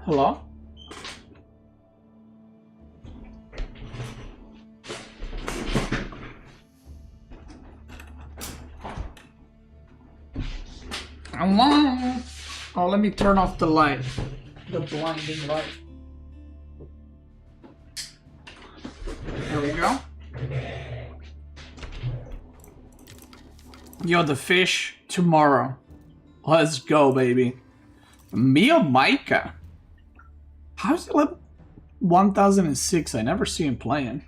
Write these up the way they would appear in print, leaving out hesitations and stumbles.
Hello? Hello? Oh, let me turn off the light. The blinding light. There we go. Yo, the fish tomorrow. Let's go, baby. Mio Micah. How's it level 1006? I never see him playing.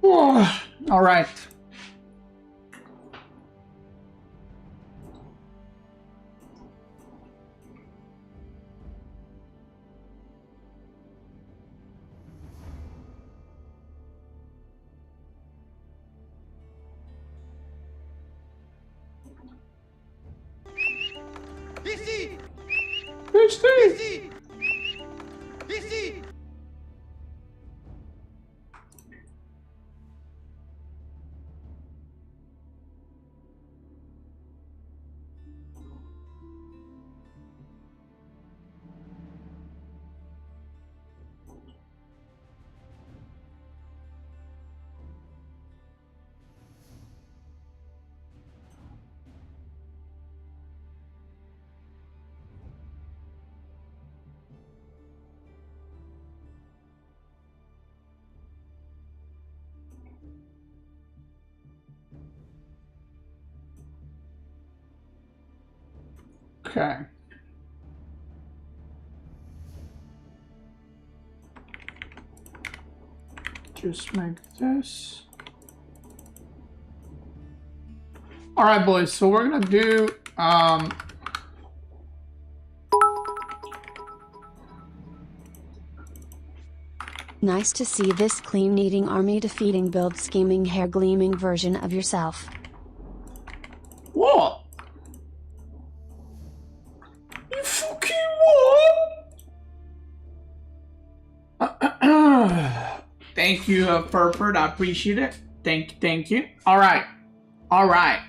Oh, all right. PC! PC! Okay. Just make this. All right, boys. So we're gonna do Nice to see this clean eating army defeating build scheming hair gleaming version of yourself. What? You fucking what? Thank you, Purpert. I appreciate it. Thank you. All right. Drejali,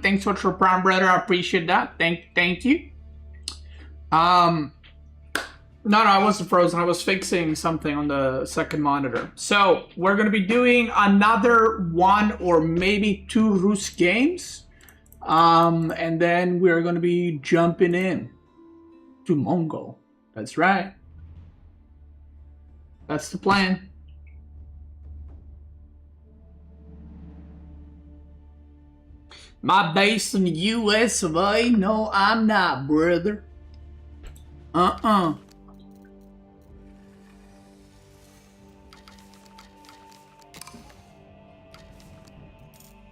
thanks so much for Prime, brother. I appreciate that. Thank you. No, I wasn't frozen. I was fixing something on the second monitor. So we're gonna be doing another one or maybe two Rus games, and then we're gonna be jumping in to Mongol. That's right. That's the plan. Am I based in the US of A? No, I'm not, brother.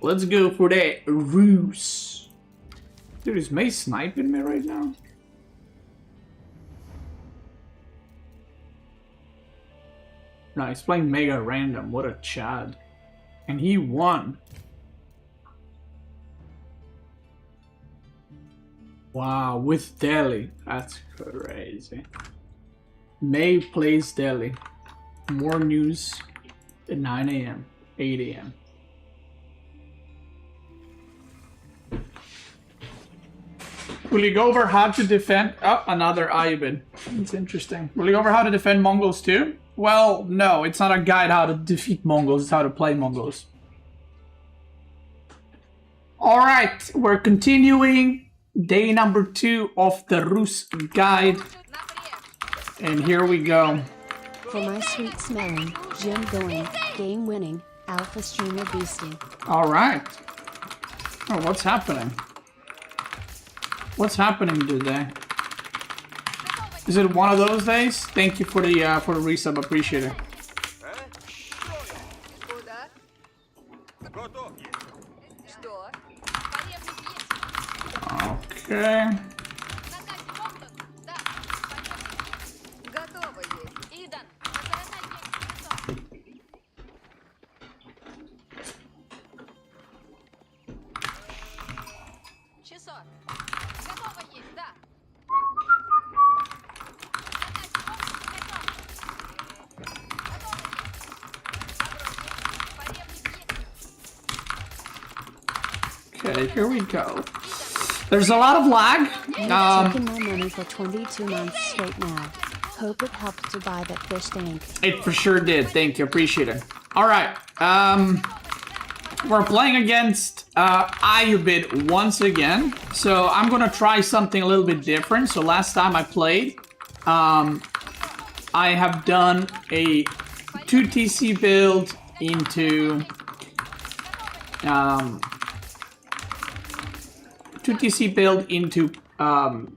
Let's go for that Roose. Dude, is May sniping me right now? No, he's playing mega random. What a chad. And he won. Wow, with Delhi. That's crazy. May plays Delhi. More news at 9 a.m., 8 a.m. Will you go over how to defend... Oh, another Ayyubid. It's interesting. Will you go over how to defend Mongols too? Well, no. It's not a guide how to defeat Mongols. It's how to play Mongols. Alright, we're continuing day number 2 of the Rus guide. And here we go. For my sweet smelling, gym going, game winning, alpha streamer beastie. Alright. Oh, what's happening? What's happening today? Is it one of those days? Thank you for the resub, appreciate it. Okay. get it. Here we go. There's a lot of lag. Taking my money for 22 months straight now. Hope it helped to buy that fish tank. It for sure did. Thank you. Appreciate it. All right. We're playing against Ayyubid once again. So I'm going to try something a little bit different. So last time I played, I have done a 2TC build into 2TC build into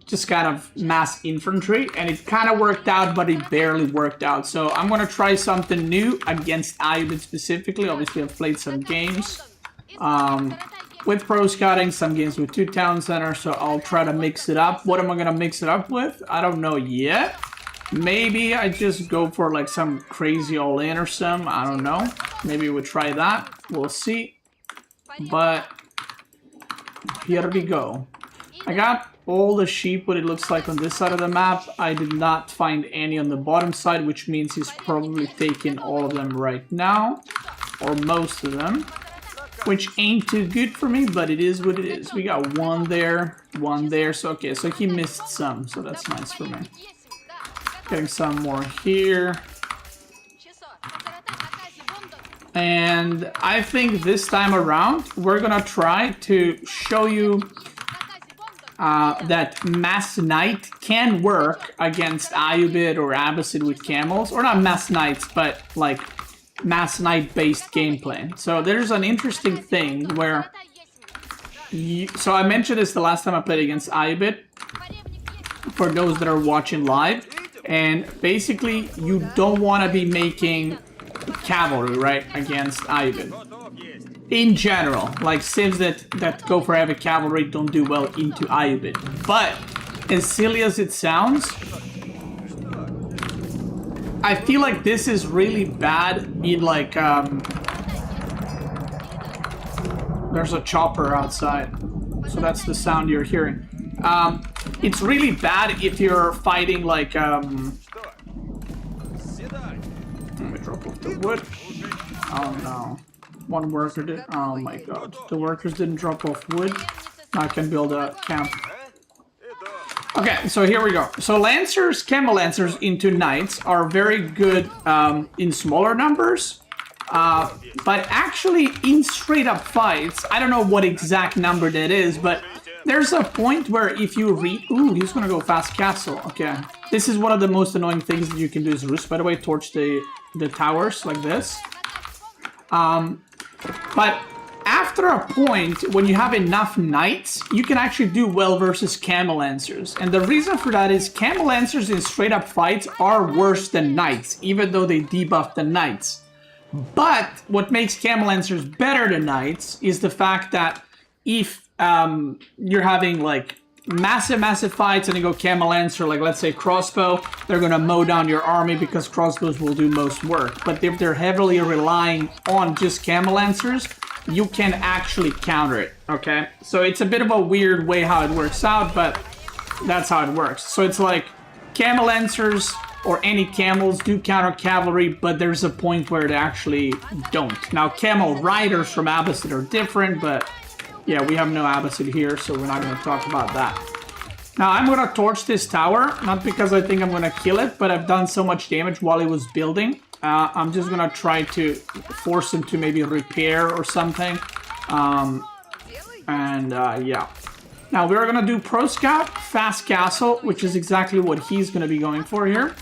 just kind of mass infantry, and it kind of worked out, but it barely worked out. So I'm gonna try something new against Ayyubids specifically. Obviously, I've played some games with pro scouting, some games with 2 town centers, so I'll try to mix it up. What am I gonna mix it up with? I don't know yet. Maybe I just go for like some crazy all-in or some, I don't know. Maybe we'll try that. We'll see. But here we go. I got all the sheep, what it looks like on this side of the map. I did not find any on the bottom side, which means he's probably taking all of them right now. Or most of them. Which ain't too good for me, but it is what it is. We got one there, so okay, so he missed some, so that's nice for me. Getting some more here. And I think this time around, we're gonna try to show you that Mass Knight can work against Ayyubid or Abbasid with camels. Or not Mass Knights, but like Mass Knight based gameplay. So there's an interesting thing where... so I mentioned this the last time I played against Ayyubid. For those that are watching live. And basically, you don't want to be making cavalry, right, against Ayyubid. In general, like civs that go for heavy cavalry don't do well into Ayyubid. But, as silly as it sounds, I feel like this is really bad in like, there's a chopper outside. So that's the sound you're hearing. It's really bad if you're fighting like, let me drop off the wood. Oh no. One worker did, oh my god. The workers didn't drop off wood. Now I can build a camp. Okay, so here we go. So lancers, camel lancers into knights are very good in smaller numbers. But actually in straight up fights, I don't know what exact number that is, but there's a point where if you ooh, he's gonna go fast castle. Okay. This is one of the most annoying things that you can do is Roose, by the way, torch the towers like this. But after a point, when you have enough knights, you can actually do well versus camel lancers. And the reason for that is camel lancers in straight up fights are worse than knights, even though they debuff the knights. But what makes camel lancers better than knights is the fact that if you're having like massive fights and you go camel lancer, like let's say crossbow, they're gonna mow down your army because crossbows will do most work. But if they're heavily relying on just camel lancers, you can actually counter it, okay? So it's a bit of a weird way how it works out, but that's how it works. So it's like camel lancers or any camels do counter cavalry, but there's a point where they actually don't. Now camel riders from Abbasid are different, but yeah, we have no Abbasid here, so we're not going to talk about that. Now, I'm going to torch this tower, not because I think I'm going to kill it, but I've done so much damage while it was building. I'm just going to try to force him to maybe repair or something. Yeah. Now, we're going to do Pro Scout, Fast Castle, which is exactly what he's going to be going for here.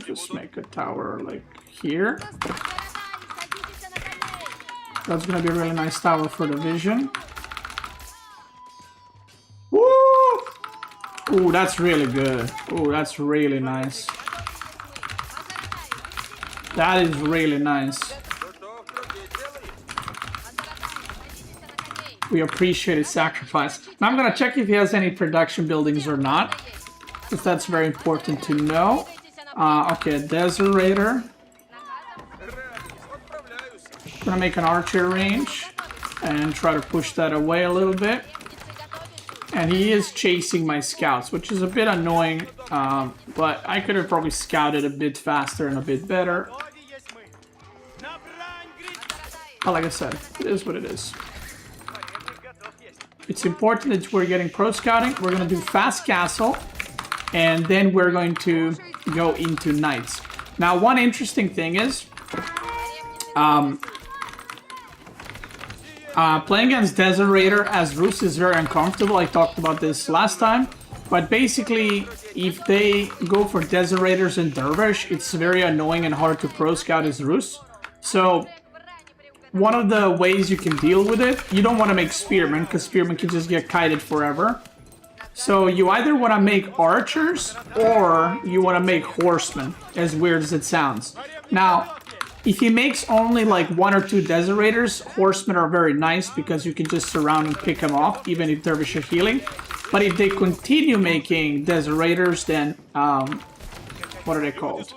Just make a tower like here. That's gonna be a really nice tower for the vision. Woo! Ooh, that's really good. Ooh, that's really nice. That is really nice. We appreciate his sacrifice. Now I'm gonna check if he has any production buildings or not, because that's very important to know. Okay, Desert Raider. Gonna make an archer range and try to push that away a little bit. And he is chasing my scouts, which is a bit annoying, but I could have probably scouted a bit faster and a bit better. But like I said, it is what it is. It's important that we're getting pro scouting. We're going to do fast castle, and then we're going to go into knights. Now, one interesting thing is, playing against Desert Raider as Roose is very uncomfortable. I talked about this last time. But basically, if they go for Desert Raiders and Dervish, it's very annoying and hard to pro scout as Roose. So, one of the ways you can deal with it, you don't want to make Spearmen, because Spearmen can just get kited forever. So you either want to make Archers, or you want to make Horsemen, as weird as it sounds. Now, if he makes only like 1 or 2 Desert Raiders, Horsemen are very nice, because you can just surround and pick them off, even if Dervish are healing. But if they continue making Desert Raiders, then, what are they called?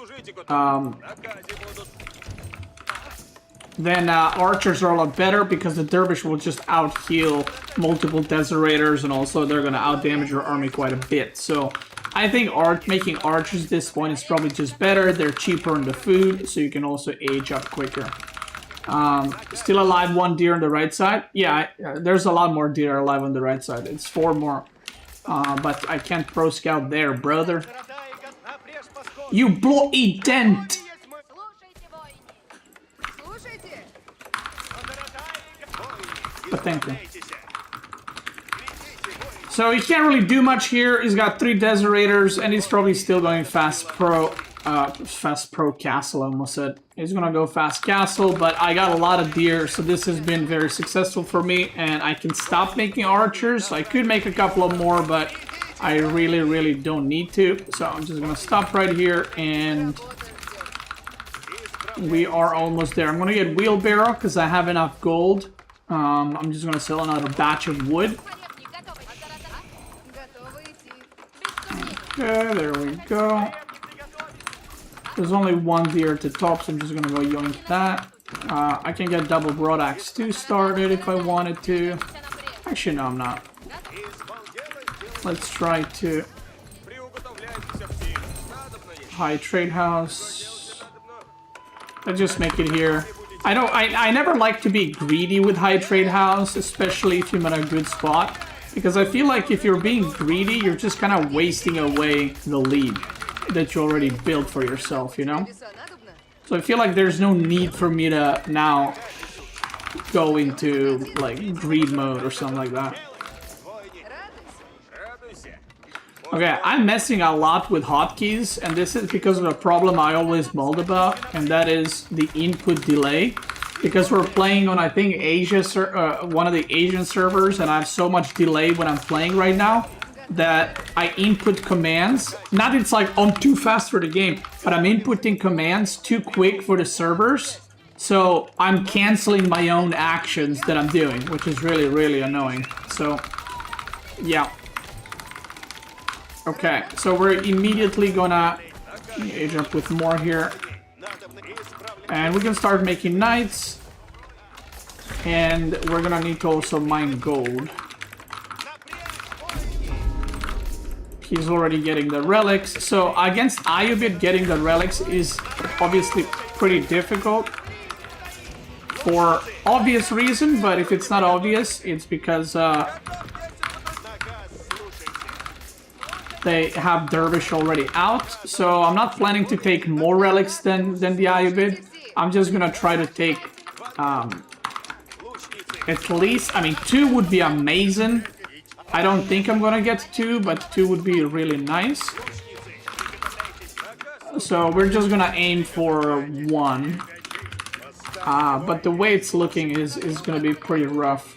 Then Archers are a lot better, because the Dervish will just out-heal multiple Desert Raiders, and also they're going to out-damage your army quite a bit. So I think making Archers at this point is probably just better. They're cheaper in the food, so you can also age up quicker. Still alive 1 deer on the right side? Yeah, there's a lot more deer alive on the right side. It's 4 more. But I can't pro scout there, brother. You blow a dent! But thank you. So he can't really do much here. He's got 3 Desert Raiders, and he's probably still going fast pro castle, I almost said. He's gonna go fast castle, but I got a lot of deer, so this has been very successful for me, and I can stop making archers. I could make a couple of more, but I really don't need to. So I'm just gonna stop right here, and we are almost there. I'm gonna get wheelbarrow because I have enough gold. I'm just gonna sell another batch of wood. Okay, there we go. There's only 1 deer at the top, so I'm just gonna go yoink that. I can get double broadaxe 2 started if I wanted to. Actually, no, I'm not. Let's try to high trade house. Let's just make it here. I never like to be greedy with high trade house, especially if you're in a good spot, because I feel like if you're being greedy, you're just kind of wasting away the lead that you already built for yourself, you know? So I feel like there's no need for me to now go into like greed mode or something like that. Okay, I'm messing a lot with hotkeys, and this is because of a problem I always mulled about, and that is the input delay. Because we're playing on, I think, one of the Asian servers, and I have so much delay when I'm playing right now that I input commands. Not it's like I'm too fast for the game, but I'm inputting commands too quick for the servers. So I'm canceling my own actions that I'm doing, which is really annoying. So, yeah. Okay, so we're immediately gonna age up with more here. And we can start making knights. And we're gonna need to also mine gold. He's already getting the relics. So against Ayyubid, getting the relics is obviously pretty difficult. For obvious reason, but if it's not obvious, it's because they have Dervish already out. So I'm not planning to take more relics than the Ayyubid. I'm just gonna try to take at least, I mean, 2 would be amazing. I don't think I'm gonna get 2, but 2 would be really nice. So we're just gonna aim for 1. But the way it's looking is gonna be pretty rough.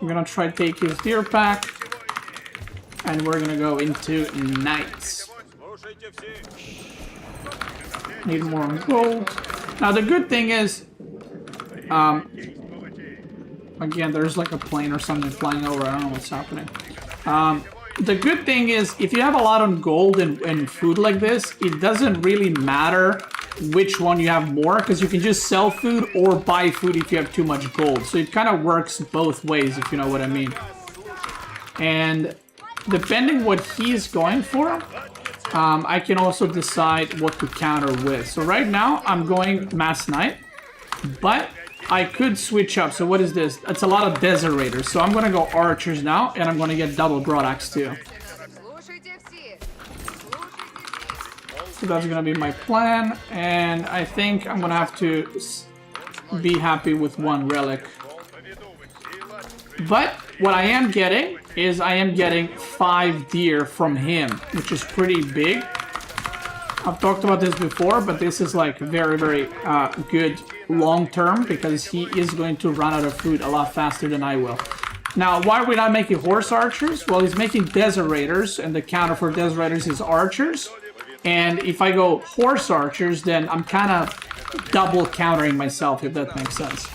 We're gonna try to take his deer pack. And we're gonna go into knights. Need more gold. Now the good thing is, again, there's like a plane or something flying over. I don't know what's happening. The good thing is, if you have a lot on gold and food like this, it doesn't really matter which one you have more, because you can just sell food or buy food if you have too much gold. So it kind of works both ways, if you know what I mean. And depending what he's going for, I can also decide what to counter with. So right now, I'm going Mass Knight, but I could switch up. So what is this? It's a lot of desert raiders. So I'm gonna go archers now, and I'm gonna get double broadaxe too. So that's gonna be my plan, and I think I'm gonna have to be happy with one relic. But what I am getting is I am getting 5 deer from him, which is pretty big. I've talked about this before, but this is like very, very good long term because he is going to run out of food a lot faster than I will. Now, why are we not making horse archers? Well, he's making desert raiders, and the counter for desert raiders is archers. And if I go horse archers, then I'm kind of double countering myself, if that makes sense.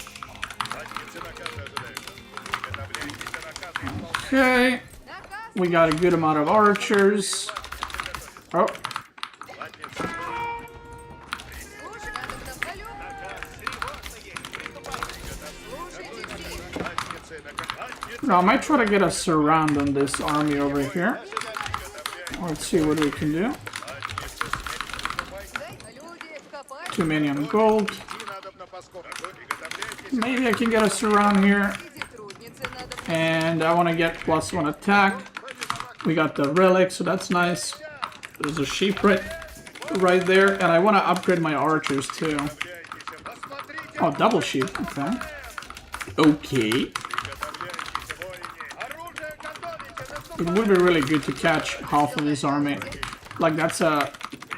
Okay, we got a good amount of archers. Oh. Now, I might try to get a surround on this army over here. Let's see what we can do. 2 million gold. Maybe I can get a surround here. And I want to get +1 attack. We got the relic, so that's nice. There's a sheep right there. And I want to upgrade my archers too. Oh, double sheep. Okay. Okay. It would be really good to catch half of this army. Like, that's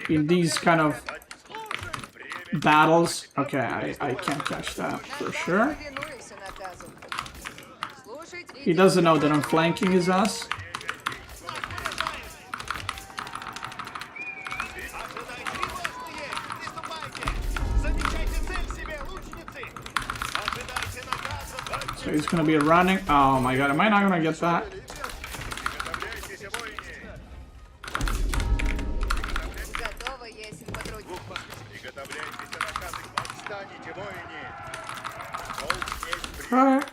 in these kind of battles. Okay, I can't catch that for sure. He doesn't know that I'm flanking his ass. So he's gonna be running. Oh my god, am I not gonna get that? Alright.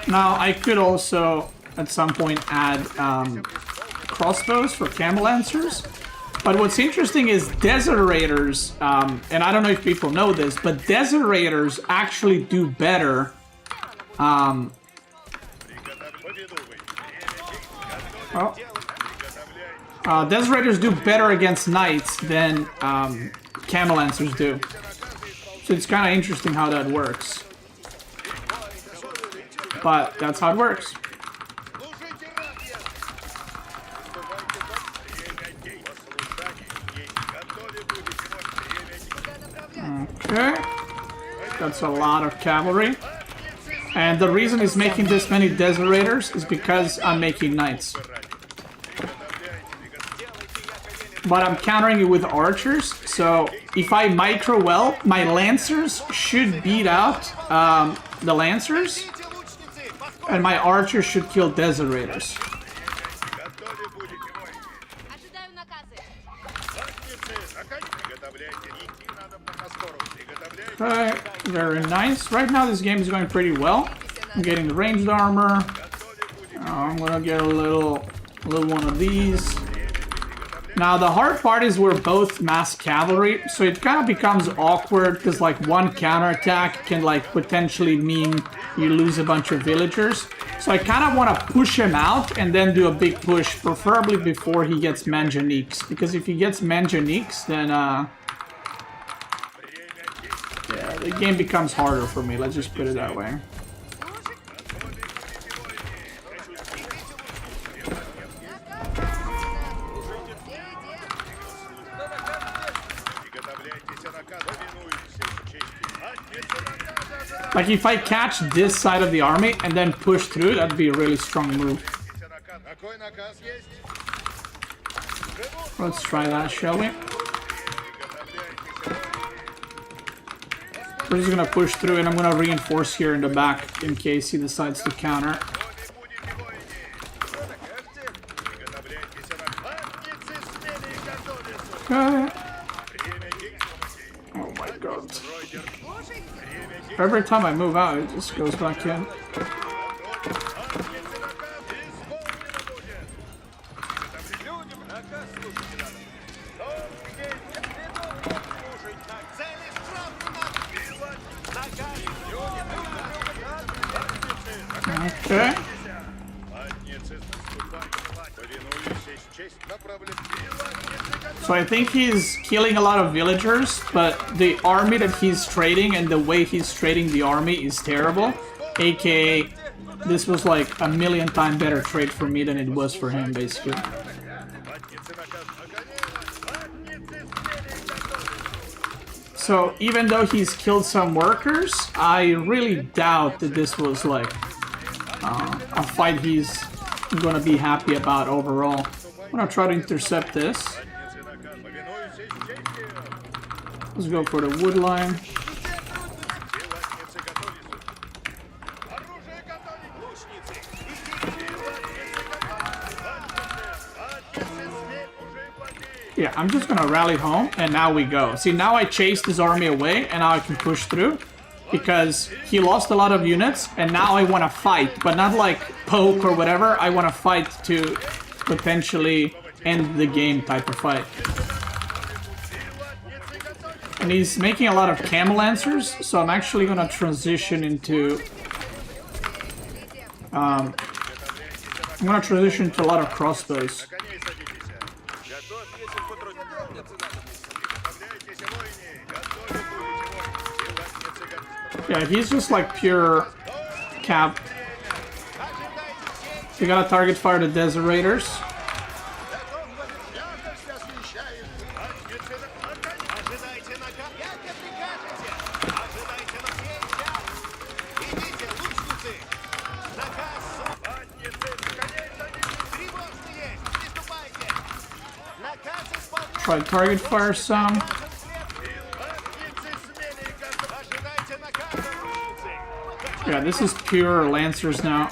Now, I could also, at some point, add crossbows for camel lancers. But what's interesting is desert raiders, and I don't know if people know this, but desert raiders actually do better. Desert raiders do better against knights than camel lancers do. So it's kind of interesting how that works. But that's how it works. Okay. That's a lot of cavalry. And the reason he's making this many desert raiders is because I'm making knights. But I'm countering it with archers, so if I micro well, my lancers should beat out the lancers, and my archers should kill desert raiders. Okay, very nice. Right now this game is going pretty well. I'm getting the ranged armor. I'm gonna get a little one of these. Now the hard part is we're both mass cavalry, so it kind of becomes awkward because like one counterattack can like potentially mean you lose a bunch of villagers. So I kind of want to push him out and then do a big push, preferably before he gets manjaniques. Because if he gets manjaniques, then yeah, the game becomes harder for me. Let's just put it that way. Like, if I catch this side of the army and then push through, that'd be a really strong move. Let's try that, shall we? We're just gonna push through, and I'm gonna reinforce here in the back in case he decides to counter. Okay. Oh my god. Every time I move out, it just goes back in. Okay. So I think he's killing a lot of villagers, but the army that he's trading and the way he's trading the army is terrible. AKA, this was like a million times better trade for me than it was for him, basically. So even though he's killed some workers, I really doubt that this was like a fight he's gonna be happy about overall. I'm gonna try to intercept this. Let's go for the wood line. Yeah, I'm just gonna rally home, and now we go. See, now I chased his army away, and now I can push through. Because he lost a lot of units, and now I want to fight. But not like poke or whatever, I want to fight to potentially end the game type of fight. And he's making a lot of camel lancers, so I'm actually gonna transition into... I'm gonna transition to a lot of crossbows. Yeah, he's just like pure cap. We gotta target fire the Deserators. Try target fire some. Yeah, this is pure Lancers now.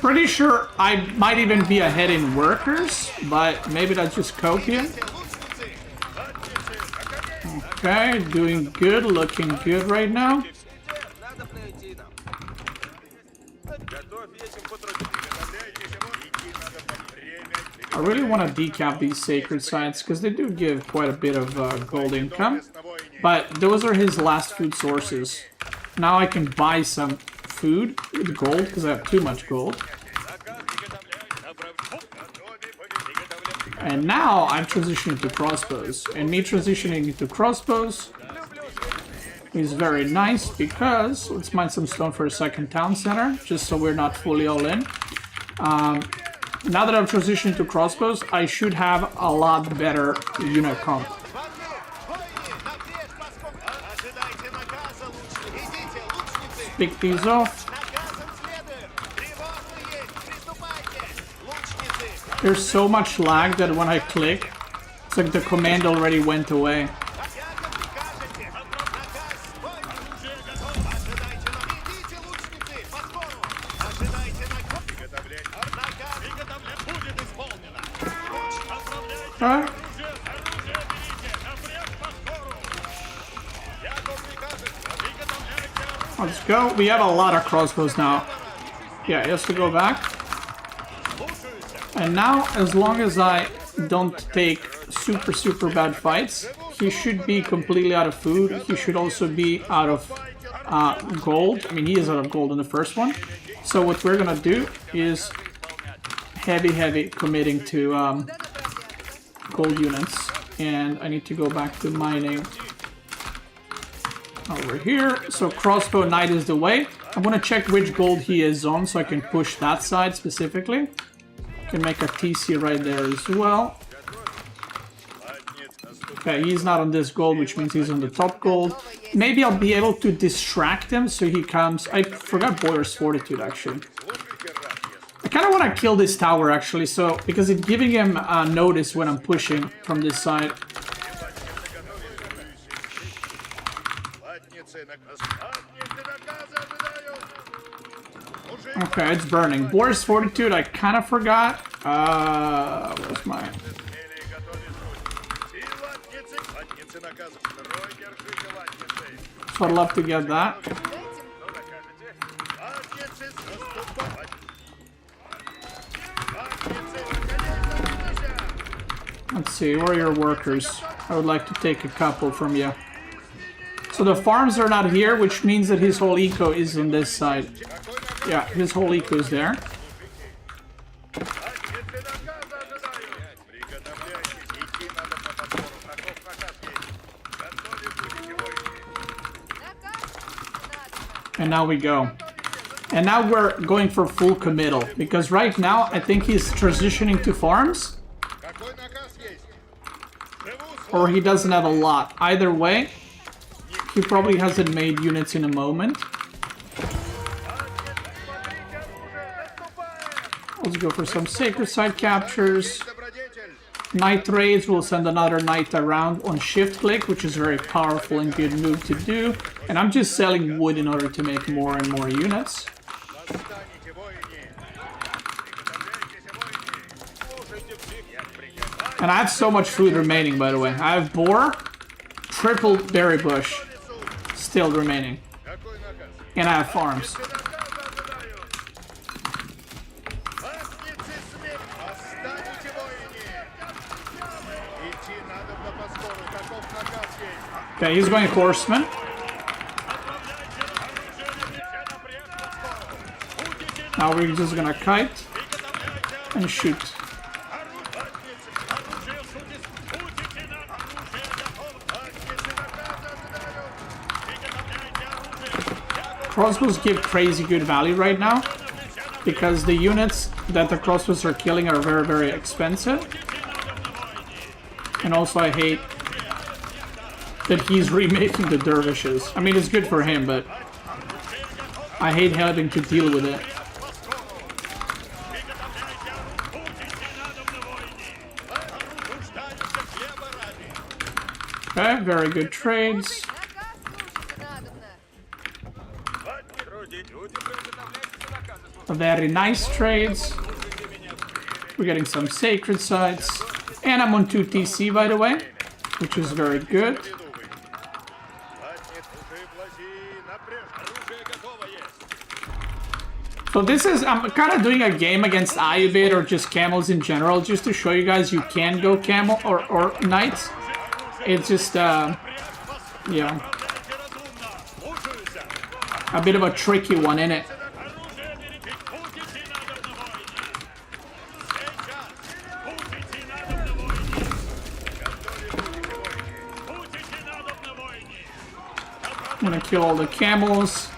Pretty sure I might even be ahead in workers, but maybe that's just copium. Okay, doing good, looking good right now. I really want to decap these sacred sites because they do give quite a bit of gold income, but those are his last food sources. Now I can buy some food with gold because I have too much gold. And now I'm transitioning to crossbows, and me transitioning into crossbows is very nice because let's mine some stone for a second town center just so we're not fully all in. Now that I've transitioned to crossbows, I should have a lot better unit comp. Pick these off. There's so much lag that when I click, it's like the command already went away. Okay. Let's go. We have a lot of crossbows now. Yeah, he has to go back. And now, as long as I don't take super bad fights, he should be completely out of food. He should also be out of gold. I mean, he is out of gold in the first one. So what we're gonna do is heavy committing to gold units. And I need to go back to mining over here. So crossbow knight is the way. I'm gonna check which gold he is on so I can push that side specifically. Can make a TC right there as well. Okay, he's not on this gold, which means he's on the top gold. Maybe I'll be able to distract him so he comes... I forgot Boyer's Fortitude, actually. I kind of want to kill this tower, actually, so because it's giving him notice when I'm pushing from this side. Okay, it's burning. Boyer's Fortitude, I kind of forgot. Where's mine? So I'd love to get that. Let's see, where are your workers? I would like to take a couple from you. So the farms are not here, which means that his whole eco is on this side. Yeah, his whole eco is there. And now we go. And now we're going for full committal. Because right now, I think he's transitioning to farms. Or he doesn't have a lot. Either way, he probably hasn't made units in a moment. Let's go for some sacred side captures. Knight raids, we'll send another knight around on shift click, which is a very powerful and good move to do. And I'm just selling wood in order to make more and more units. And I have so much food remaining, by the way. I have boar, triple berry bush still remaining. And I have farms. Okay, he's going horseman. Now we're just gonna kite and shoot. Crossbows give crazy good value right now because the units that the crossbows are killing are very, very expensive. And also I hate that he's remaking the dervishes. I mean, it's good for him, but I hate having to deal with it. Okay, very good trades. Very nice trades. We're getting some sacred sites. And I'm on 2 TC, by the way, which is very good. So this is, I'm kind of doing a game against Ayyubid or just camels in general, just to show you guys you can go camel or knights. It's just, yeah, a bit of a tricky one, innit? I'm gonna kill all the camels.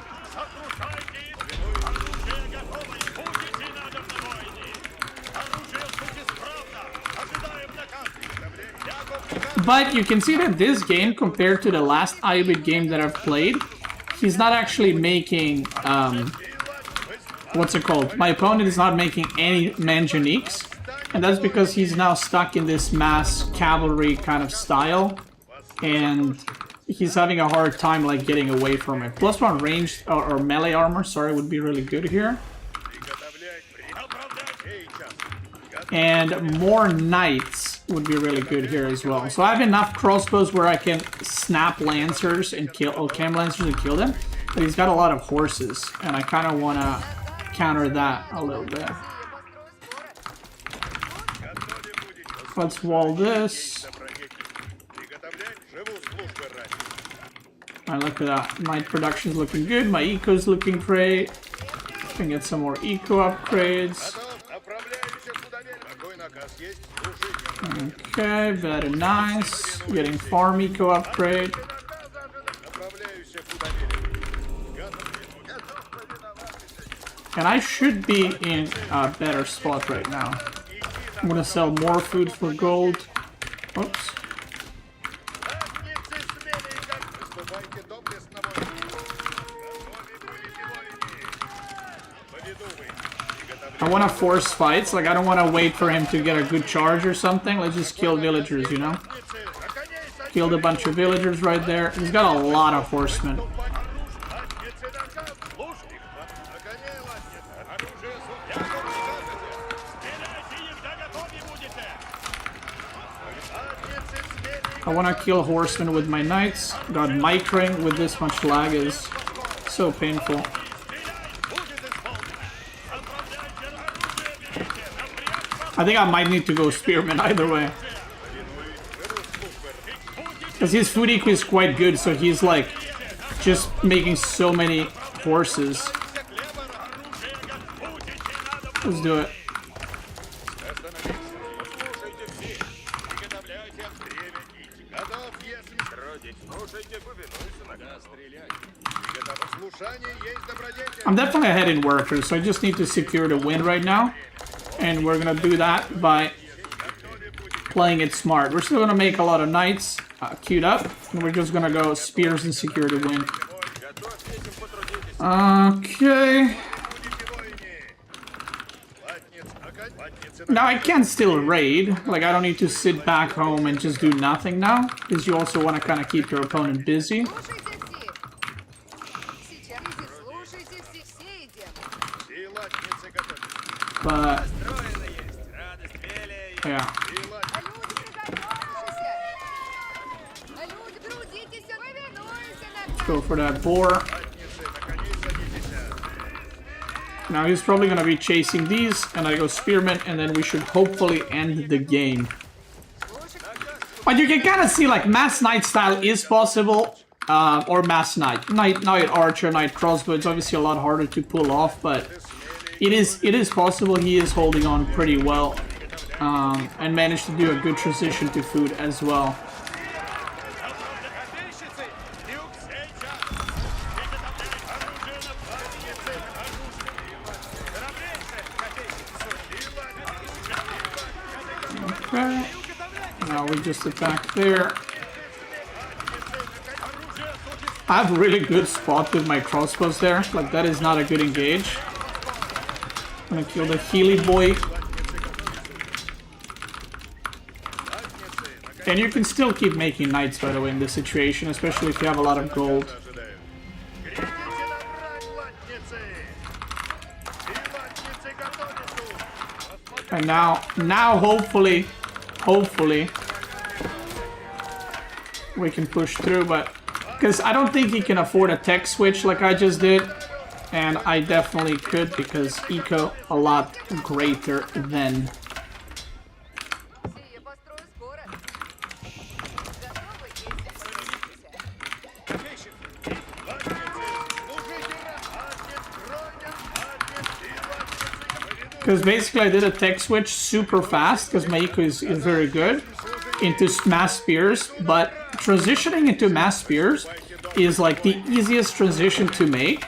But you can see that this game, compared to the last Ayyubid game that I've played, he's not actually making, what's it called? My opponent is not making any manjaniques, and that's because he's now stuck in this mass cavalry kind of style, and he's having a hard time like getting away from it. +1 ranged or melee armor, sorry, would be really good here. And more knights would be really good here as well. So I have enough crossbows where I can snap lancers and kill, or cam lancers and kill them. But he's got a lot of horses, and I kind of want to counter that a little bit. Let's wall this. Alright, look at that. My production's looking good. My eco's looking great. Can get some more eco upgrades. Okay, very nice. Getting farm eco upgrade. And I should be in a better spot right now. I'm gonna sell more food for gold. Oops. I want to force fights, like I don't want to wait for him to get a good charge or something. Let's just kill villagers, you know? Killed a bunch of villagers right there. He's got a lot of horsemen. I want to kill horsemen with my knights. God, micring with this much lag is so painful. I think I might need to go spearman either way. Because his food eco is quite good, so he's like just making so many horses. Let's do it. I'm definitely ahead in workers, so I just need to secure the win right now. And we're gonna do that by playing it smart. We're still gonna make a lot of knights queued up, and we're just gonna go spears and secure the win. Okay. Now I can still raid. Like, I don't need to sit back home and just do nothing now, because you also want to kind of keep your opponent busy. But yeah. Let's go for that boar. Now he's probably going to be chasing these, and I go spearman, and then we should hopefully end the game. But you can kind of see, like, mass knight style is possible, or mass knight. Knight archer, knight crossbow. It's obviously a lot harder to pull off, but it is possible. He is holding on pretty well, and managed to do a good transition to food as well. Okay. Now we just attack there. I have a really good spot with my crossbows there. Like, that is not a good engage. I'm gonna kill the Healy boy. And you can still keep making knights, by the way, in this situation, especially if you have a lot of gold. And now hopefully we can push through, but because I don't think he can afford a tech switch like I just did, and I definitely could because eco a lot greater than. Because basically I did a tech switch super fast, because my eco is very good, into mass spears, but transitioning into mass spears is like the easiest transition to make.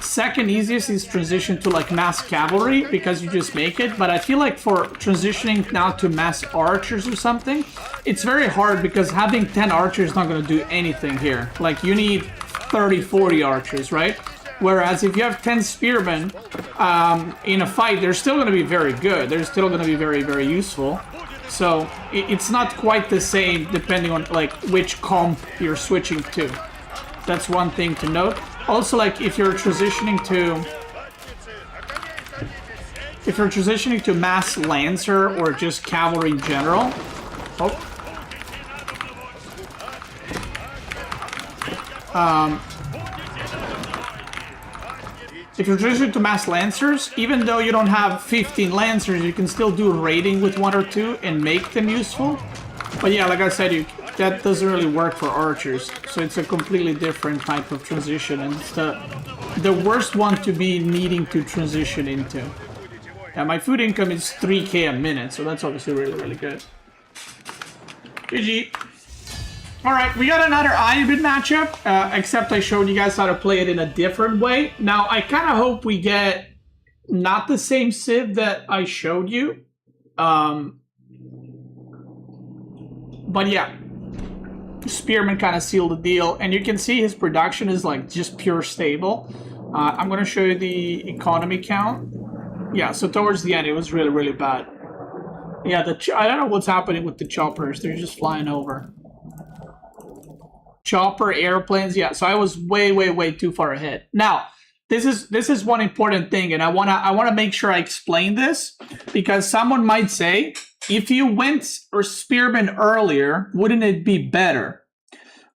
Second easiest is transition to like mass cavalry, because you just make it, but I feel like for transitioning now to mass archers or something, it's very hard because having 10 archers is not going to do anything here. Like, you need 30-40 archers, right? Whereas if you have 10 spearmen in a fight, they're still going to be very good. They're still going to be very, very useful. So it's not quite the same depending on like which comp you're switching to. That's one thing to note. Also, like, if you're transitioning to mass lancer or just cavalry in general. If you're transitioning to mass lancers, even though you don't have 15 lancers, you can still do raiding with 1 or 2 and make them useful. But yeah, like I said, that doesn't really work for archers. So it's a completely different type of transition, and it's the worst one to be needing to transition into. Yeah, my food income is 3k a minute, so that's obviously really, really good. GG. Alright, we got another Ayyubid matchup, except I showed you guys how to play it in a different way. Now, I kind of hope we get not the same civ that I showed you. But yeah, Spearman kind of sealed the deal, and you can see his production is like just pure stable. I'm going to show you the economy count. Yeah, so towards the end, it was really, really bad. Yeah, I don't know what's happening with the choppers. They're just flying over. Chopper airplanes, yeah. So I was way too far ahead. Now, this is one important thing, and I wanna make sure I explain this, because someone might say, if you went or spearman earlier, wouldn't it be better?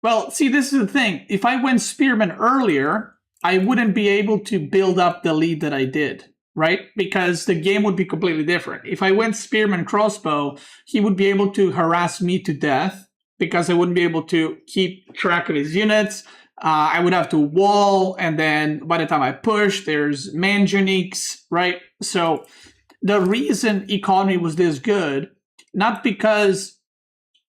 Well, see, this is the thing. If I went spearman earlier, I wouldn't be able to build up the lead that I did, right? Because the game would be completely different. If I went spearman crossbow, he would be able to harass me to death, because I wouldn't be able to keep track of his units. I would have to wall, and then by the time I push, there's manganiques, right? So the reason economy was this good, not because,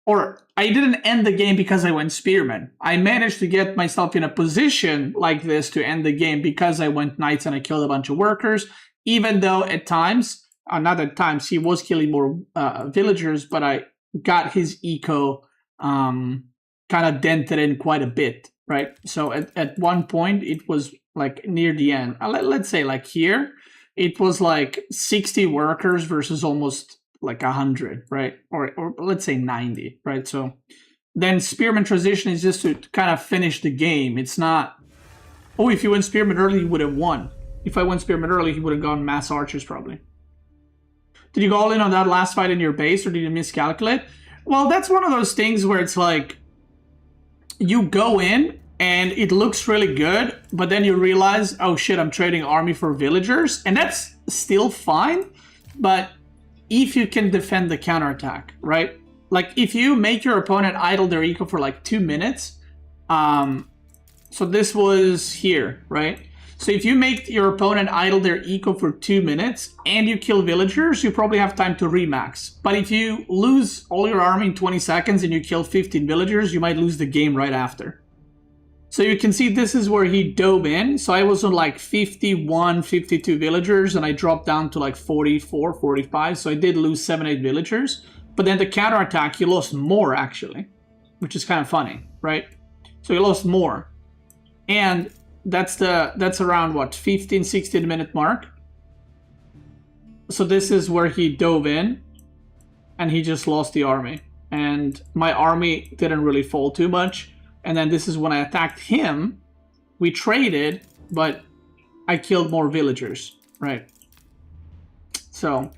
or I didn't end the game because I went spearman. I managed to get myself in a position like this to end the game because I went knights and I killed a bunch of workers, even though at times, not at times, he was killing more villagers, but I got his eco kind of dented in quite a bit, right? So at one point, it was like near the end. Let's say like here, it was like 60 workers versus almost like 100, right? Or let's say 90, right? So then spearman transition is just to kind of finish the game. It's not, oh, if you went spearman early, you would have won. If I went spearman early, he would have gone mass archers probably. Did you go all in on that last fight in your base, or did you miscalculate? Well, that's one of those things where it's like, you go in and it looks really good, but then you realize, oh shit, I'm trading army for villagers, and that's still fine, but if you can defend the counterattack, right? Like if you make your opponent idle their eco for like 2 minutes, so this was here, right? So if you make your opponent idle their eco for 2 minutes and you kill villagers, you probably have time to remax. But if you lose all your army in 20 seconds and you kill 15 villagers, you might lose the game right after. So you can see this is where he dove in. So I was on like 51, 52 villagers, and I dropped down to like 44, 45. So I did lose 7, 8 villagers. But then the counterattack, you lost more actually, which is kind of funny, right? So you lost more. And that's around what, 15, 16 minute mark. So this is where he dove in and he just lost the army. And my army didn't really fall too much. And then this is when I attacked him. We traded, but I killed more villagers, right? So,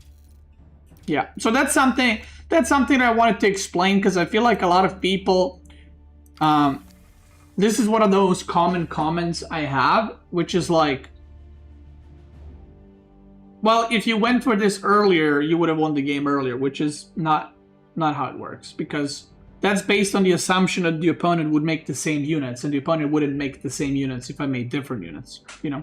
yeah. So that's something I wanted to explain, because I feel like a lot of people, this is one of those common comments I have, which is like, well, if you went for this earlier, you would have won the game earlier, which is not how it works, because that's based on the assumption that the opponent would make the same units, and the opponent wouldn't make the same units if I made different units, you know?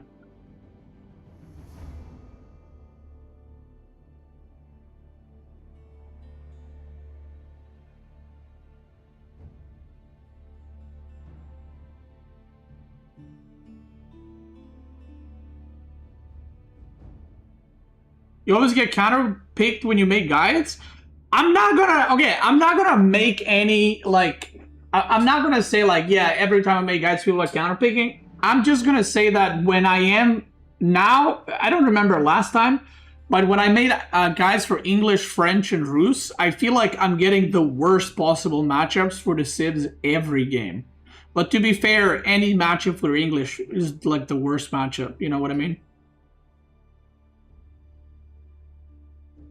You always get counter-picked when you make guides? I'm not gonna make any, like, I'm not gonna say, like, yeah, every time I make guides, people are counterpicking. I'm just gonna say that when I am now, I don't remember last time, but when I made guides for English, French, and Rus, I feel like I'm getting the worst possible matchups for the civs every game. But to be fair, any matchup for English is, like, the worst matchup, you know what I mean?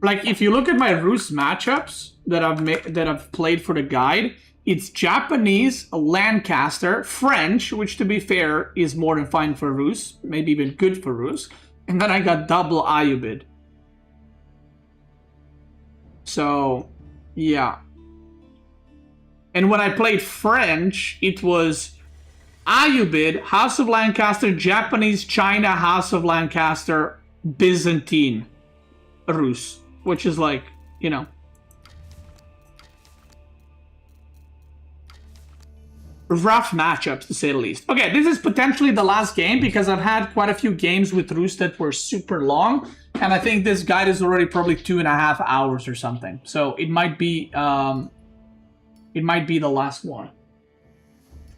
Like, if you look at my Rus matchups that I've played for the guide, it's Japanese, Lancaster, French, which to be fair is more than fine for Rus, maybe even good for Rus, and then I got double Ayyubid. So, yeah. And when I played French, it was Ayyubid, House of Lancaster, Japanese, China, House of Lancaster, Byzantine, Rus. Which is like, you know. Rough matchups, to say the least. Okay, this is potentially the last game, because I've had quite a few games with Rus that were super long. And I think this guide is already probably 2.5 hours or something. So it might be the last one.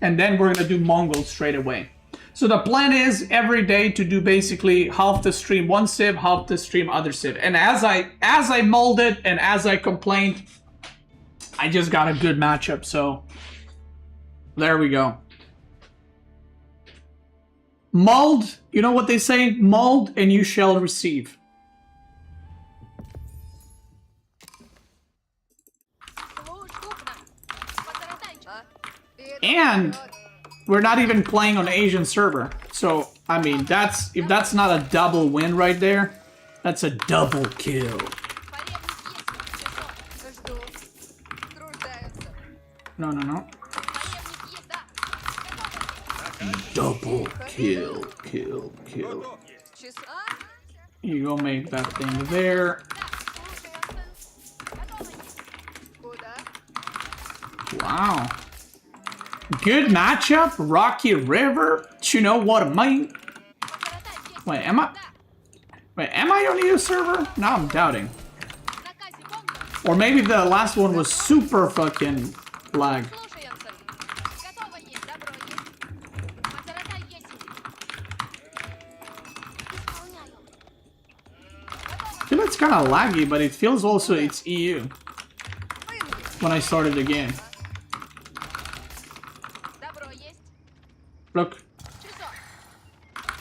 And then we're going to do Mongols straight away. So the plan is every day to do basically half the stream one civ, half the stream other civ. And as I molded and as I complained, I just got a good matchup. So there we go. Mold, you know what they say? Mold and you shall receive. And we're not even playing on Asian server. So, I mean, if that's not a double win right there, that's a double kill. No, no, no. Double kill, kill, kill. You go make that thing there. Wow. Good matchup, Rocky River. You know what I mean? Wait, am I on the EU server? Now I'm doubting. Or maybe the last one was super fucking lag. I feel it's kind of laggy, but it feels also it's EU when I started the game. Look.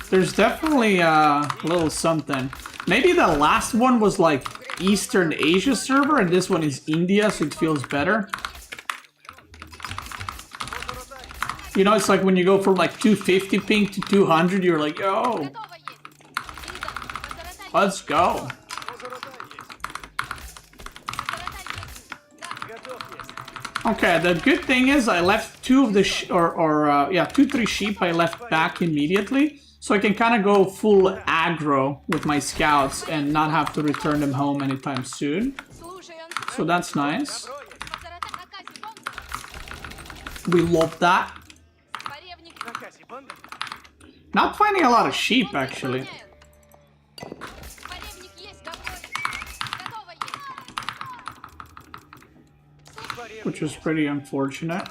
There's definitely a little something. Maybe the last one was like Eastern Asia server and this one is India, so it feels better. You know, it's like when you go from like 250 ping to 200, you're like, yo, let's go. Okay, the good thing is I left two of the 2-3 sheep I left back immediately, so I can kind of go full aggro with my scouts and not have to return them home anytime soon. So that's nice. We love that. Not finding a lot of sheep actually. Which was pretty unfortunate.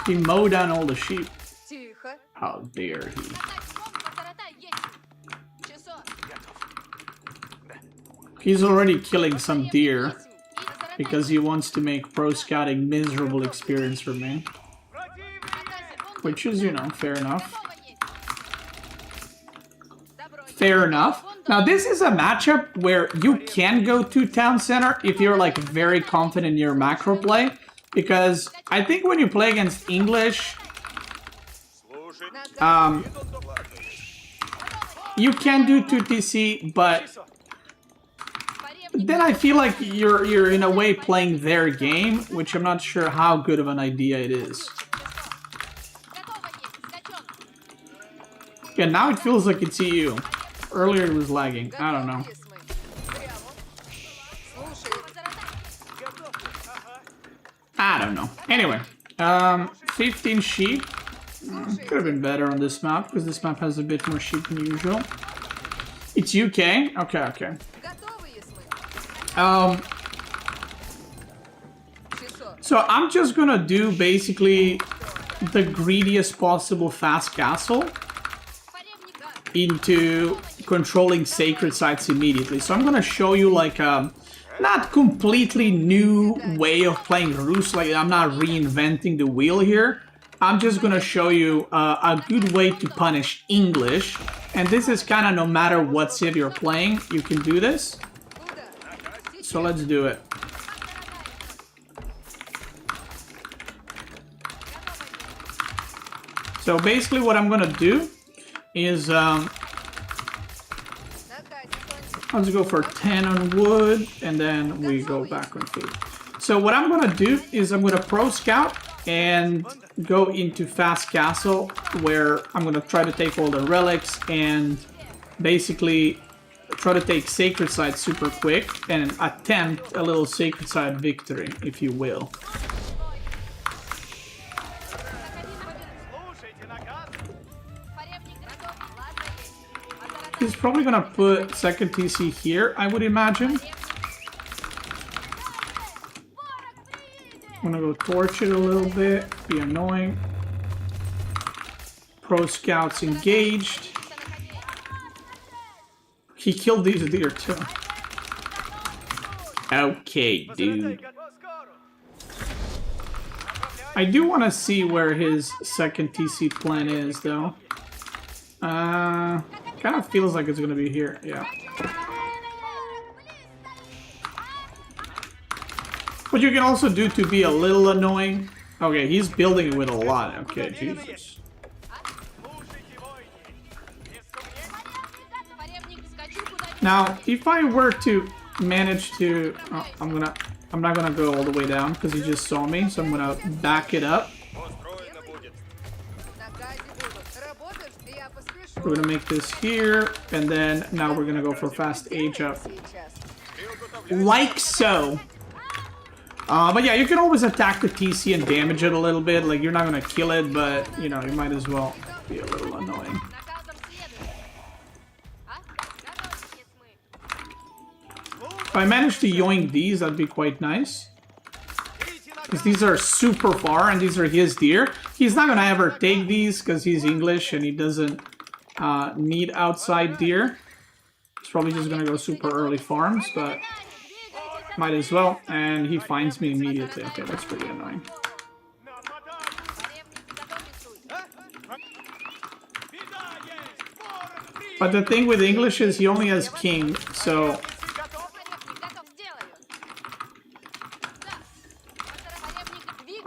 He mowed down all the sheep. How dare he? He's already killing some deer because he wants to make pro scouting miserable experience for me. Which is, you know, fair enough. Fair enough. Now this is a matchup where you can go to town center if you're like very confident in your macro play, because I think when you play against English, you can do 2TC, but then I feel like you're in a way playing their game, which I'm not sure how good of an idea it is. Yeah, now it feels like it's EU. Earlier it was lagging. I don't know. I don't know. Anyway, 15 sheep. Could have been better on this map because this map has a bit more sheep than usual. It's UK. Okay, okay. So I'm just gonna do basically the greediest possible fast castle into controlling sacred sites immediately. So I'm gonna show you like a not completely new way of playing Roose. Like I'm not reinventing the wheel here. I'm just gonna show you a good way to punish English. And this is kind of no matter what civ you're playing, you can do this. So let's do it. So basically what I'm gonna do is let's go for 10 on wood and then we go back on food. So what I'm gonna do is I'm gonna pro scout and go into fast castle where I'm gonna try to take all the relics and basically try to take sacred site super quick and attempt a little sacred site victory, if you will. He's probably gonna put second TC here, I would imagine. I'm gonna go torch it a little bit, be annoying. Pro scouts engaged. He killed these deer too. Okay, dude. I do want to see where his second TC plan is, though. Kind of feels like it's gonna be here. Yeah. What you can also do to be a little annoying. Okay, he's building it with a lot. Okay, Jesus. Now, if I were to manage to... Oh, I'm not gonna go all the way down because he just saw me, so I'm gonna back it up. We're gonna make this here, and then now we're gonna go for fast age up. Like so. But yeah, you can always attack the TC and damage it a little bit. Like, you're not gonna kill it, but, you know, you might as well be a little annoying. If I manage to yoink these, that'd be quite nice. Because these are super far, and these are his deer. He's not gonna ever take these, because he's English, and he doesn't need outside deer. He's probably just gonna go super early farms, but... might as well, and he finds me immediately. Okay, that's pretty annoying. But the thing with English is he only has king, so...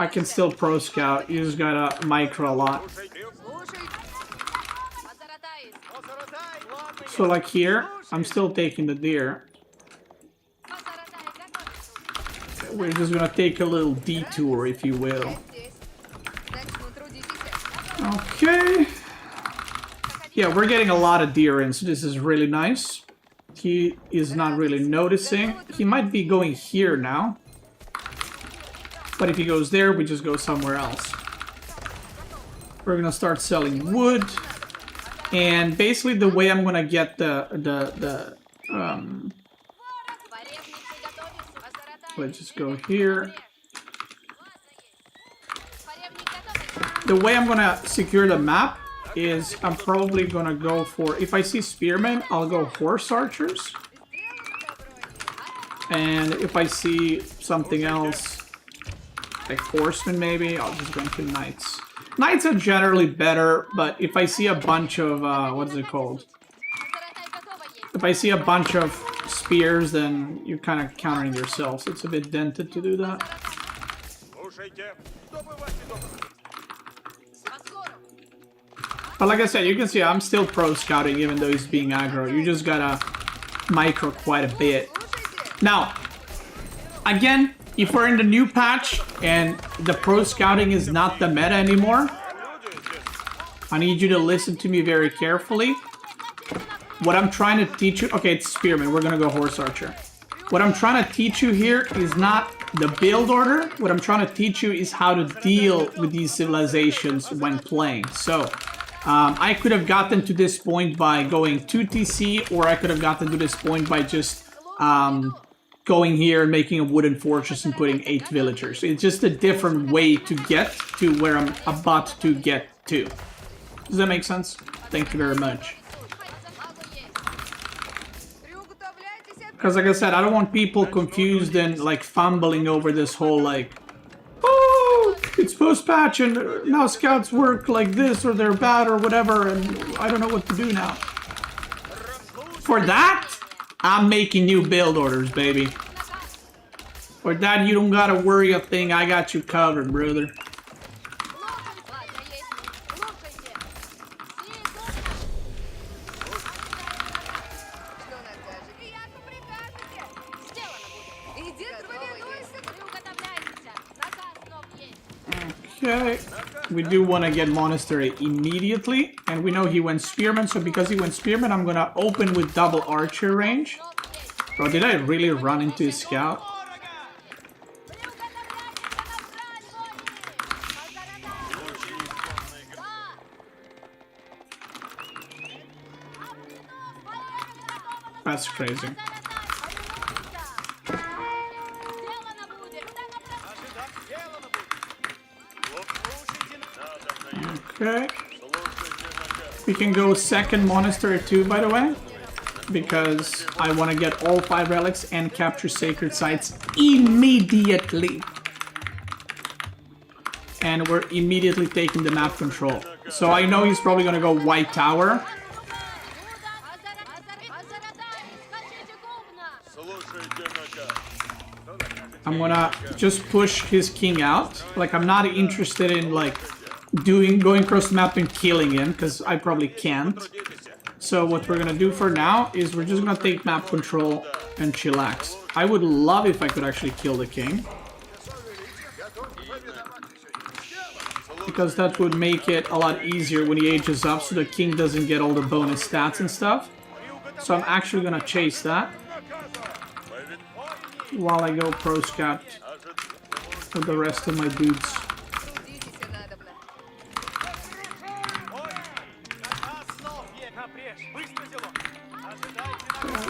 I can still pro scout. You just gotta micro a lot. So like here, I'm still taking the deer. We're just gonna take a little detour, if you will. Okay. Yeah, we're getting a lot of deer in, so this is really nice. He is not really noticing. He might be going here now. But if he goes there, we just go somewhere else. We're gonna start selling wood. And basically the way I'm gonna get let's just go here. The way I'm gonna secure the map is I'm probably gonna go for... if I see spearmen, I'll go horse archers. And if I see something else, like horsemen maybe, I'll just go into knights. Knights are generally better, but if I see a bunch of, what is it called? If I see a bunch of spears, then you're kind of countering yourself, so it's a bit dented to do that. But like I said, you can see I'm still pro scouting even though he's being aggro. You just gotta micro quite a bit. Now, again, if we're in the new patch and the pro scouting is not the meta anymore, I need you to listen to me very carefully. What I'm trying to teach you... okay, it's spearman. We're gonna go horse archer. What I'm trying to teach you here is not the build order. What I'm trying to teach you is how to deal with these civilizations when playing. So, I could have gotten to this point by going 2TC, or I could have gotten to this point by just going here and making a wooden fortress and putting 8 villagers. It's just a different way to get to where I'm about to get to. Does that make sense? Thank you very much. Because like I said, I don't want people confused and like fumbling over this whole like, oh, it's post-patch and now scouts work like this or they're bad or whatever and I don't know what to do now. For that, I'm making new build orders, baby. For that, you don't gotta worry a thing. I got you covered, brother. Okay, we do want to get monastery immediately, and we know he went spearman, so because he went spearman, I'm gonna open with double archer range. Bro, did I really run into his scout? That's crazy. Okay. We can go second monastery too, by the way, because I want to get all 5 relics and capture sacred sites immediately. And we're immediately taking the map control. So I know he's probably going to go white tower. I'm gonna just push his king out. Like, I'm not interested in like going across the map and killing him, because I probably can't. So what we're gonna do for now is we're just gonna take map control and chillax. I would love if I could actually kill the king, because that would make it a lot easier when he ages up so the king doesn't get all the bonus stats and stuff. So I'm actually gonna chase that while I go pro scout with the rest of my dudes.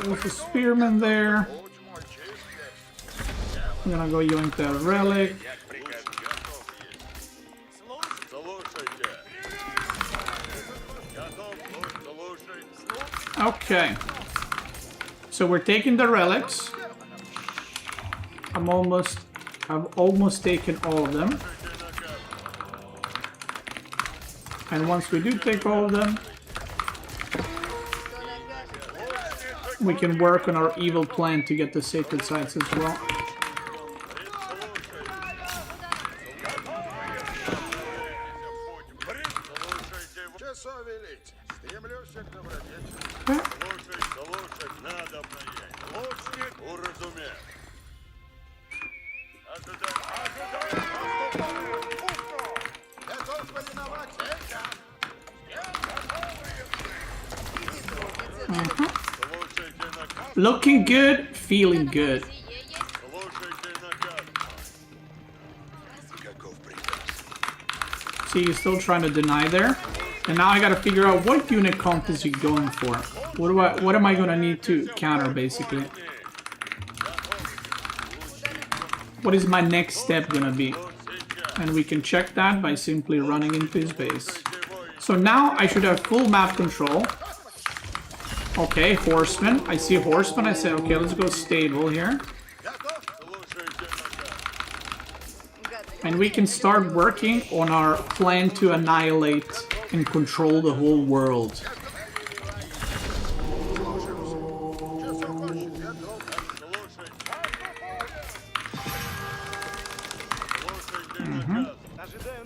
There's a spearman there. I'm gonna go yoink that relic. Okay. So we're taking the relics. I've almost taken all of them. And once we do take all of them, we can work on our evil plan to get the sacred sites as well. Looking good, feeling good. See, he's still trying to deny there. And now I gotta figure out what unit comp is he going for. What am I gonna need to counter, basically? What is my next step gonna be? And we can check that by simply running into his base. So now I should have full map control. Okay, horseman. I see horseman. I say, okay, let's go stable here. And we can start working on our plan to annihilate and control the whole world.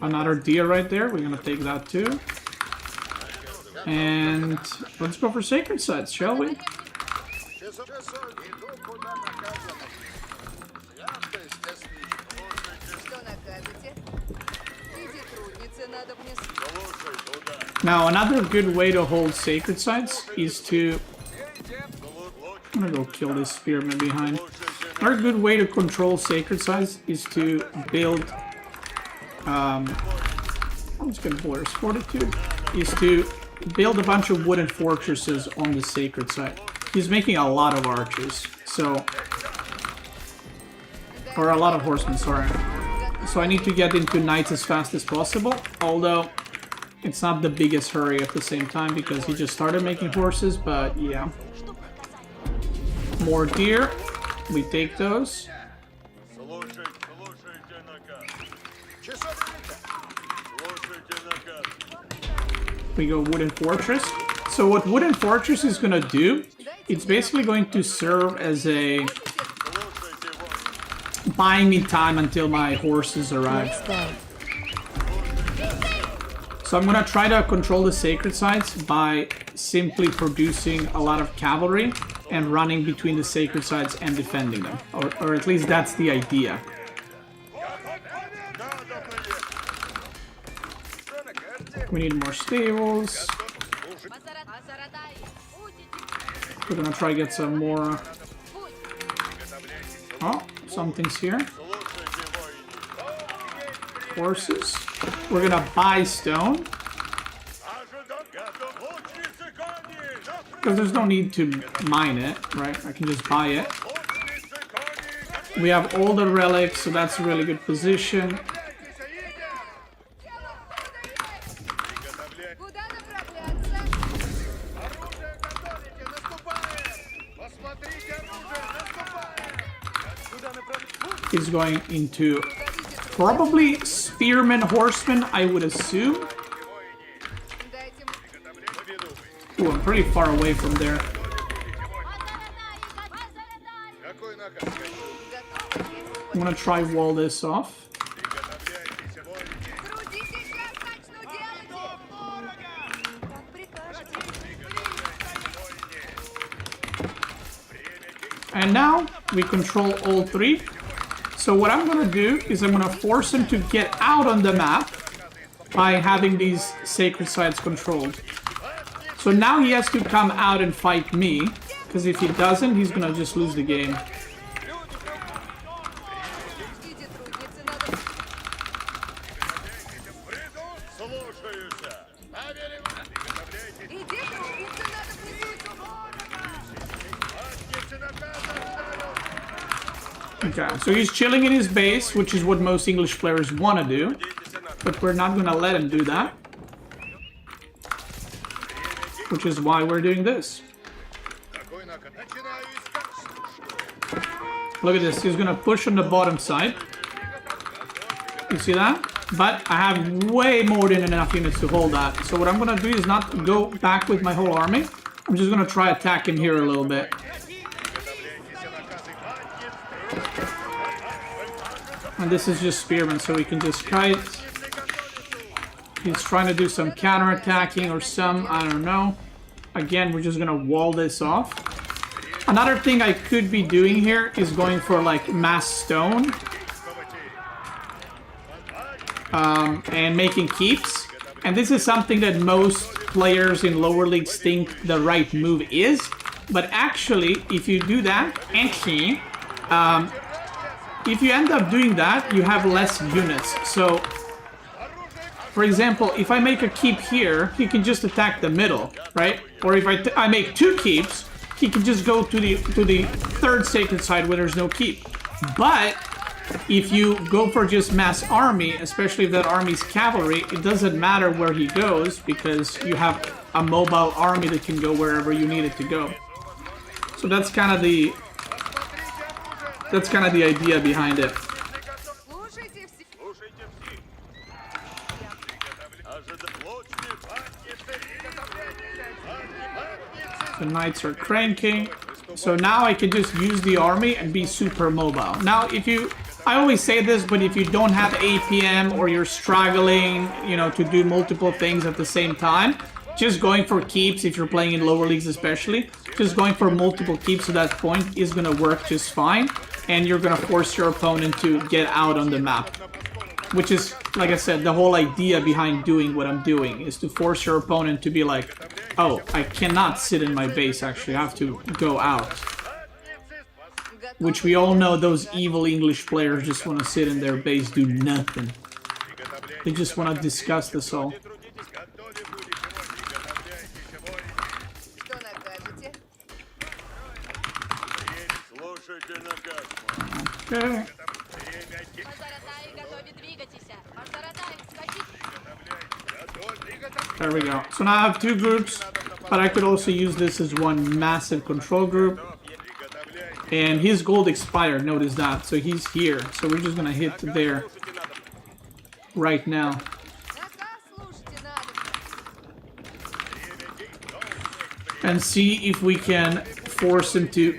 Another deer right there. We're gonna take that too. And let's go for sacred sites, shall we? Now, another good way to hold sacred sites is to... I'm gonna go kill this spearman behind. Another good way to control sacred sites is to build... I'm just gonna Warriors Fortitude. Is to build a bunch of wooden fortresses on the sacred site. He's making a lot of archers, so... Or a lot of horsemen, sorry. So I need to get into knights as fast as possible, although it's not the biggest hurry at the same time because he just started making horses, but yeah. More deer. We take those. We go wooden fortress. So what wooden fortress is gonna do, it's basically going to serve as a buying me time until my horses arrive. So I'm gonna try to control the sacred sites by simply producing a lot of cavalry and running between the sacred sites and defending them. Or at least that's the idea. We need more stables. We're gonna try to get some more... Oh, something's here. Horses. We're gonna buy stone. Because there's no need to mine it, right? I can just buy it. We have all the relics, so that's a really good position. Is going into probably spearman, horseman, I would assume. Ooh, I'm pretty far away from there. I'm gonna try wall this off. And now we control all three. So what I'm gonna do is I'm gonna force him to get out on the map by having these sacred sites controlled. So now he has to come out and fight me, because if he doesn't, he's gonna just lose the game. Okay, so he's chilling in his base, which is what most English players want to do. But we're not going to let him do that. Which is why we're doing this. Look at this, he's going to push on the bottom side. You see that? But I have way more than enough units to hold that. So what I'm going to do is not go back with my whole army. I'm just going to try attack him here a little bit. And this is just spearmen, so we can just kite. He's trying to do some counter-attacking or some, I don't know. Again, we're just gonna wall this off. Another thing I could be doing here is going for like mass stone. And making keeps. And this is something that most players in lower leagues think the right move is. But actually, if you do that, if you end up doing that, you have less units. So, for example, if I make a keep here, he can just attack the middle, right? Or if I make two keeps, he can just go to the third sacred side where there's no keep. But if you go for just mass army, especially if that army's cavalry, it doesn't matter where he goes because you have a mobile army that can go wherever you need it to go. So that's kind of the idea behind it. The knights are cranking. So now I can just use the army and be super mobile. Now, I always say this, but if you don't have APM or you're struggling, you know, to do multiple things at the same time, just going for keeps, if you're playing in lower leagues especially, just going for multiple keeps at that point is going to work just fine. And you're going to force your opponent to get out on the map. Which is, like I said, the whole idea behind doing what I'm doing is to force your opponent to be like, oh, I cannot sit in my base, actually, I have to go out. Which we all know those evil English players just want to sit in their base, do nothing. They just want to disgust us all. Okay. There we go. So now I have two groups, but I could also use this as one massive control group. And his gold expired, notice that. So he's here. So we're just gonna hit there right now. And see if we can force him to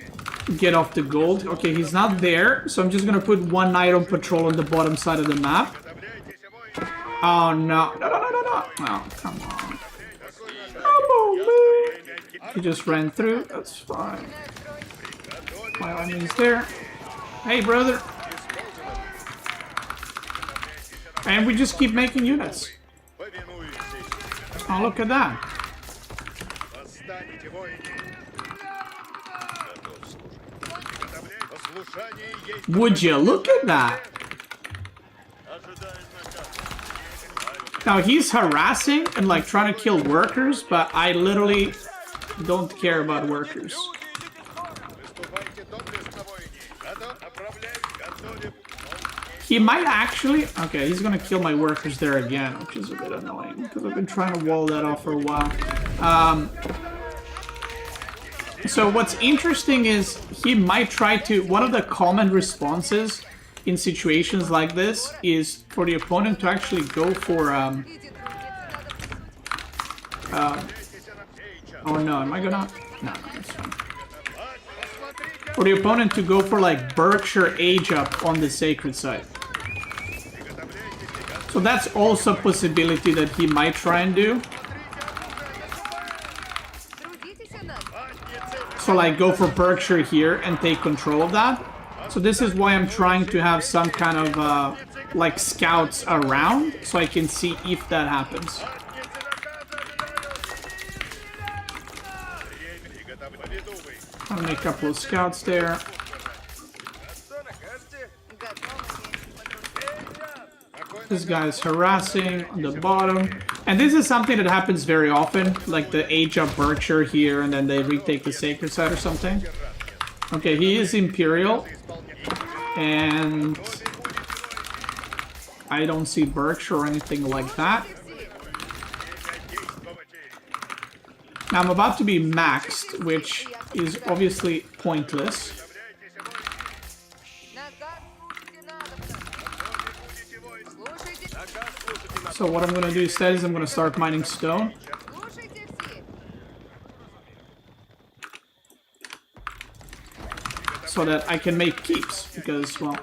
get off the gold. Okay, he's not there, so I'm just gonna put one knight on patrol on the bottom side of the map. Oh no, no. Oh, come on. Come on, man. He just ran through, that's fine. My enemy's there. Hey, brother. And we just keep making units. Oh, look at that. Would you look at that? Now he's harassing and like trying to kill workers, but I literally don't care about workers. He might actually... Okay, he's gonna kill my workers there again, which is a bit annoying because I've been trying to wall that off for a while. So what's interesting is he might try to... One of the common responses in situations like this is for the opponent to actually go for... oh no, am I gonna... No, that's fine. For the opponent to go for like Berkshire Age up on the sacred side. So that's also a possibility that he might try and do. So like go for Berkshire here and take control of that. So this is why I'm trying to have some kind of like scouts around so I can see if that happens. I'll make a couple of scouts there. This guy's harassing on the bottom. And this is something that happens very often. Like the age of Berkshire here and then they retake the sacred site or something. Okay, he is Imperial. And I don't see Berkshire or anything like that. Now I'm about to be maxed, which is obviously pointless. So what I'm going to do instead is I'm going to start mining stone. So that I can make keeps, because, well,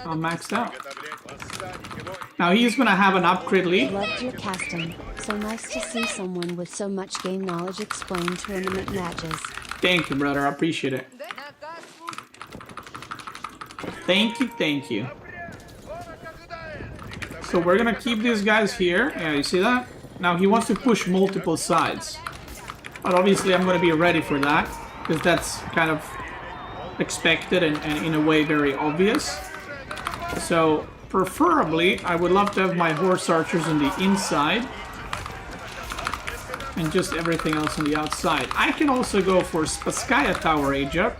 I'm maxed out. Now he's going to have an upgrade lead. Loved your casting. So nice to see someone with so much game knowledge explain tournament matches. Thank you, brother. I appreciate it. Thank you, thank you. So we're going to keep these guys here. Yeah, you see that? Now he wants to push multiple sides. But obviously I'm going to be ready for that, because that's kind of expected and in a way very obvious. So preferably I would love to have my horse archers on the inside and just everything else on the outside. I can also go for Spasskaya Tower age up.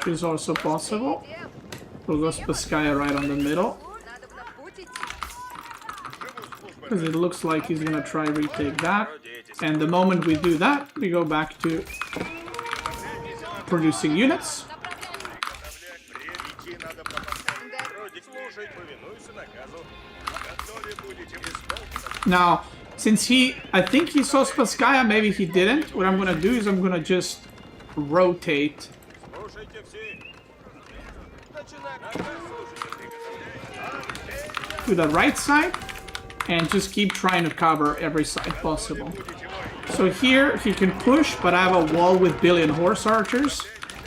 Is also possible. We'll go Spasskaya right on the middle. Because it looks like he's gonna try retake that. And the moment we do that, we go back to producing units. Now, since I think he saw Spasskaya, maybe he didn't. What I'm gonna do is I'm gonna just rotate to the right side and just keep trying to cover every side possible. So here he can push, but I have a wall with billion horse archers.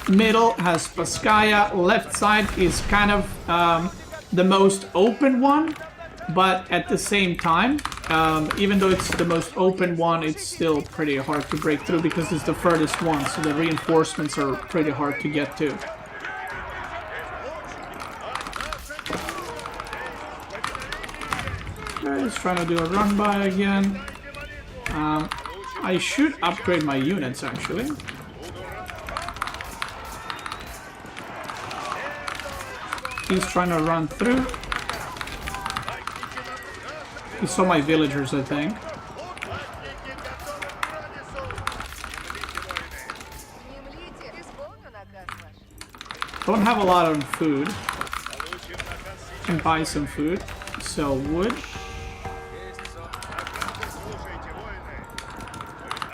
Middle has Spasskaya. Left side is kind of the most open one, but at the same time, even though it's the most open one, it's still pretty hard to break through because it's the furthest one, so the reinforcements are pretty hard to get to. He's trying to do a run by again. I should upgrade my units actually. He's trying to run through. He saw my villagers, I think. Don't have a lot of food. Can buy some food. Sell wood.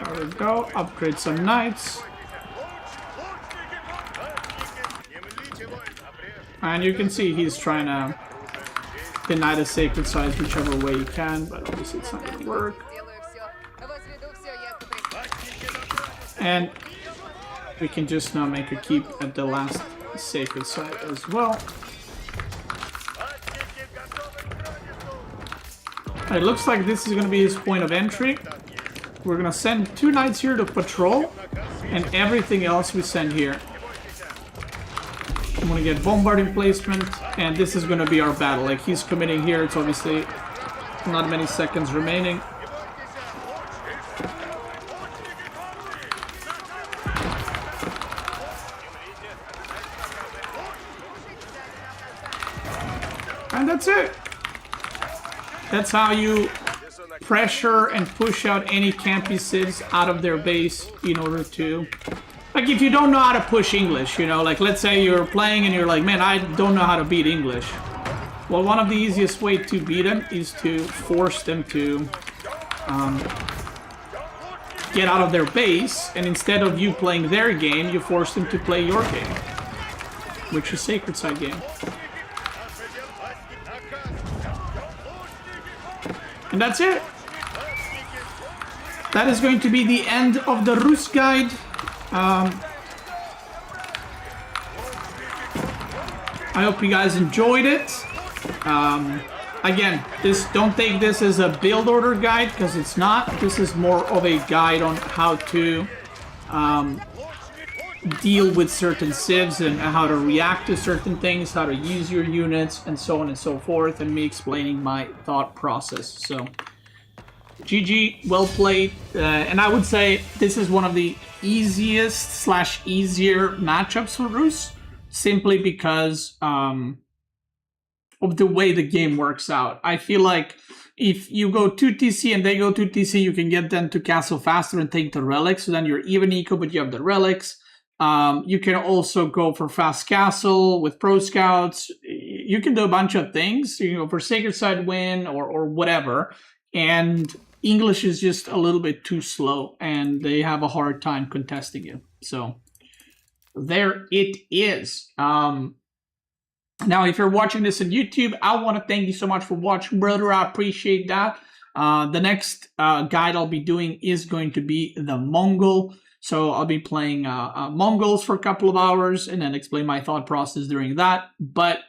There we go. Upgrade some knights. And you can see he's trying to deny the sacred sites whichever way you can, but obviously it's not going to work. And we can just now make a keep at the last sacred site as well. It looks like this is going to be his point of entry. We're going to send 2 knights here to patrol, and everything else we send here. I'm going to get bombarding placement, and this is going to be our battle. Like, he's committing here. It's obviously not many seconds remaining. And that's it. That's how you pressure and push out any campy cids out of their base in order to... Like, if you don't know how to push English, you know, like, let's say you're playing and you're like, man, I don't know how to beat English. Well, one of the easiest ways to beat them is to force them to get out of their base, and instead of you playing their game, you force them to play your game, which is sacred side game. And that's it. That is going to be the end of the Rus guide. I hope you guys enjoyed it. Again, don't take this as a build order guide, because it's not. This is more of a guide on how to deal with certain civs and how to react to certain things, how to use your units, and so on and so forth, and me explaining my thought process. So, GG, well played. And I would say this is one of the easiest / easier matchups for Roose, simply because of the way the game works out. I feel like if you go 2TC and they go 2TC, you can get them to castle faster and take the relics, so then you're even eco, but you have the relics. You can also go for fast castle with pro scouts. You can do a bunch of things, you know, for sacred side win or whatever. And English is just a little bit too slow, and they have a hard time contesting you. So there it is. Now, if you're watching this on YouTube, I want to thank you so much for watching, brother. I appreciate that. The next guide I'll be doing is going to be the Mongol. So I'll be playing Mongols for a couple of hours and then explain my thought process during that. But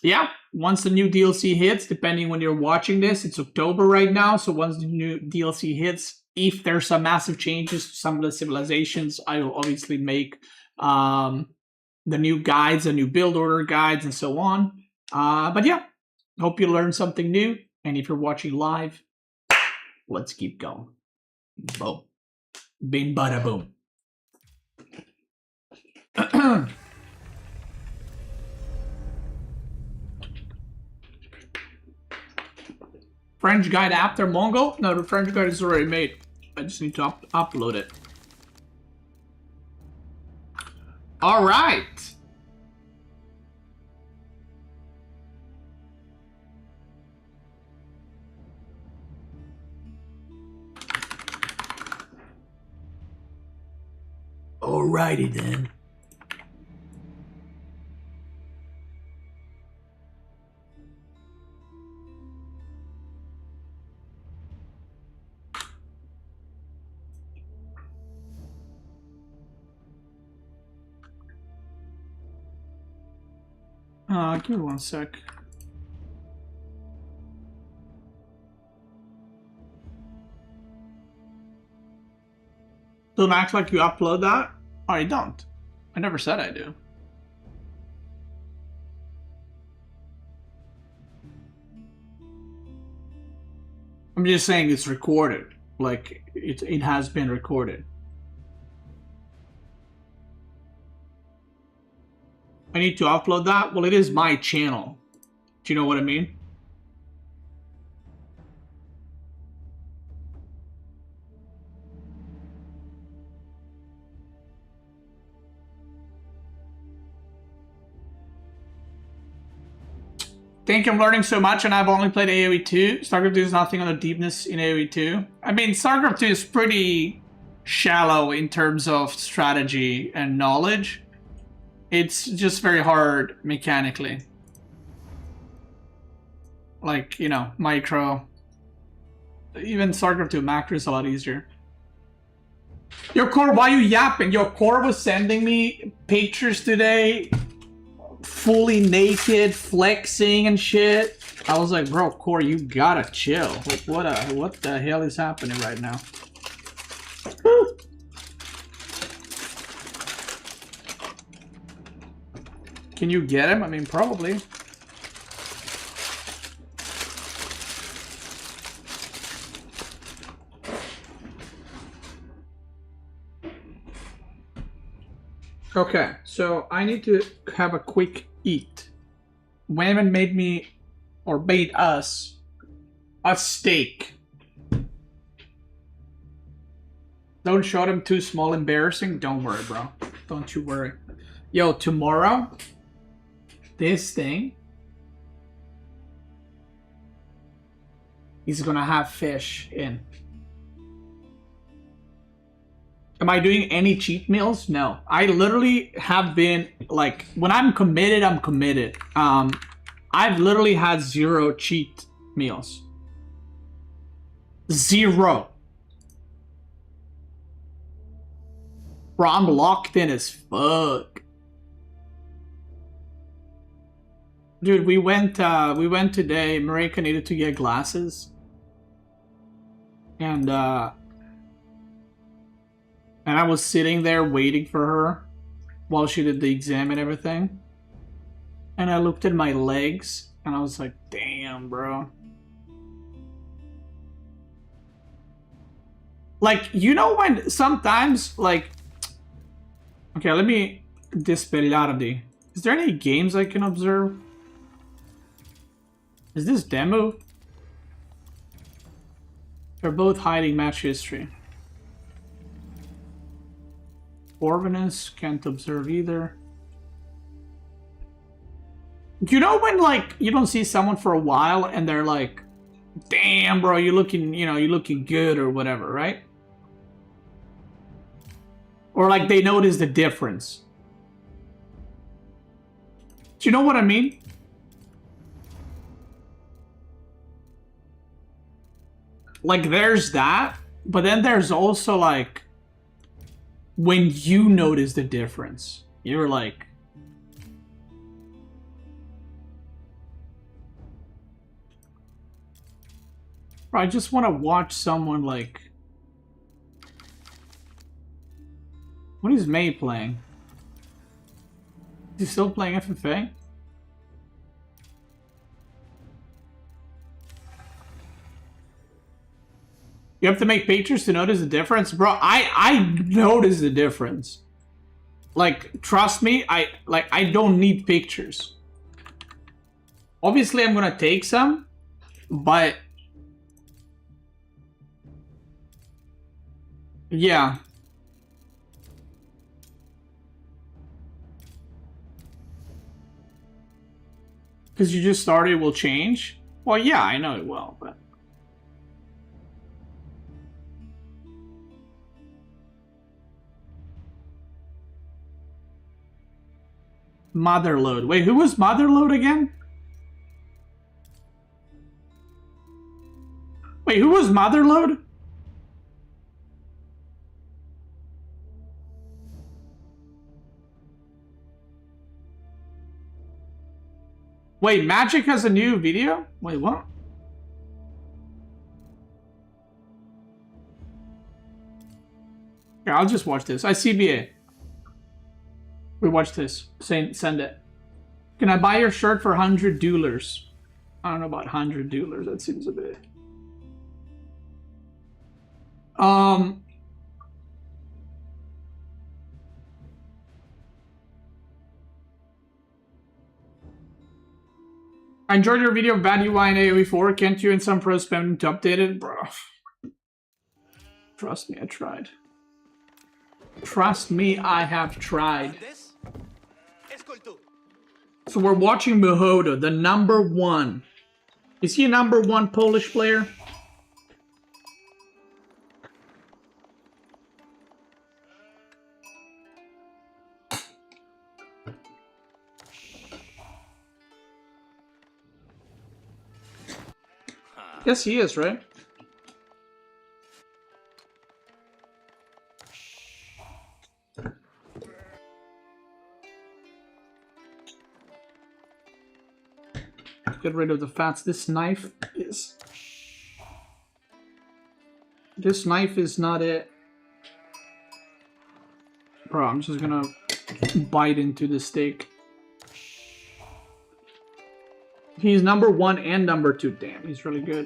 yeah, once the new DLC hits, depending when you're watching this, it's October right now. So once the new DLC hits, if there's some massive changes to some of the civilizations, I will obviously make the new guides, the new build order guides, and so on. But yeah, hope you learned something new. And if you're watching live, let's keep going. Boom. Bing bada boom. French guide after Mongol? No, the French guide is already made. I just need to upload it. All right. Alrighty then. Give me one sec. Don't act like you upload that. I don't. I never said I do. I'm just saying it's recorded. Like, it has been recorded. I need to upload that? Well, it is my channel. Do you know what I mean? Think I'm learning so much and I've only played AoE 2. StarCraft 2 is nothing on the deepness in AoE 2. I mean, StarCraft 2 is pretty shallow in terms of strategy and knowledge. It's just very hard mechanically. Like, you know, micro. Even StarCraft 2 macro is a lot easier. Yo, Core, why are you yapping? Yo, Core was sending me pictures today, fully naked, flexing and shit. I was like, bro, Core, you gotta chill. Like, what the hell is happening right now? Can you get him? I mean, probably. Okay, so I need to have a quick eat. Wayman made me, or made us, a steak. Don't show them too small, embarrassing. Don't worry, bro. Don't you worry. Yo, tomorrow, this thing is gonna have fish in. Am I doing any cheat meals? No. I literally have been, like, when I'm committed, I'm committed. I've literally had 0 cheat meals. 0. Bro, I'm locked in as fuck. Dude, we went today. Marika needed to get glasses. And I was sitting there waiting for her while she did the exam and everything. And I looked at my legs and I was like, damn, bro. Like, you know when sometimes, like... Okay, let me... Dispelardi. Is there any games I can observe? Is this demo? They're both hiding match history. Orbanus, can't observe either. You know when, like, you don't see someone for a while and they're like, damn, bro, you're looking, you know, you're looking good or whatever, right? Or like they notice the difference. Do you know what I mean? Like there's that, but then there's also like when you notice the difference. You're like, I just want to watch someone like... What is May playing? Is he still playing FFA? You have to make pictures to notice the difference? Bro, I notice the difference. Like, trust me, I don't need pictures. Obviously, I'm gonna take some, but... Yeah. Because you just started, it will change? Well, yeah, I know it will, but... Motherload. Wait, who was Motherload again? Wait, who was Motherload? Wait, Magic has a new video? Wait, what? Yeah, I'll just watch this. ICBA. We watch this. Send it. Can I buy your shirt for 100 dollars? I don't know about 100 dollars. That seems a bit... I enjoyed your video of bad UI in AoE4. Can't you in some pro spam to update it? Bro. Trust me, I tried. Trust me, I have tried. So we're watching Muhoda, the #1. Is he a #1 Polish player? Yes, he is, right? Get rid of the fats. This knife is... This knife is not it. Bro, I'm just gonna bite into the steak. He's #1 and #2. Damn, he's really good.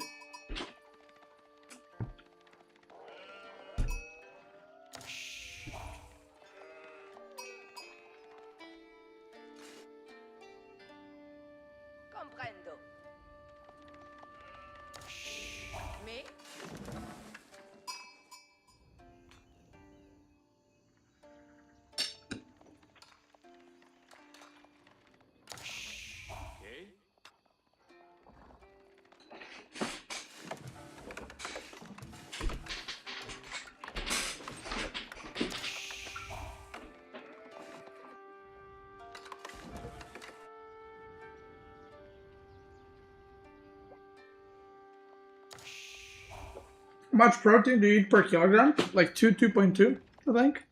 How much protein do you eat per kilogram? Like 2.2, I think.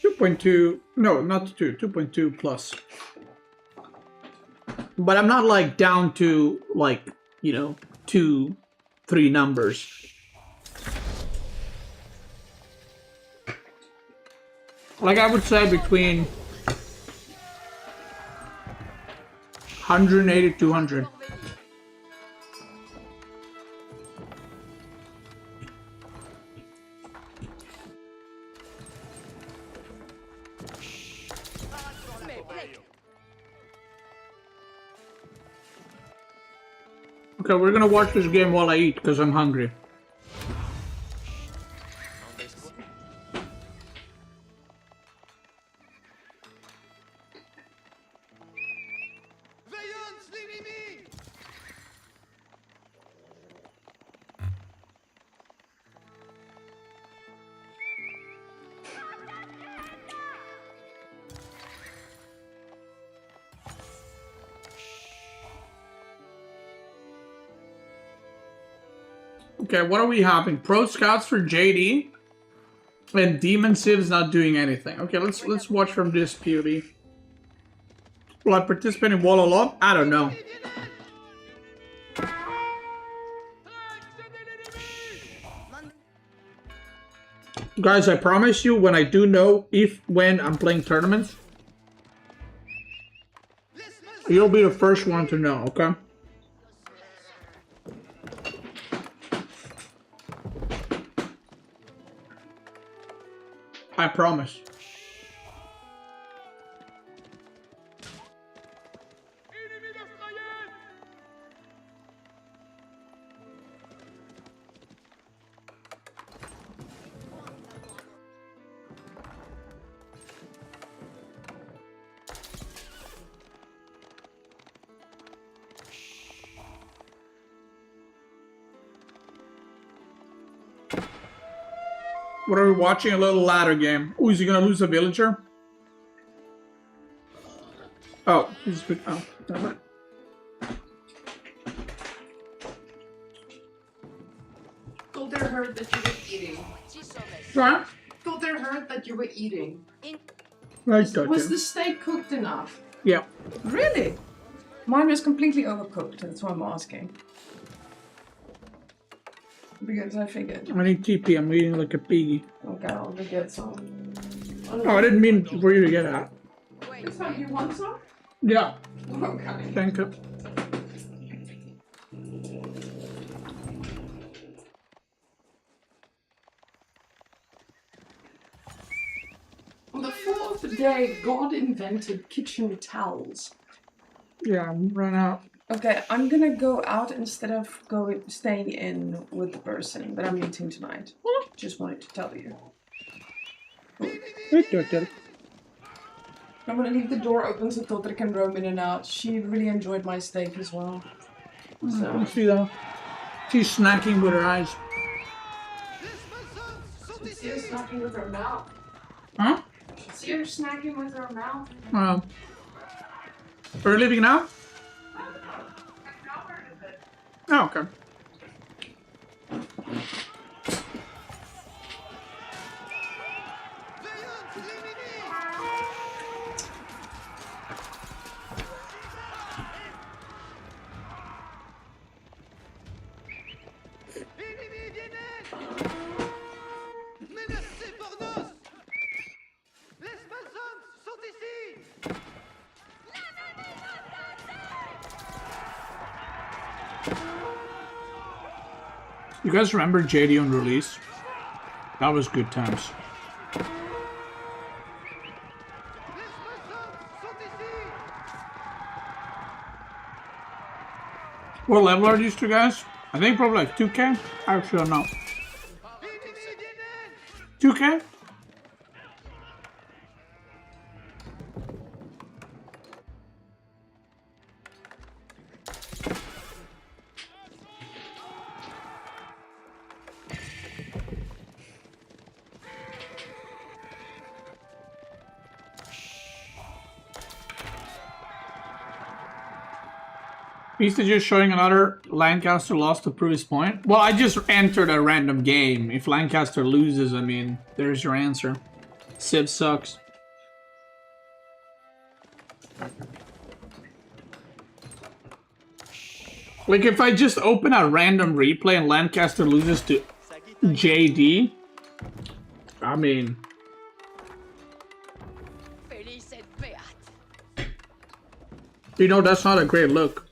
.2, no, not 2.2 plus. But I'm not like down to like, you know, 2, 3 numbers. Like I would say between 180 to 200. Okay, we're gonna watch this game while I eat because I'm hungry. Veillance l'ennemi! Okay, what are we having? Pro Scouts for JD and Demon Civ's not doing anything. Okay, let's watch from this POV. Will I participate in Wall a lot? I don't know. Guys, I promise you, when I do know when I'm playing tournaments, you'll be the first one to know, okay? I promise. What are we watching? A little ladder game. Oh, is he gonna lose a villager? Oh, he's oh, never mind. Thought I heard that you were eating. What? Thought I heard that you were eating. Right, Was the steak cooked enough? Yeah. Really? Mine was completely overcooked, that's why I'm asking. Because I figured. I need TP. I'm eating like a piggy. Okay, I'll go get some. Oh, I didn't mean for you to get that. It's like you want some? Yeah. Okay. Thank you. On the fourth day, God invented kitchen towels. Yeah, I'm run out. Okay, I'm gonna go out instead of staying in with the person that I'm meeting tonight. Just wanted to tell you. I'm gonna leave the door open so Totter can roam in and out. She really enjoyed my steak as well. So. I see that. She's snacking with her eyes. See her snacking with her mouth. Huh? See her snacking with her mouth. We're leaving now? Oh, okay. You guys remember JD on release? That was good times. What level are these two guys? I think probably like 2K? Actually, no. 2K? He's just showing another Lancaster lost to prove his point. Well, I just entered a random game. If Lancaster loses, I mean, there's your answer. Civ sucks. Like, if I just open a random replay and Lancaster loses to JD, I mean... You know, that's not a great look.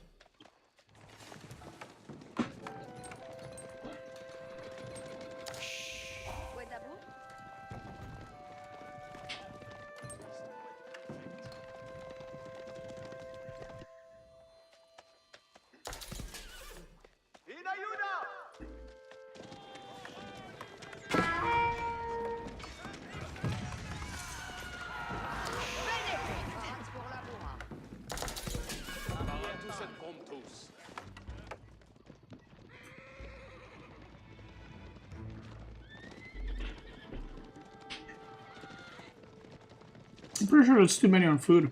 I'm pretty sure there's too many on food.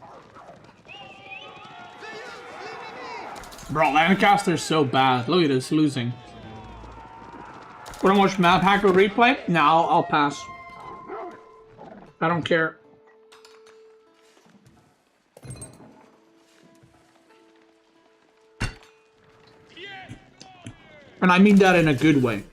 Bro, Lancaster's so bad. Look at this, losing. Wanna watch Map Hacker replay? No, I'll pass. I don't care. And I mean that in a good way.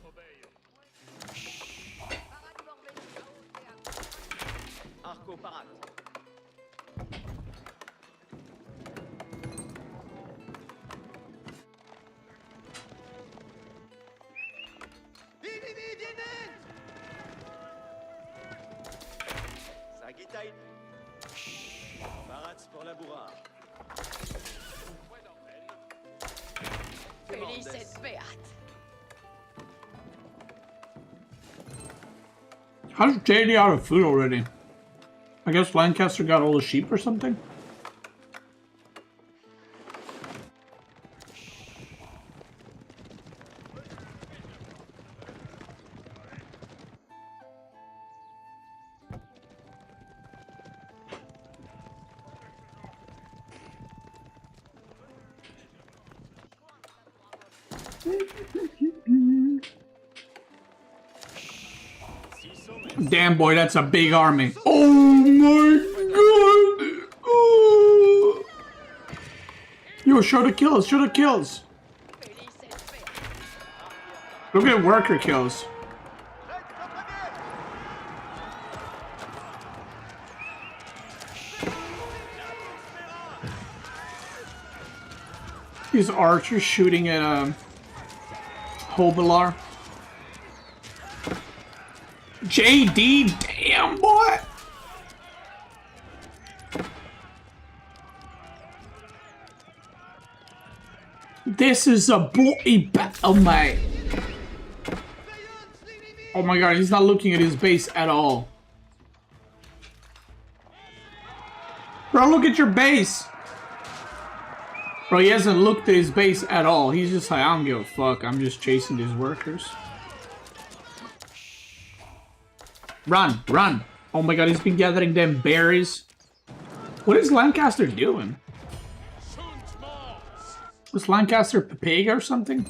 How's JD out of food already? I guess Lancaster got all the sheep or something? Damn, boy, that's a big army. Oh my god! Oh. Yo, show the kills, show the kills. Look at worker kills. These archers shooting at Hobelar. JD, damn boy! This is a bloody battle, mate. Oh my god, he's not looking at his base at all. Bro, look at your base! Bro, he hasn't looked at his base at all. He's just like, I don't give a fuck. I'm just chasing these workers. Run, run. Oh my god, he's been gathering them berries. What is Lancaster doing? Was Lancaster Papega or something?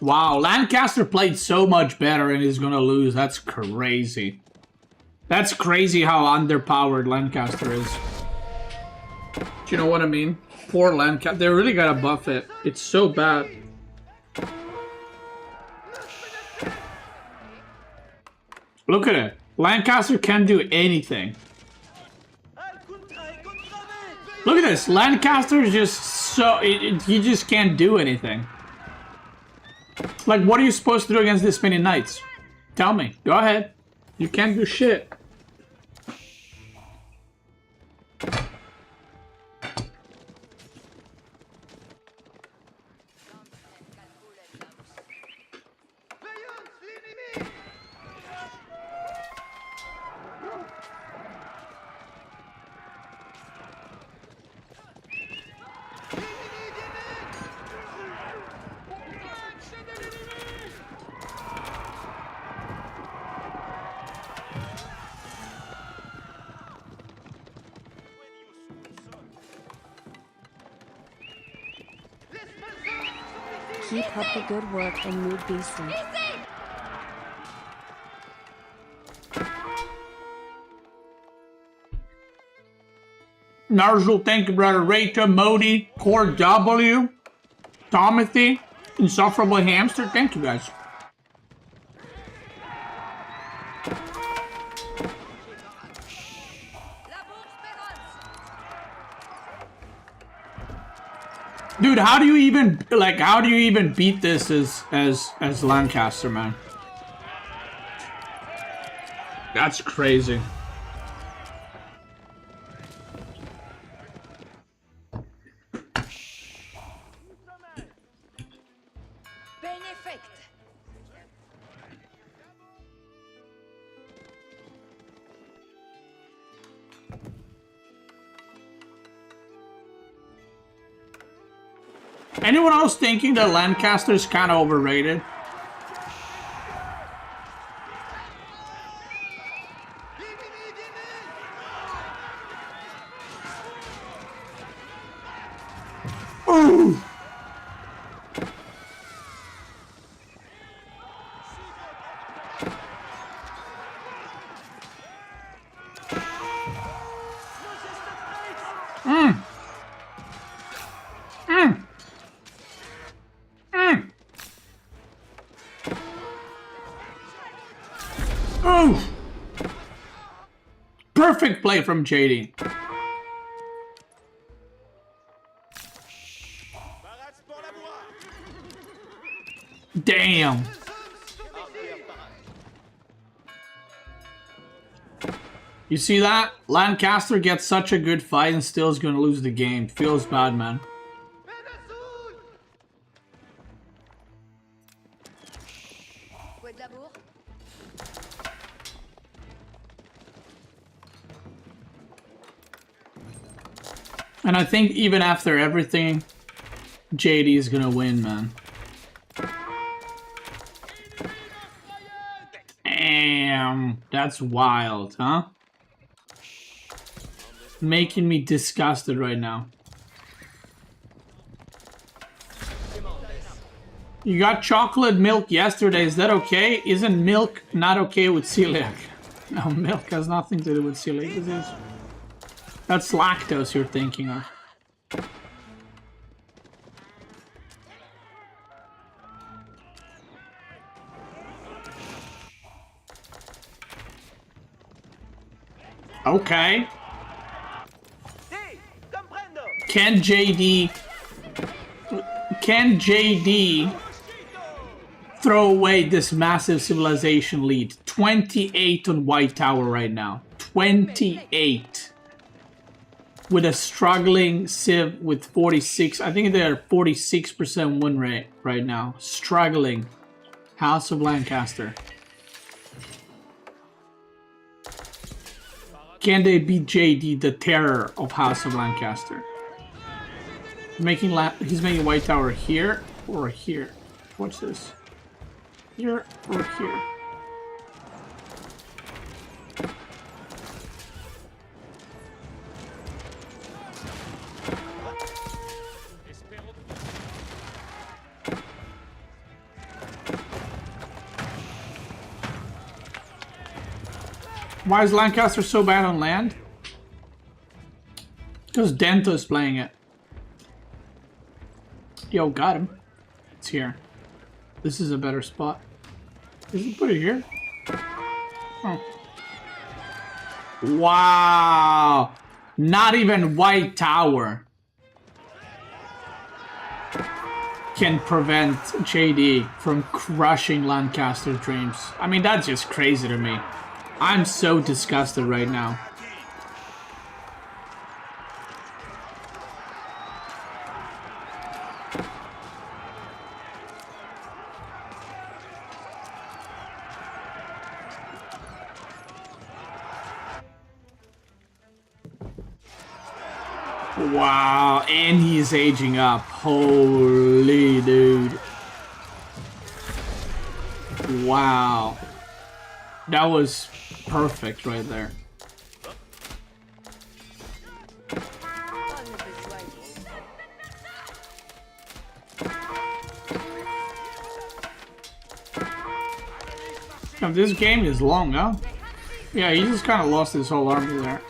Wow, Lancaster played so much better and he's gonna lose. That's crazy. That's crazy how underpowered Lancaster is. Do you know what I mean? Poor Lancaster. They really gotta buff it. It's so bad. Look at it. Lancaster can't do anything. Look at this. Lancaster is just so... he just can't do anything. Like, what are you supposed to do against this many knights? Tell me. Go ahead. You can't do shit. Keep up the good work and mood beastly. Narzul, thank you, brother. Rachel, Modi, Core W, Timothy, Insufferable Hamster. Thank you, guys. Dude, how do you even beat this as Lancaster, man? That's crazy. Anyone else thinking that Lancaster is kind of overrated? Ooh. Ooh. Perfect play from JD. Damn. You see that? Lancaster gets such a good fight and still is gonna lose the game. Feels bad, man. And I think even after everything, JD is gonna win, man. Damn, that's wild, huh? Making me disgusted right now. You got chocolate milk yesterday, is that okay? Isn't milk not okay with celiac? No, milk has nothing to do with celiac disease. That's lactose you're thinking of. Okay. Can JD throw away this massive civilization lead? 28 on White Tower right now. 28. With a struggling Civ with 46. I think they're 46% win rate right now. Struggling. House of Lancaster. Can they beat JD, the terror of House of Lancaster? He's making White Tower here or here. What's this? Here or here? Why is Lancaster so bad on land? Because Dento's playing it. Yo, got him. It's here. This is a better spot. Did he put it here? Oh. Wow. Not even White Tower can prevent JD from crushing Lancaster's dreams. I mean, that's just crazy to me. I'm so disgusted right now. Wow, and he's aging up. Holy dude. Wow. That was perfect right there. Now, this game is long, huh? Yeah, he just kind of lost his whole army there.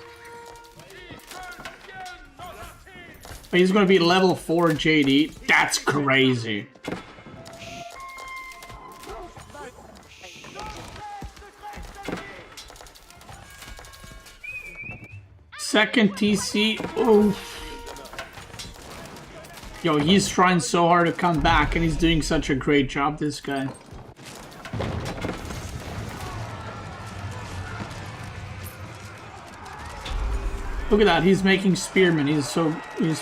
But he's gonna be level 4 JD. That's crazy. Second TC. Oof. Yo, he's trying so hard to come back, and he's doing such a great job, this guy. Look at that, he's making spearmen. He's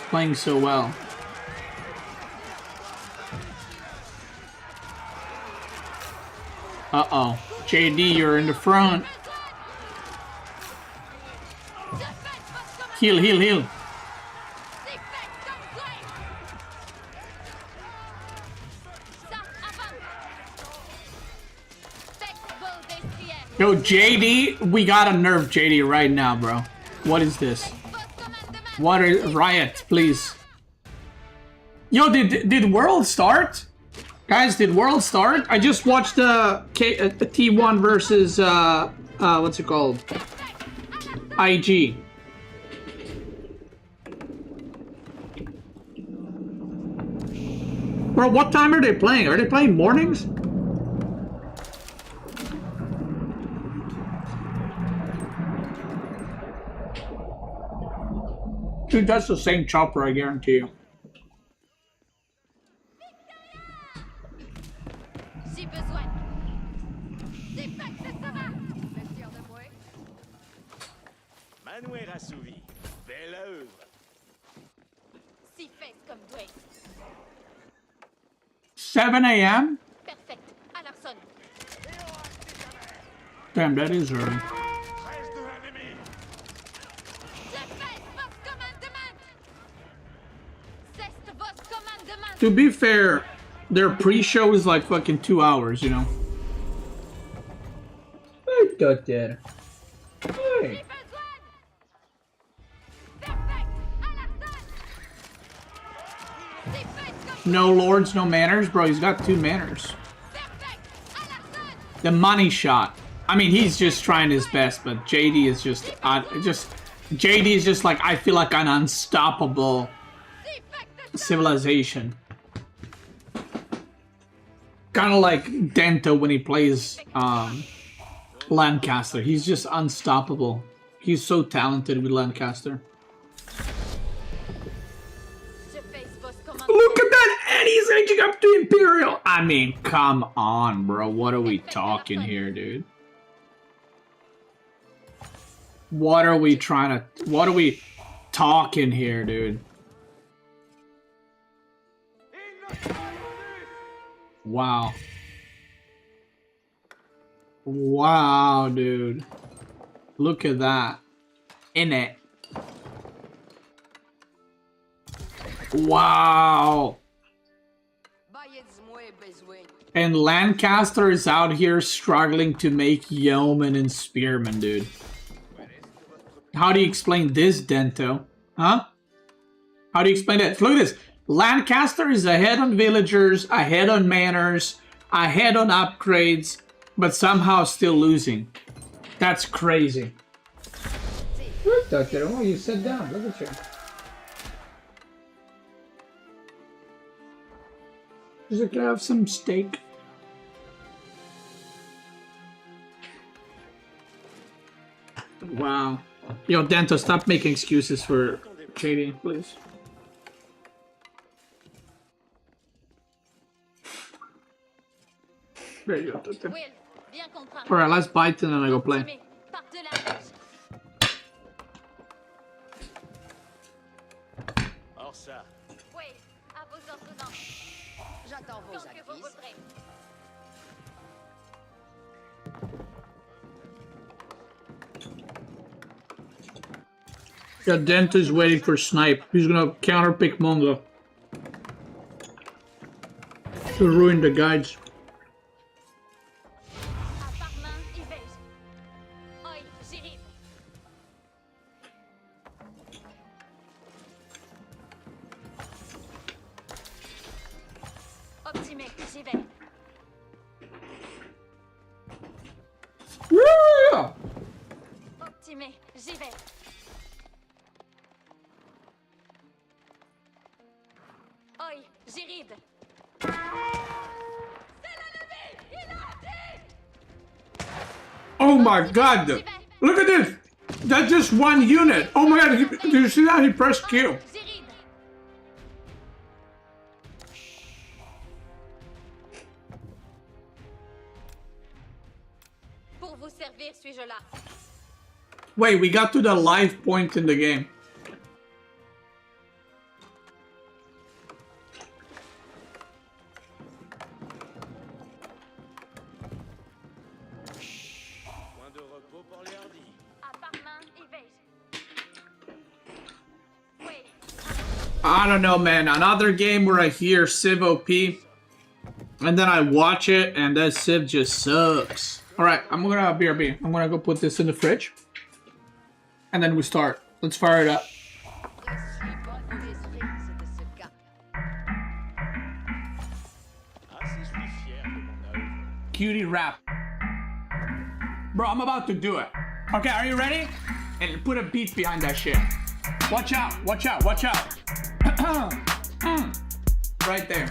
playing so well. Uh-oh. JD, you're in the front. Heal, heal, heal. Yo, JD, we gotta nerf JD right now, bro. What is this? What are riot, please? Yo, did World start? Guys, did World start? I just watched the T1 versus what's it called? IG. Bro, what time are they playing? Are they playing mornings? Dude, that's the same chopper, I guarantee you. Manouer assouvi. Belle œuvre. 7 a.m.? Damn, that is early. To be fair, their pre-show is like fucking 2 hours, you know? I got that. Hey. No lords, no manners? Bro, he's got 2 manners. The money shot. I mean, he's just trying his best, but JD is just JD is just like, I feel like an unstoppable civilization. Kind of like Dento when he plays Lancaster. He's just unstoppable. He's so talented with Lancaster. Look at that! And he's edging up to Imperial! I mean, come on, bro. What are we talking here, dude? What are we talking here, dude? Wow. Wow, dude. Look at that. In it. Wow. And Lancaster is out here struggling to make yeoman and spearmen, dude. How do you explain this, Dento? Huh? How do you explain that? Look at this. Lancaster is ahead on villagers, ahead on manors, ahead on upgrades, but somehow still losing. That's crazy. Look, Doctor. Oh, you sit down. Look at you. Just like, have some steak. Wow. Yo, Dento, stop making excuses for JD, please. There you go, Doctor. Alright, let's bite and then I go play. Yeah, Dent is waiting for Snipe. He's gonna counterpick Mongo to ruin the guides. Tenez, j'y vais. Oi, Géride. Oh my god! Look at this! That's just one unit! Oh my god, do you see that? He pressed Q. Géride. Pour vous servir, suis-je là? Wait, we got to the life point in the game. Point de repos pour les hardis. Apparemment, éveille. Wait. I don't know, man. Another game where I hear Civ OP, and then I watch it, and that Civ just sucks. Alright, I'm gonna BRB. I'm gonna go put this in the fridge. And then we start. Let's fire it up. Ah, si je suis fier de mon œuvre. Cutie rap. Bro, I'm about to do it. Okay, are you ready? And put a beat behind that shit. Watch out, watch out, watch out. Right there.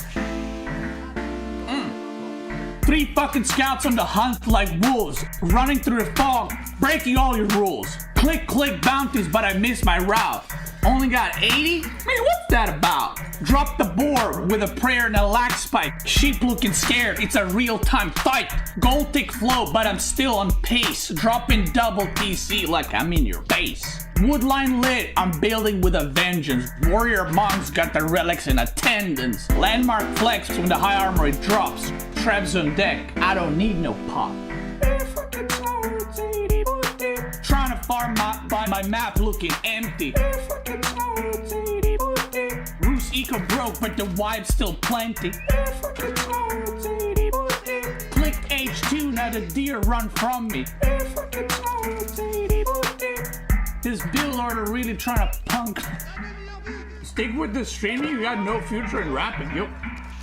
3 fucking scouts on the hunt like wolves, running through the fog, breaking all your rules. Click, click bounties, but I missed my route. Only got 80? Man, what's that about? Drop the board with a prayer and a lag spike. Sheep looking scared, it's a real-time fight. Gold tick flow, but I'm still on pace. Dropping double TC like I'm in your base. Woodline lit, I'm building with a vengeance. Warrior monks got the relics in attendance. Landmark flex when the high armory drops. Trebs on deck, I don't need no pop. Trying to farm by my map looking empty. Rus eco broke, but the wibe's still plenty. Click H2, now the deer run from me. This build order really trying to punk. Stick with the streaming, you got no future in rapping, yo.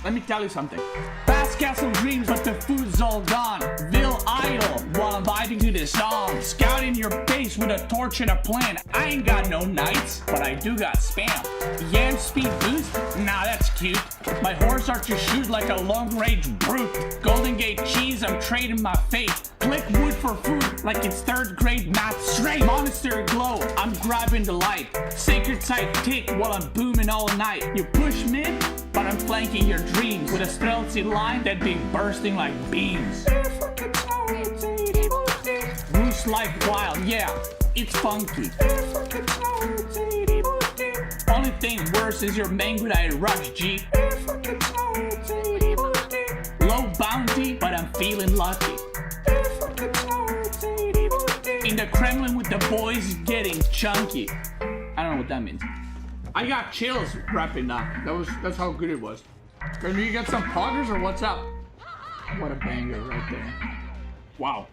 Let me tell you something. Fast castle dreams, but the food's all gone. Vil idle while I'm vibing to this song. Scouting your base with a torch and a plan. I ain't got no knights, but I do got spam. Yam speed boost? Nah, that's cute. My horse archer shoot like a long range brute. Golden Gate cheese, I'm trading my fate. Click wood for food like it's 3rd grade math straight. Monastery glow, I'm grabbing the light. Sacred site tick while I'm booming all night. You push mid, but I'm flanking your dreams with a stealthy line that be bursting like beams. Roose life wild, yeah, it's funky. Only thing worse is your mangoodite rush, G. Low bounty, but I'm feeling lucky. In the Kremlin with the boys getting chunky. I don't know what that means. I got chills rapping that. That's how good it was. Can you get some poggers or what's up? What a banger right there. Wow.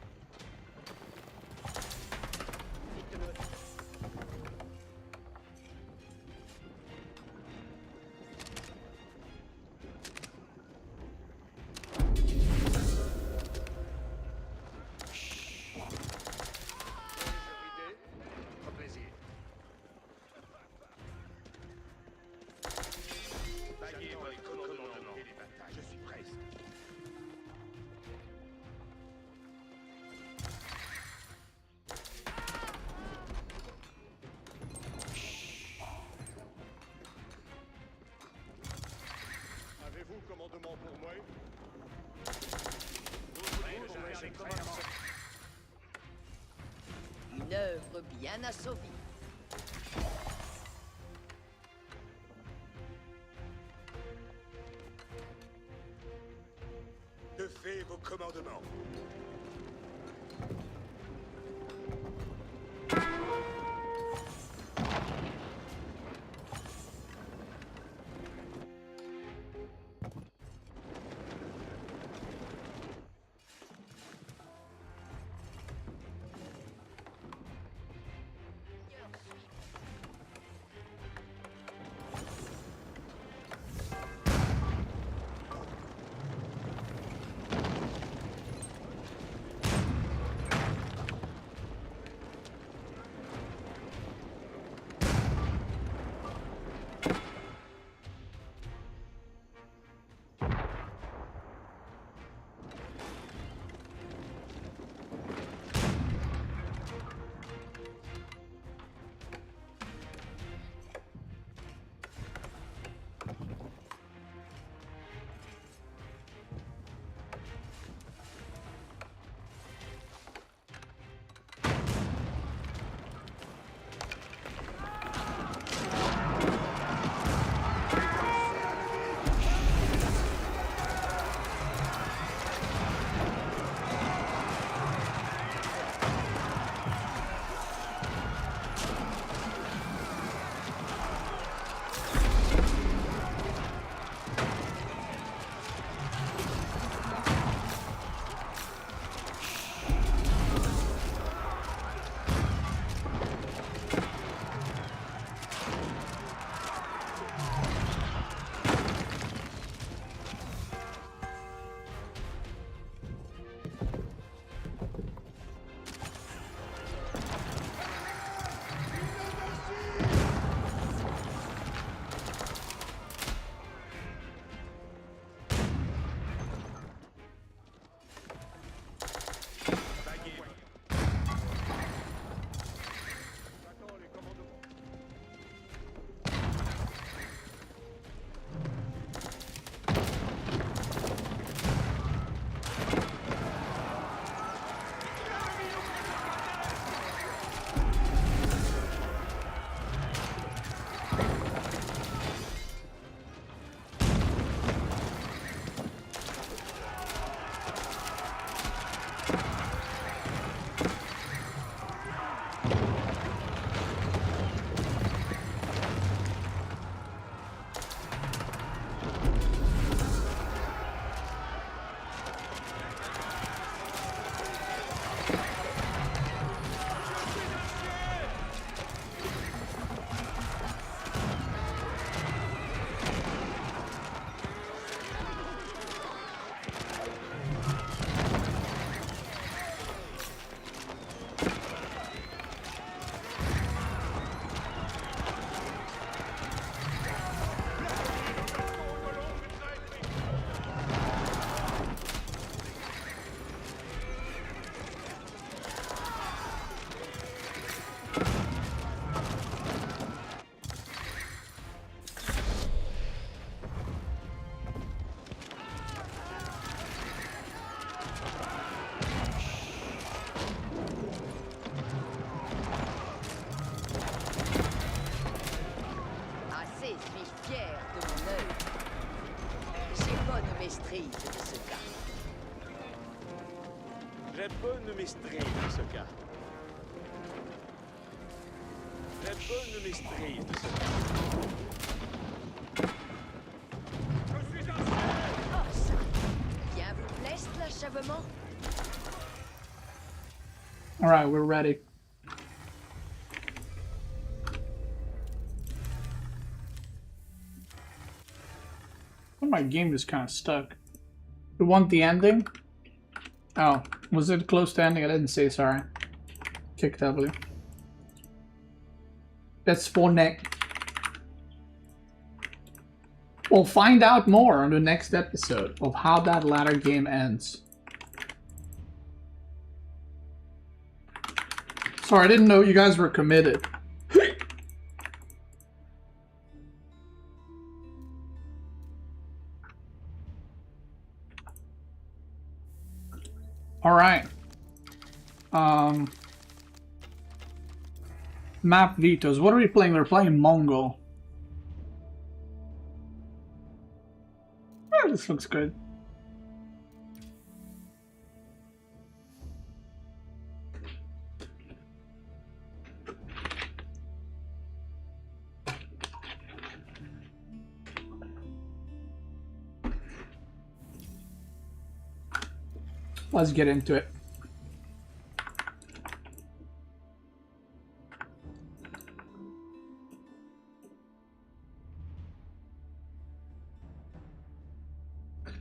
Avez-vous commandement pour moi? Une œuvre bien assommée. De fait vos commandements. maîtrise de ce cas. J'ai bonne maîtrise de ce cas. J'ai bonne maîtrise de ce cas. Je suis un chef. Oh, ça bien vous plaise l'achèvement? All right, we're ready. Oh, my game is kind of stuck. You want the ending? Oh, was it close to ending? I didn't say, sorry. Kick W. That's for next. We'll find out more on the next episode of how that latter game ends. Sorry, I didn't know you guys were committed. All right. Map vetoes. What are we playing? We're playing Mongol. Yeah, this looks good. Let's get into it.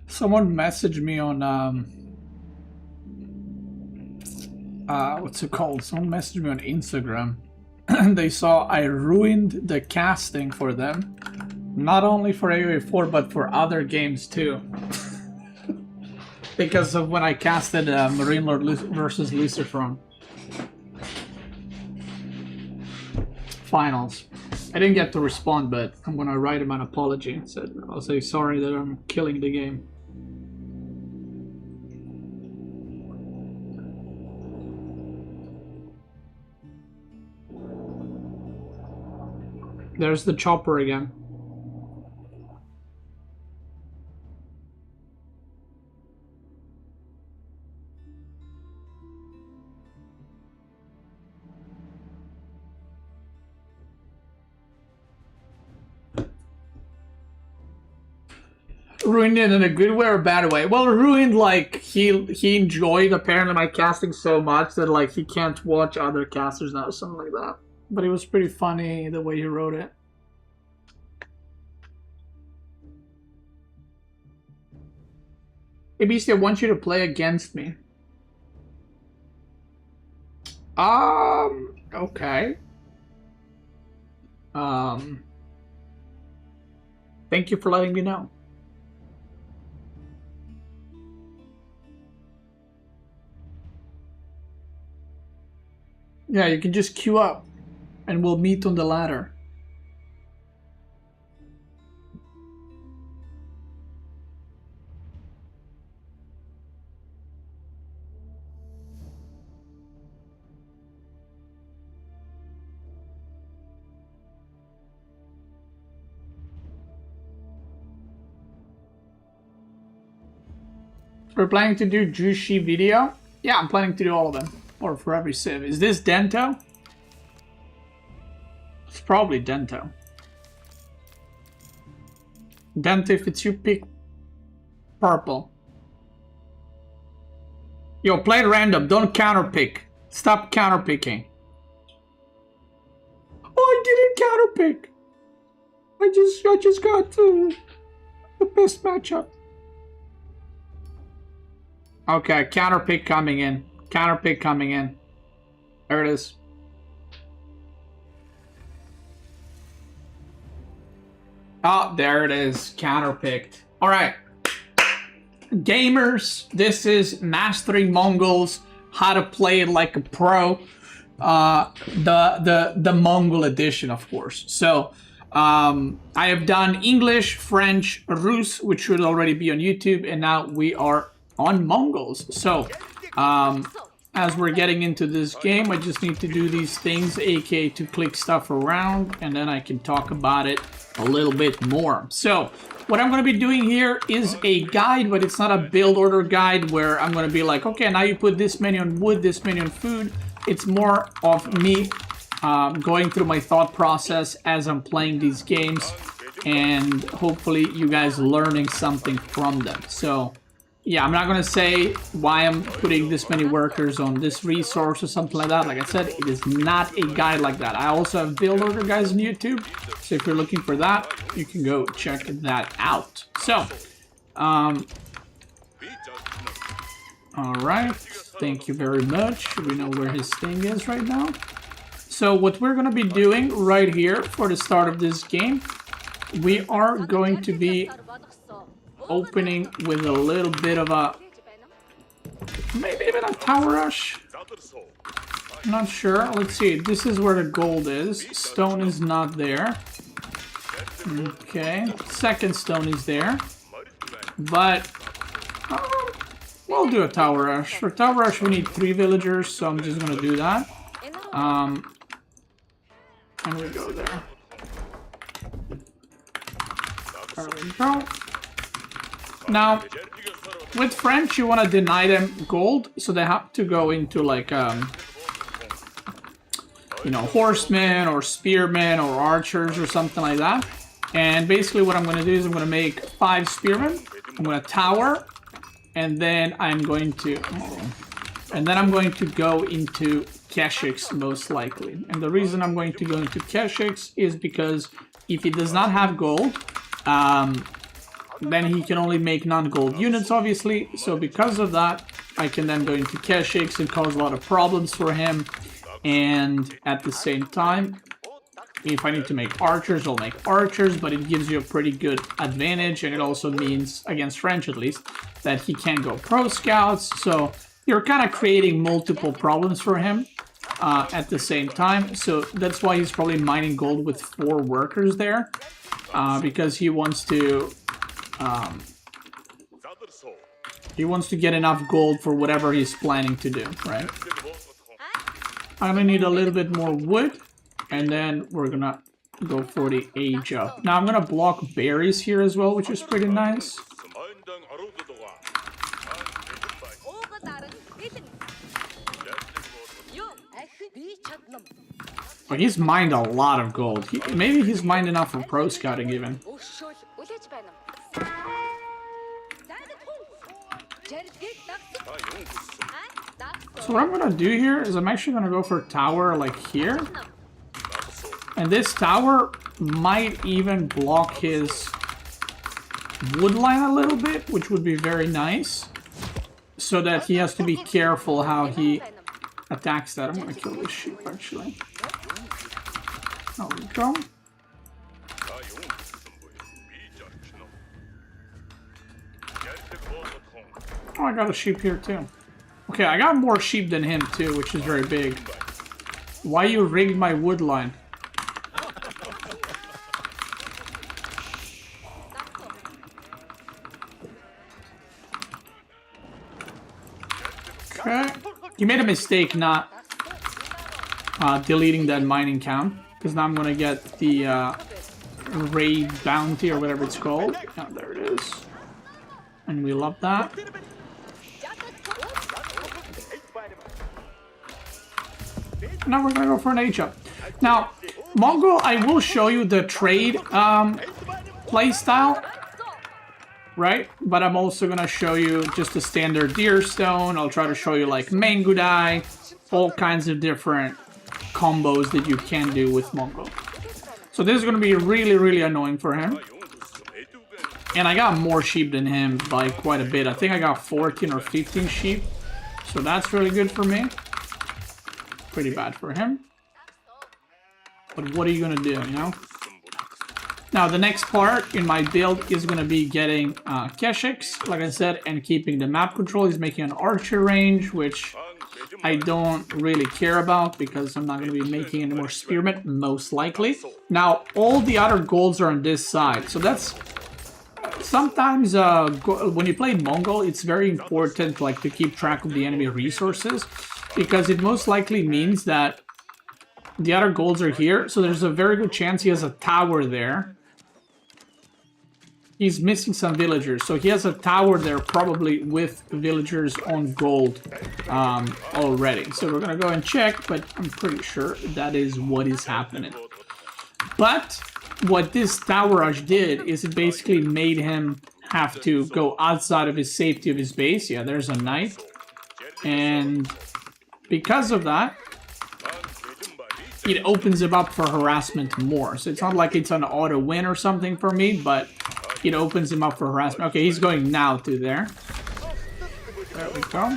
Someone messaged me on what's it called? Someone messaged me on Instagram and they saw I ruined the casting for them. Not only for AOA4 but for other games too. Because of when I casted Marine Lord versus Lucifer finals. I didn't get to respond, but I'm gonna write him an apology. I'll say sorry that I'm killing the game. There's the chopper again. Ruined it in a good way or a bad way? Well, ruined like he enjoyed apparently my casting so much that like he can't watch other casters now or something like that. But it was pretty funny the way he wrote it. Hey Beastie, I want you to play against me. Okay. Thank you for letting me know. Yeah, you can just queue up and we'll meet on the ladder. We're planning to do Jushi video? Yeah, I'm planning to do all of them. Or for every civ. Is this Dento? It's probably Dento. Dento, if it's you, pick purple. Yo, play random. Don't counterpick. Stop counterpicking. Oh, I didn't counterpick. I just got the best matchup. Okay, counterpick coming in. Counterpick coming in. There it is. Oh, there it is. Counterpicked. Alright. Gamers, this is Mastering Mongols. How to play it like a pro. The Mongol edition, of course. So, I have done English, French, Rus, which should already be on YouTube, and now we are on Mongols. So, as we're getting into this game, I just need to do these things, aka to click stuff around, and then I can talk about it a little bit more. So, what I'm going to be doing here is a guide, but it's not a build order guide where I'm going to be like, okay, now you put this many on wood, this many on food. It's more of me going through my thought process as I'm playing these games, and hopefully you guys learning something from them. So, yeah, I'm not going to say why I'm putting this many workers on this resource or something like that. Like I said, it is not a guide like that. I also have build order guides on YouTube. So if you're looking for that, you can go check that out. So, alright. Thank you very much. We know where his thing is right now. So what we're going to be doing right here for the start of this game, we are going to be opening with a little bit of a, maybe even a tower rush. I'm not sure. Let's see. This is where the gold is. Stone is not there. Okay. Second stone is there. But we'll do a tower rush. For tower rush, we need 3 villagers, so I'm just gonna do that. And we go there. There we go. Now, with French, you want to deny them gold, so they have to go into like, you know, horsemen or spearmen or archers or something like that. And basically what I'm going to do is I'm going to make 5 spearmen. I'm going to tower, and then I'm going to go into Keshiks most likely. And the reason I'm going to go into Keshiks is because if he does not have gold, then he can only make non-gold units, obviously. So because of that, I can then go into Keshiks and cause a lot of problems for him. And at the same time, if I need to make archers, I'll make archers, but it gives you a pretty good advantage. And it also means, against French at least, that he can't go pro scouts. So you're kind of creating multiple problems for him at the same time. So that's why he's probably mining gold with 4 workers there. Because he wants to get enough gold for whatever he's planning to do, right? I'm gonna need a little bit more wood, and then we're gonna go for the age up. Now I'm gonna block berries here as well, which is pretty nice. But he's mined a lot of gold. Maybe he's mined enough for pro scouting even. So what I'm gonna do here is I'm actually gonna go for a tower like here. And this tower might even block his wood line a little bit, which would be very nice. So that he has to be careful how he attacks that. I'm gonna kill this sheep actually. There we go. Oh, I got a sheep here too. Okay, I got more sheep than him too, which is very big. Why you rigged my wood line? Okay. You made a mistake not deleting that mining count, because now I'm gonna get the raid bounty or whatever it's called. Oh, there it is. And we love that. Now we're gonna go for an age up. Now, Mongol, I will show you the trade playstyle, right? But I'm also gonna show you just the standard deer stone. I'll try to show you like Mangudai, all kinds of different combos that you can do with Mongol. So this is gonna be really, really annoying for him. And I got more sheep than him by quite a bit. I think I got 14 or 15 sheep. So that's really good for me. Pretty bad for him. But what are you gonna do, you know? Now the next part in my build is gonna be getting Keshiks, like I said, and keeping the map control. He's making an archer range, which I don't really care about because I'm not gonna be making any more spearmen, most likely. Now all the other golds are on this side, so that's sometimes when you play Mongol, it's very important like to keep track of the enemy resources. because it most likely means that the other golds are here, so there's a very good chance he has a tower there. He's missing some villagers, so he has a tower there probably with villagers on gold already. So we're gonna go and check, but I'm pretty sure that is what is happening. But what this tower rush did is it basically made him have to go outside of his safety of his base. Yeah, there's a knight. And because of that, it opens him up for harassment more. So it's not like it's an auto win or something for me, but it opens him up for harassment. Okay, he's going now to there. There we go.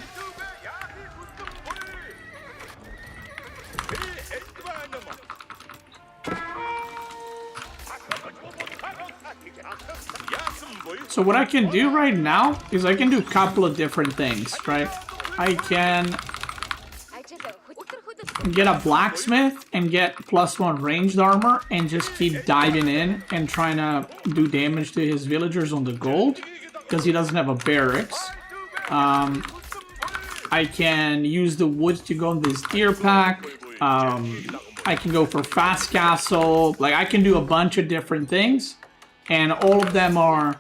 So what I can do right now is I can do a couple of different things, right? I can get a blacksmith and get +1 ranged armor and just keep diving in and trying to do damage to his villagers on the gold because he doesn't have a barracks. I can use the wood to go in this deer pack. I can go for fast castle. Like, I can do a bunch of different things, and all of them are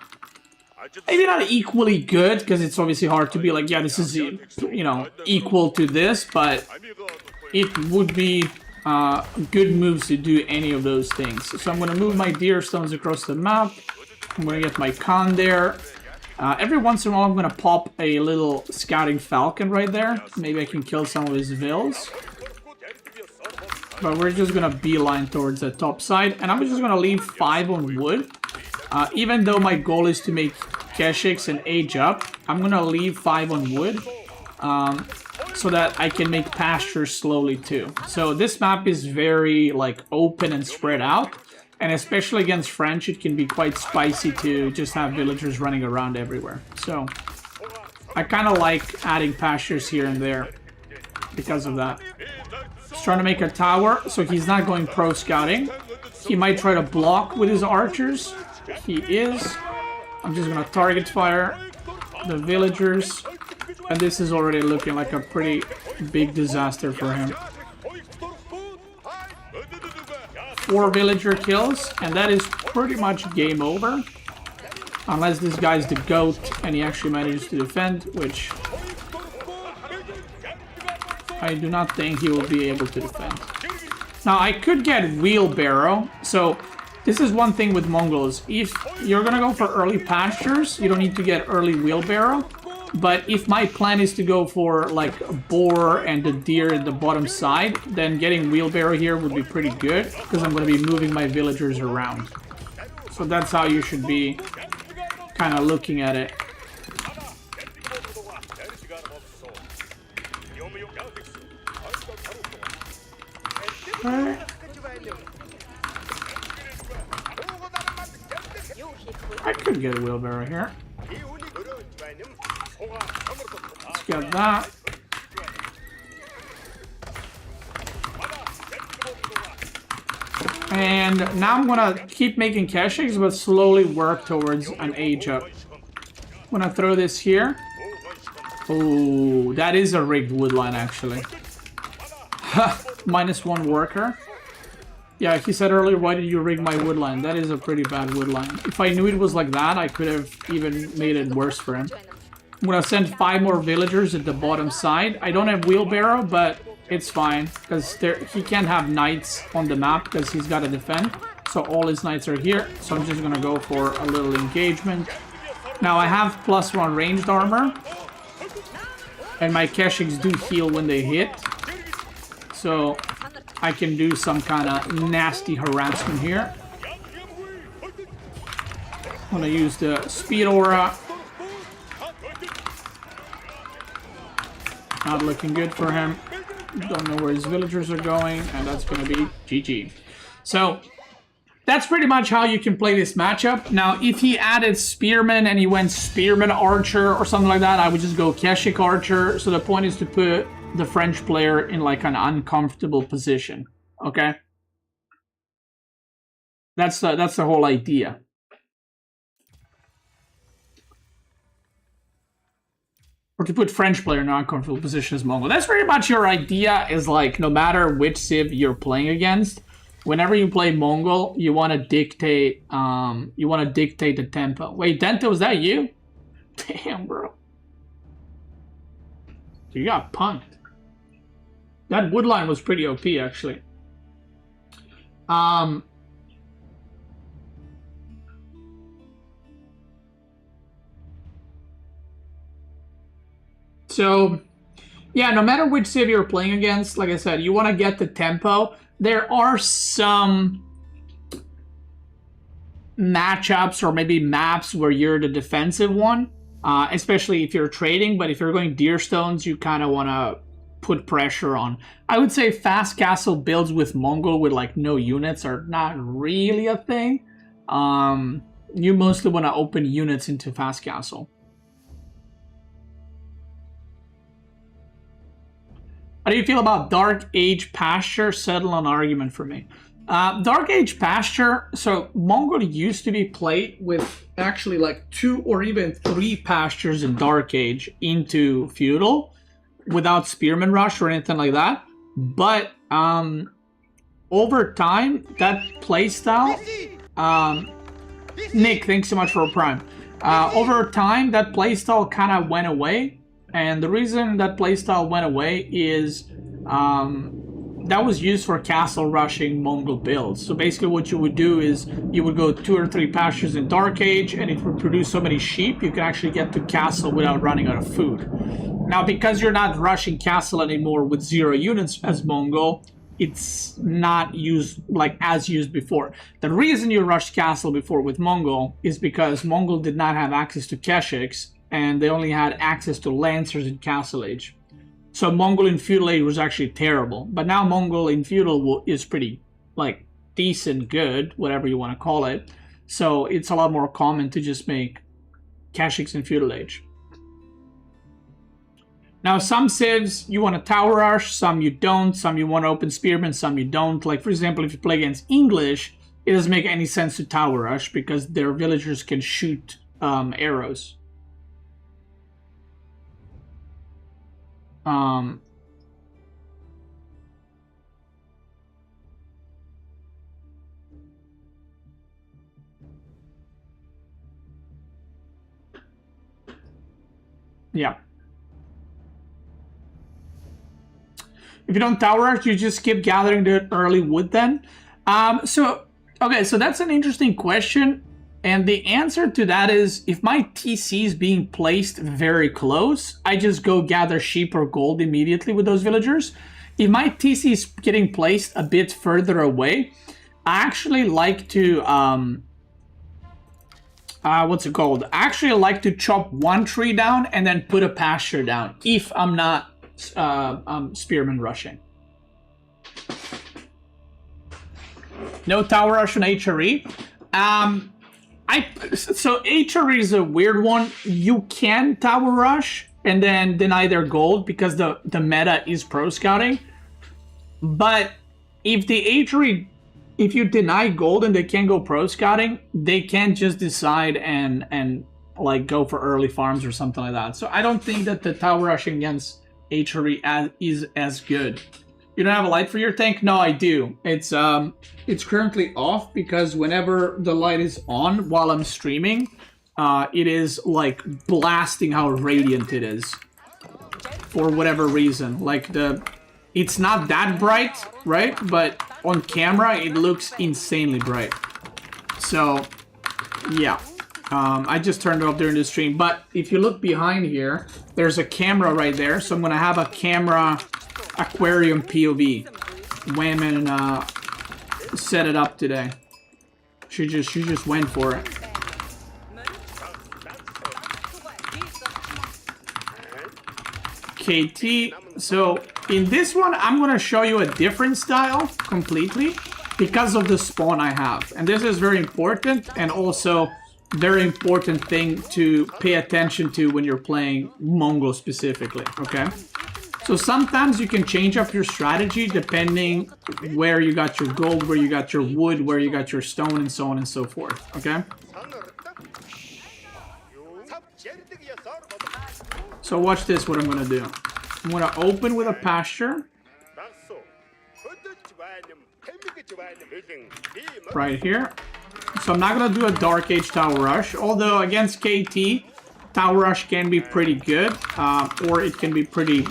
maybe not equally good because it's obviously hard to be like, yeah, this is, you know, equal to this, but it would be good moves to do any of those things. So I'm going to move my deer stones across the map. I'm going to get my con there. Every once in a while I'm going to pop a little scouting falcon right there. Maybe I can kill some of his vills. But we're just going to beeline towards the top side. And I'm just going to leave 5 on wood. Even though my goal is to make Keshiks and age up, I'm going to leave 5 on wood. So that I can make pastures slowly too. So this map is very like open and spread out. And especially against French, it can be quite spicy to just have villagers running around everywhere. So I kind of like adding pastures here and there because of that. He's trying to make a tower, so he's not going pro scouting. He might try to block with his archers. He is. I'm just going to target fire the villagers. And this is already looking like a pretty big disaster for him. 4 villager kills, and that is pretty much game over. Unless this guy's the GOAT and he actually manages to defend, which I do not think he will be able to defend. Now, I could get wheelbarrow. So, this is one thing with Mongols. If you're gonna go for early pastures, you don't need to get early wheelbarrow. But if my plan is to go for like a boar and the deer at the bottom side, then getting wheelbarrow here would be pretty good because I'm going to be moving my villagers around. So that's how you should be kind of looking at it. Okay. I could get a wheelbarrow here. Let's get that. And now I'm gonna keep making Keshiks, but slowly work towards an age up. I'm gonna throw this here. Oh, that is a rigged woodline actually. -1 worker. Yeah, he said earlier, why did you rig my woodline? That is a pretty bad woodline. If I knew it was like that, I could have even made it worse for him. I'm gonna send 5 more villagers at the bottom side. I don't have wheelbarrow, but it's fine because he can't have knights on the map because he's got to defend. So all his knights are here. So I'm just gonna go for a little engagement. Now I have +1 ranged armor, and my Keshiks do heal when they hit. So I can do some kind of nasty harassment here. I'm gonna use the speed aura. Not looking good for him. Don't know where his villagers are going, and that's going to be GG. So, that's pretty much how you can play this matchup. Now, if he added Spearman and he went Spearman Archer or something like that, I would just go Keshik Archer. So the point is to put the French player in like an uncomfortable position. Okay? That's the whole idea. Or to put French player in an uncomfortable position as Mongol. That's very much your idea, is like, no matter which civ you're playing against, whenever you play Mongol, you want to dictate the tempo. Wait, Dento, was that you? Damn, bro. You got punked. That woodline was pretty OP, actually. So, yeah, no matter which civ you're playing against, like I said, you want to get the tempo. There are some matchups or maybe maps where you're the defensive one, especially if you're trading. But if you're going deer stones, you kind of want to put pressure on. I would say fast castle builds with Mongol with like no units are not really a thing. You mostly want to open units into fast castle. How do you feel about Dark Age Pasture? Settle an argument for me. Dark Age Pasture, so Mongol used to be played with actually like 2 or even 3 pastures in Dark Age into Feudal without Spearman Rush or anything like that. But over time, that playstyle... Nick, thanks so much for a prime. Over time, that playstyle kind of went away. And the reason that playstyle went away is that was used for castle rushing Mongol builds. So basically what you would do is you would go 2 or 3 pastures in Dark Age, and it would produce so many sheep you can actually get to castle without running out of food. Now, because you're not rushing castle anymore with 0 units as Mongol, it's not used like as used before. The reason you rushed castle before with Mongol is because Mongol did not have access to Keshiks, and they only had access to Lancers in Castle Age. So Mongol in Feudal Age was actually terrible. But now Mongol in Feudal is pretty, like, decent, good, whatever you want to call it. So it's a lot more common to just make Keshiks in Feudal Age. Now some civs, you want to tower rush, some you don't, some you want to open spearmen, some you don't. Like, for example, if you play against English, it doesn't make any sense to tower rush because their villagers can shoot arrows. Yeah. If you don't tower rush, you just keep gathering the early wood then. Okay, so that's an interesting question. And the answer to that is, if my TC is being placed very close, I just go gather sheep or gold immediately with those villagers. If my TC is getting placed a bit further away, I actually like to, what's it called? I actually like to chop 1 tree down and then put a pasture down, if I'm not spearman rushing. No tower rush on HRE. So HRE is a weird one. You can tower rush and then deny their gold because the meta is pro scouting. But if the HRE, if you deny gold and they can't go pro scouting, they can't just decide and like go for early farms or something like that. So I don't think that the tower rushing against HRE is as good. You don't have a light for your tank? No, I do. It's currently off because whenever the light is on while I'm streaming, it is like blasting how radiant it is. For whatever reason. Like it's not that bright, right? But on camera, it looks insanely bright. So, yeah. I just turned it off during the stream. But if you look behind here, there's a camera right there. So I'm going to have a camera aquarium POV. Wham and set it up today. She just went for it. KT. So in this one, I'm going to show you a different style completely because of the spawn I have. And this is very important and also very important thing to pay attention to when you're playing Mongol specifically, okay? So sometimes you can change up your strategy depending where you got your gold, where you got your wood, where you got your stone, and so on and so forth, okay? So watch this, what I'm gonna do. I'm gonna open with a pasture. Right here. So I'm not gonna do a Dark Age Tower Rush, although against KT, Tower Rush can be pretty good, or it can be pretty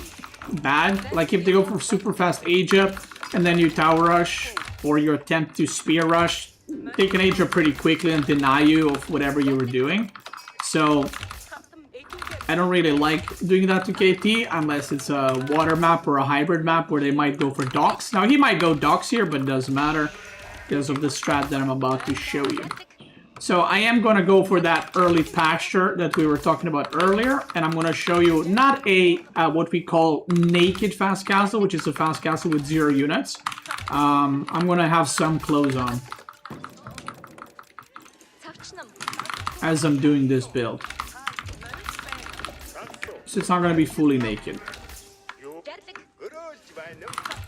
bad. Like if they go for super fast age up, and then you Tower Rush, or you attempt to Spear Rush, they can age up pretty quickly and deny you of whatever you were doing. So I don't really like doing that to KT unless it's a water map or a hybrid map where they might go for docks. Now he might go docks here, but it doesn't matter because of the strat that I'm about to show you. So I am going to go for that early pasture that we were talking about earlier, and I'm going to show you not a what we call naked fast castle, which is a fast castle with 0 units. I'm going to have some clothes on as I'm doing this build. So it's not going to be fully naked.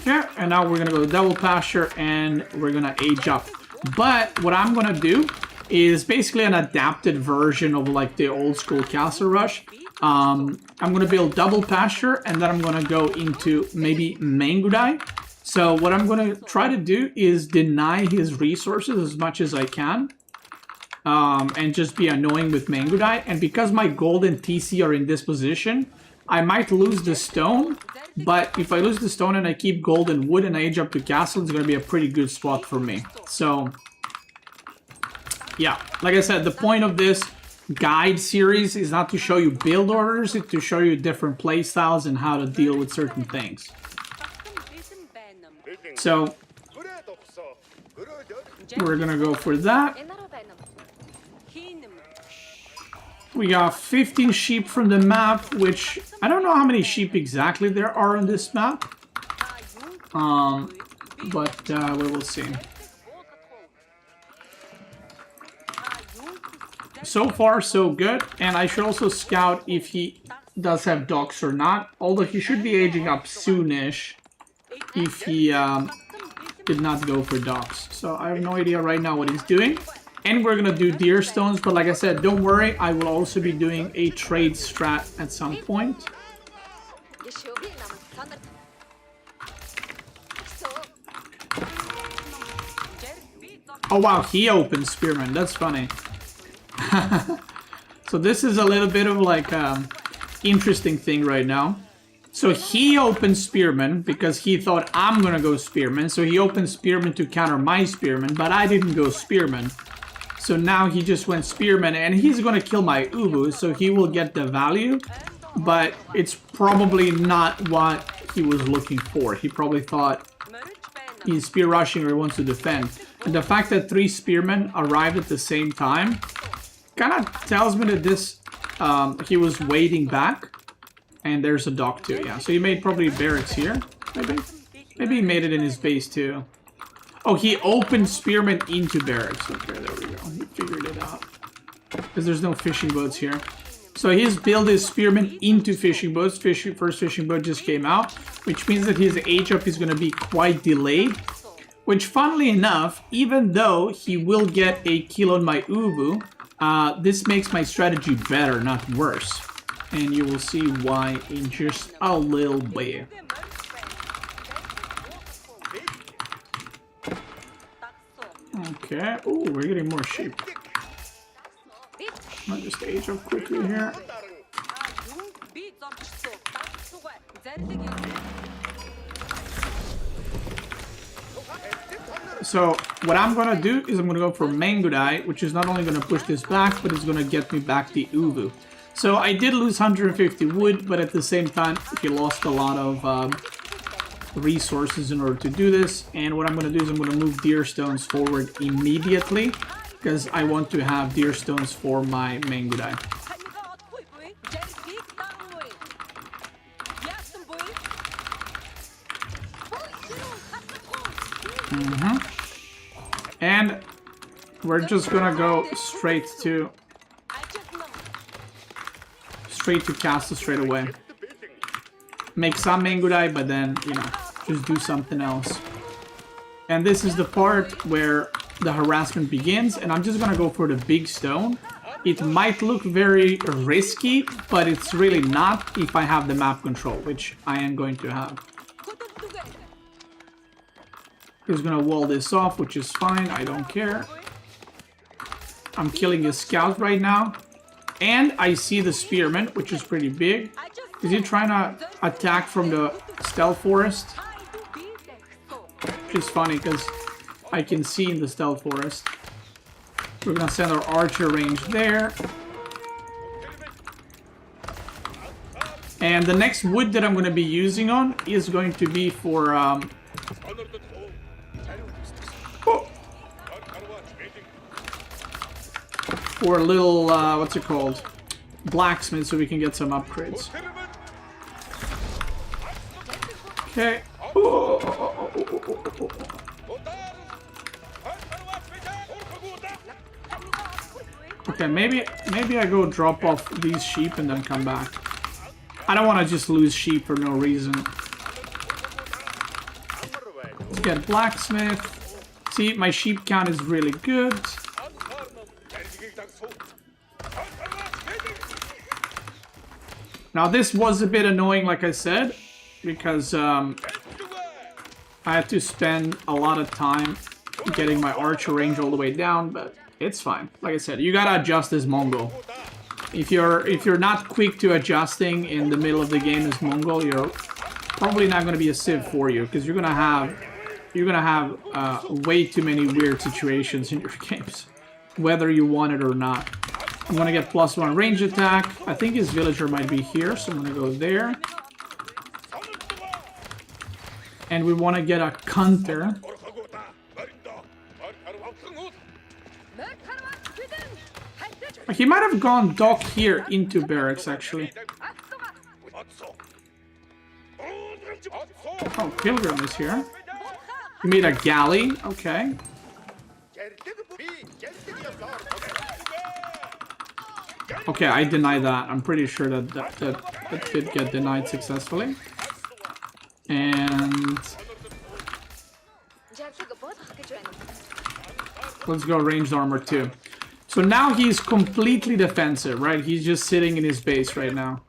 Yeah, and now we're going to go double pasture and we're going to age up. But what I'm going to do is basically an adapted version of like the old school castle rush. I'm going to build double pasture and then I'm going to go into maybe Mangudai. So what I'm going to try to do is deny his resources as much as I can. And just be annoying with Mangudai. And because my gold and TC are in this position, I might lose the stone. But if I lose the stone and I keep gold and wood and I age up to castle, it's going to be a pretty good spot for me. So, yeah. Like I said, the point of this guide series is not to show you build orders, it's to show you different playstyles and how to deal with certain things. So, we're going to go for that. We got 15 sheep from the map, which I don't know how many sheep exactly there are on this map. But we will see. So far, so good. And I should also scout if he does have docks or not. Although he should be aging up soonish if he did not go for docks. So I have no idea right now what he's doing. And we're gonna do deer stones, but like I said, don't worry, I will also be doing a trade strat at some point. Oh wow, he opened Spearman, that's funny. So this is a little bit of like interesting thing right now. So he opened Spearman because he thought I'm gonna go Spearman, so he opened Spearman to counter my Spearman, but I didn't go Spearman. So now he just went Spearman and he's going to kill my Ubu, so he will get the value. But it's probably not what he was looking for. He probably thought he's spear rushing or he wants to defend. And the fact that 3 spearmen arrived at the same time kind of tells me that this he was waiting back. And there's a dock too, yeah. So he made probably barracks here, maybe? Maybe he made it in his base too. Oh, he opened spearmen into barracks. Okay, there we go. He figured it out. Because there's no fishing boats here. So his build is spearmen into fishing boats. First fishing boat just came out. Which means that his age up is going to be quite delayed. Which, funnily enough, even though he will get a kill on my Ubu, this makes my strategy better, not worse. And you will see why in just a little bit. Okay. Ooh, we're getting more sheep. I'll just age up quickly here. So what I'm gonna do is I'm gonna go for Mangudai, which is not only gonna push this back, but it's gonna get me back the Ubu. So I did lose 150 wood, but at the same time, he lost a lot of resources in order to do this. And what I'm going to do is I'm going to move deer stones forward immediately because I want to have deer stones for my Mangudai. And we're just going to go straight to castle straight away. Make some Mangudai, but then, you know, just do something else. And this is the part where the harassment begins, and I'm just gonna go for the big stone. It might look very risky, but it's really not if I have the map control, which I am going to have. He's gonna wall this off, which is fine, I don't care. I'm killing his scout right now. And I see the spearman, which is pretty big. Is he trying to attack from the stealth forest? Which is funny, because I can see in the stealth forest. We're gonna send our archer range there. And the next wood that I'm gonna be using on is going to be for for a little what's it called? Blacksmith, so we can get some upgrades. Okay. Okay, maybe I go drop off these sheep and then come back. I don't want to just lose sheep for no reason. Let's get blacksmith. See, my sheep count is really good. Now this was a bit annoying, like I said, because I had to spend a lot of time getting my archer range all the way down, but it's fine. Like I said, you gotta adjust as Mongol. If you're not quick to adjusting in the middle of the game as Mongol, you're probably not gonna be a civ for you, because you're gonna have way too many weird situations in your games, whether you want it or not. I'm gonna get +1 range attack. I think his villager might be here, so I'm gonna go there. And we want to get a counter. He might have gone dock here into barracks, actually. Oh, Pilgrim is here. He made a galley. Okay. Okay, I deny that. I'm pretty sure that did get denied successfully. And let's go ranged armor too. So now he's completely defensive, right? He's just sitting in his base right now.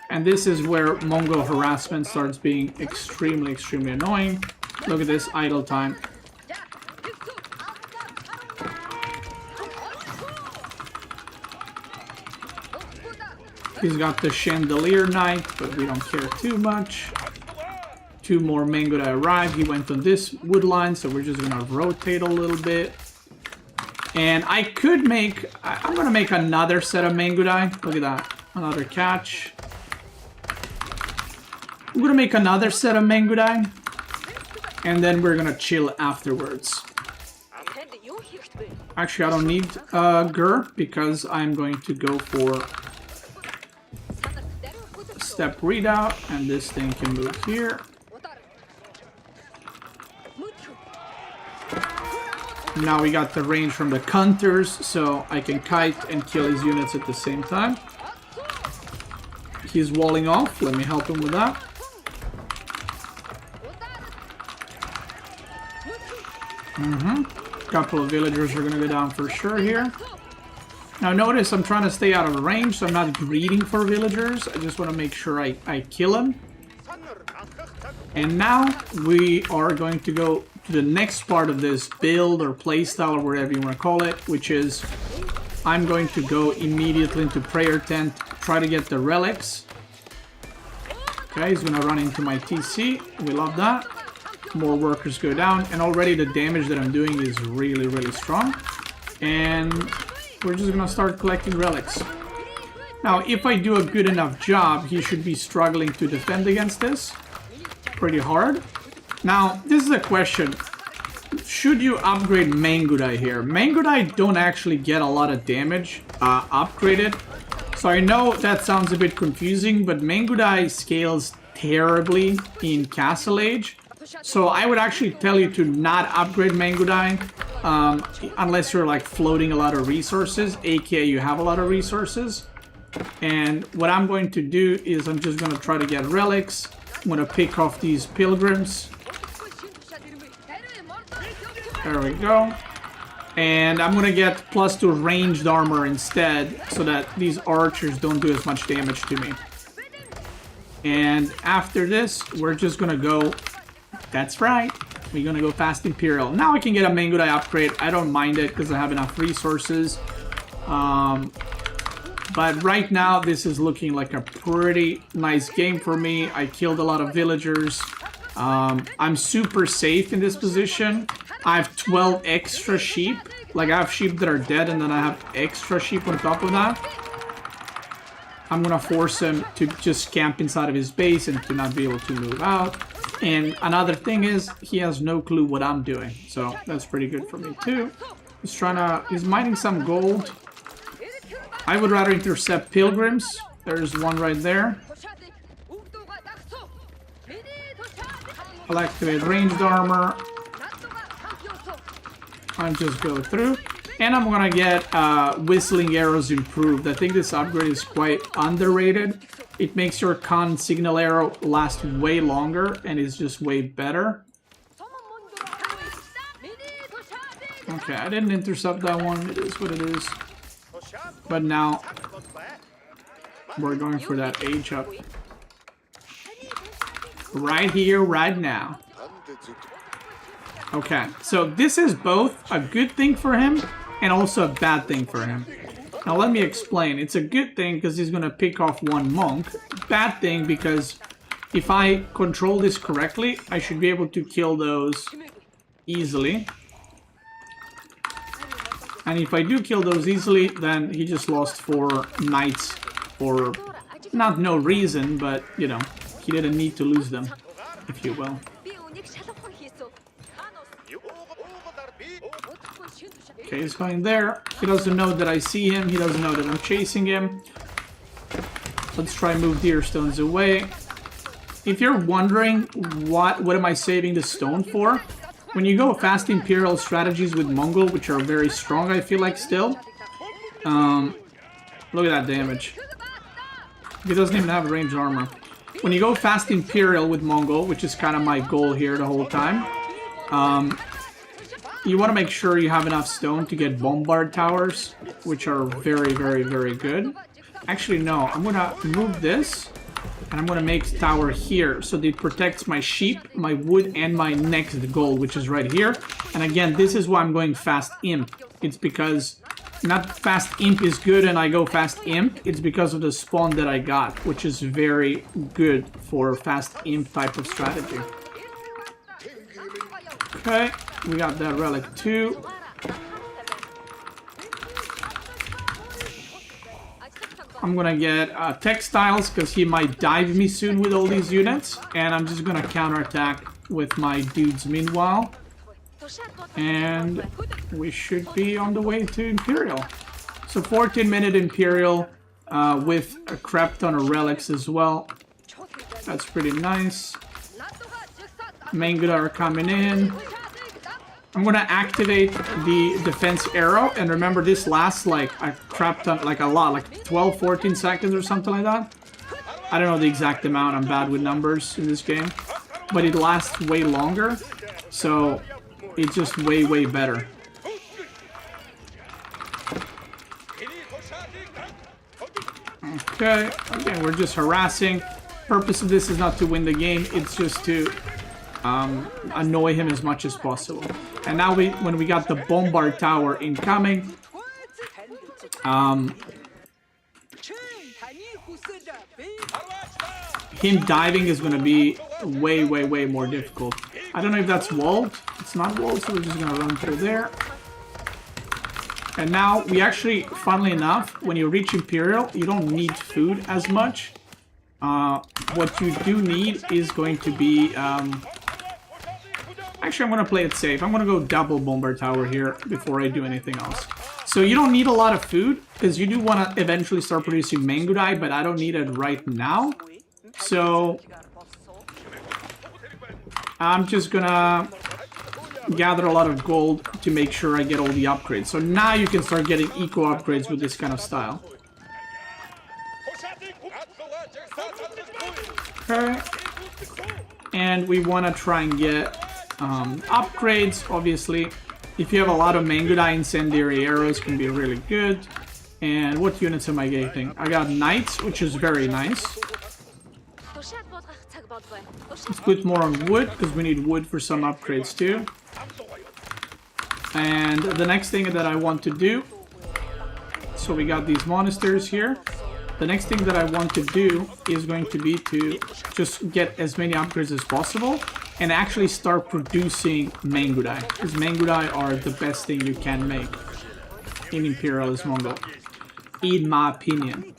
And this is where Mongol harassment starts being extremely, extremely annoying. Look at this idle time. He's got the Chandelier Knight, but we don't care too much. 2 more Mangudai arrive. He went on this wood line, so we're just gonna rotate a little bit. And I could make... I'm gonna make another set of Mangudai. Look at that. Another catch. I'm gonna make another set of Mangudai. And then we're gonna chill afterwards. Actually, I don't need Gur, because I'm going to go for step readout, and this thing can move here. Now we got the range from the counters, so I can kite and kill his units at the same time. He's walling off. Let me help him with that. Couple of villagers are gonna go down for sure here. Now notice I'm trying to stay out of range, so I'm not greeting for villagers. I just want to make sure I kill them. And now we are going to go to the next part of this build or playstyle or whatever you want to call it, which is I'm going to go immediately into prayer tent, try to get the relics. Okay, he's going to run into my TC. We love that. More workers go down, and already the damage that I'm doing is really, really strong. And we're just gonna start collecting relics. Now, if I do a good enough job, he should be struggling to defend against this pretty hard. Now, this is a question. Should you upgrade Mangudai here? Mangudai don't actually get a lot of damage upgraded. So I know that sounds a bit confusing, but Mangudai scales terribly in Castle Age. So I would actually tell you to not upgrade Mangudai unless you're like floating a lot of resources, aka you have a lot of resources. And what I'm going to do is I'm just going to try to get relics. I'm going to pick off these pilgrims. There we go. And I'm gonna get +2 ranged armor instead, so that these archers don't do as much damage to me. And after this, we're just gonna go... That's right. We're gonna go fast Imperial. Now I can get a Mangudai upgrade. I don't mind it because I have enough resources. But right now, this is looking like a pretty nice game for me. I killed a lot of villagers. I'm super safe in this position. I have 12 extra sheep. Like, I have sheep that are dead, and then I have extra sheep on top of that. I'm gonna force him to just camp inside of his base and to not be able to move out. And another thing is, he has no clue what I'm doing. So, that's pretty good for me, too. He's mining some gold. I would rather intercept pilgrims. There's one right there. I'll activate ranged armor. I'll just go through. And I'm gonna get whistling arrows improved. I think this upgrade is quite underrated. It makes your con signal arrow last way longer and is just way better. Okay, I didn't intercept that one. It is what it is. But now we're going for that age up. Right here, right now. Okay, so this is both a good thing for him and also a bad thing for him. Now let me explain. It's a good thing because he's going to pick off one monk. Bad thing because if I control this correctly, I should be able to kill those easily. And if I do kill those easily, then he just lost 4 knights for not no reason, but, you know, he didn't need to lose them, if you will. Okay, he's going there. He doesn't know that I see him. He doesn't know that I'm chasing him. Let's try and move deer stones away. If you're wondering what am I saving the stone for, when you go fast Imperial strategies with Mongol, which are very strong, I feel like still. Look at that damage. He doesn't even have ranged armor. When you go fast Imperial with Mongol, which is kind of my goal here the whole time, you want to make sure you have enough stone to get bombard towers, which are very, very, very good. Actually, no. I'm going to move this, and I'm going to make tower here, so that it protects my sheep, my wood, and my next goal, which is right here. And again, this is why I'm going fast imp. It's because not fast imp is good and I go fast imp. It's because of the spawn that I got, which is very good for fast imp type of strategy. Okay, we got that relic too. I'm gonna get textiles because he might dive me soon with all these units, and I'm just gonna counterattack with my dudes meanwhile. And we should be on the way to Imperial. So 14-minute Imperial with a crap ton of relics as well. That's pretty nice. Mangudai are coming in. I'm gonna activate the defense arrow, and remember this lasts like a crap ton, like a lot, like 12-14 seconds or something like that. I don't know the exact amount, I'm bad with numbers in this game, but it lasts way longer, so it's just way, way better. Okay, again, we're just harassing. Purpose of this is not to win the game, it's just to annoy him as much as possible. And now when we got the bombard tower incoming, him diving is going to be way, way, way more difficult. I don't know if that's walled. It's not walled, so we're just going to run through there. And now we actually, funnily enough, when you reach Imperial, you don't need food as much. What you do need is going to be... Actually, I'm going to play it safe. I'm going to go double bombard tower here before I do anything else. So you don't need a lot of food, because you do want to eventually start producing Mangudai, but I don't need it right now. So I'm just going to gather a lot of gold to make sure I get all the upgrades. So now you can start getting eco upgrades with this kind of style. Okay. And we want to try and get... upgrades, obviously. If you have a lot of Mangudai, incendiary arrows can be really good. And what units am I getting? I got knights, which is very nice. Let's put more on wood, because we need wood for some upgrades too. And the next thing that I want to do, so we got these monasteries here. The next thing that I want to do is going to be to just get as many upgrades as possible and actually start producing Mangudai, because Mangudai are the best thing you can make in Imperialist Mongol, in my opinion.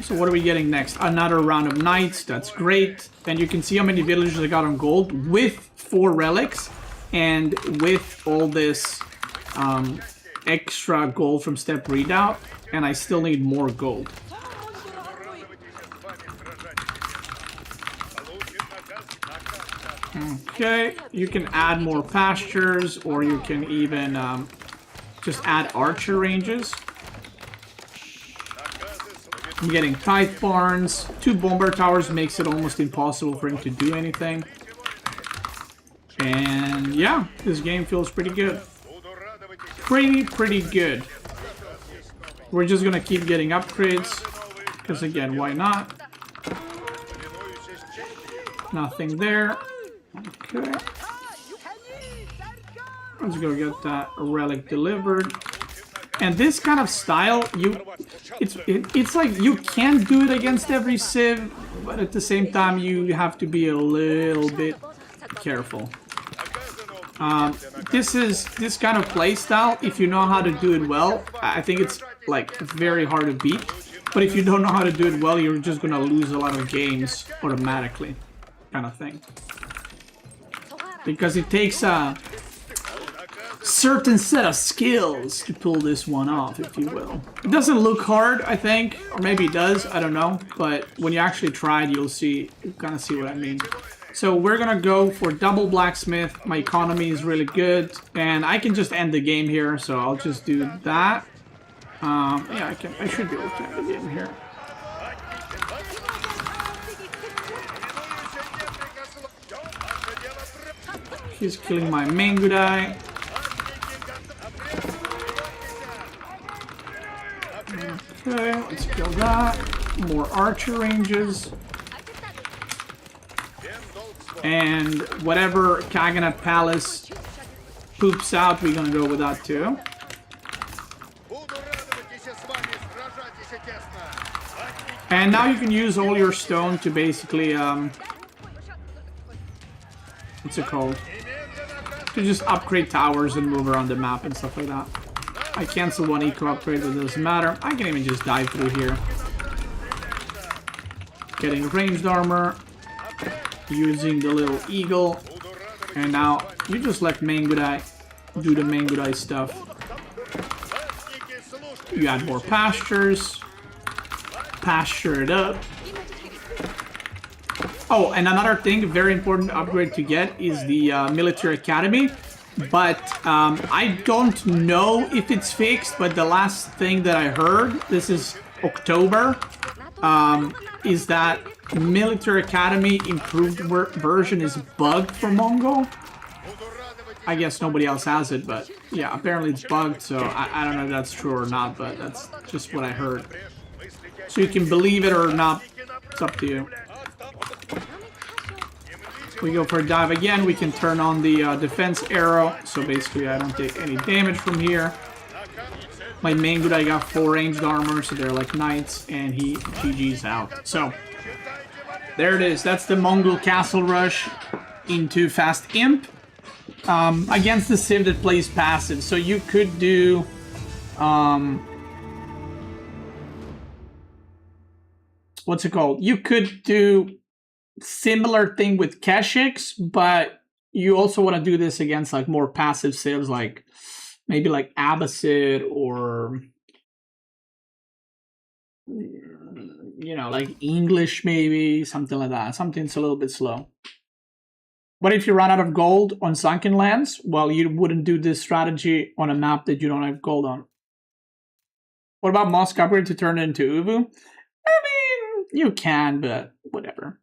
So what are we getting next? Another round of knights, that's great. And you can see how many villagers I got on gold with 4 relics and with all this extra gold from step redoubt, and I still need more gold. Okay, you can add more pastures, or you can even just add archer ranges. I'm getting tithe barns. 2 bomber towers makes it almost impossible for him to do anything. And yeah, this game feels pretty good. Pretty good. We're just gonna keep getting upgrades, because again, why not? Nothing there. Okay. Let's go get that relic delivered. And this kind of style, it's like you can do it against every civ, but at the same time you have to be a little bit careful. This kind of play style, if you know how to do it well, I think it's like very hard to beat. But if you don't know how to do it well, you're just gonna lose a lot of games automatically, kind of thing. Because it takes a certain set of skills to pull this one off, if you will. It doesn't look hard, I think, or maybe it does, I don't know. But when you actually try it, you'll kind of see what I mean. So we're gonna go for double blacksmith. My economy is really good, and I can just end the game here. So I'll just do that. Yeah, I should be able to end the game here. He's killing my Mangudai. Okay, let's kill that. More archer ranges. And whatever Kaganat Palace poops out, we're gonna go with that too. And now you can use all your stone to basically, what's it called? To just upgrade towers and move around the map and stuff like that. I cancel one eco upgrade, but it doesn't matter. I can even just dive through here. Getting ranged armor. Using the little eagle. And now you just let Mangudai do the Mangudai stuff. You add more pastures. Pasture it up. Oh, and another thing, very important upgrade to get is the military academy. But I don't know if it's fixed, but the last thing that I heard, this is October, is that military academy improved version is bugged for Mongol. I guess nobody else has it, but yeah, apparently it's bugged, so I don't know if that's true or not, but that's just what I heard. So you can believe it or not, it's up to you. We go for a dive again, we can turn on the defense arrow, so basically I don't take any damage from here. My Mangudai got 4 ranged armor, so they're like knights, and he GG's out. So, there it is, that's the Mongol castle rush into Fast Imp. Against the civ that plays passive, so you could do... what's it called? You could do similar thing with Keshiks, but you also want to do this against like more passive civs, like maybe like Abbassid or you know, like English maybe, something like that. Something's a little bit slow. But if you run out of gold on sunken lands, well, you wouldn't do this strategy on a map that you don't have gold on. What about Mosque upgrade to turn it into Uvu? I mean, you can, but whatever.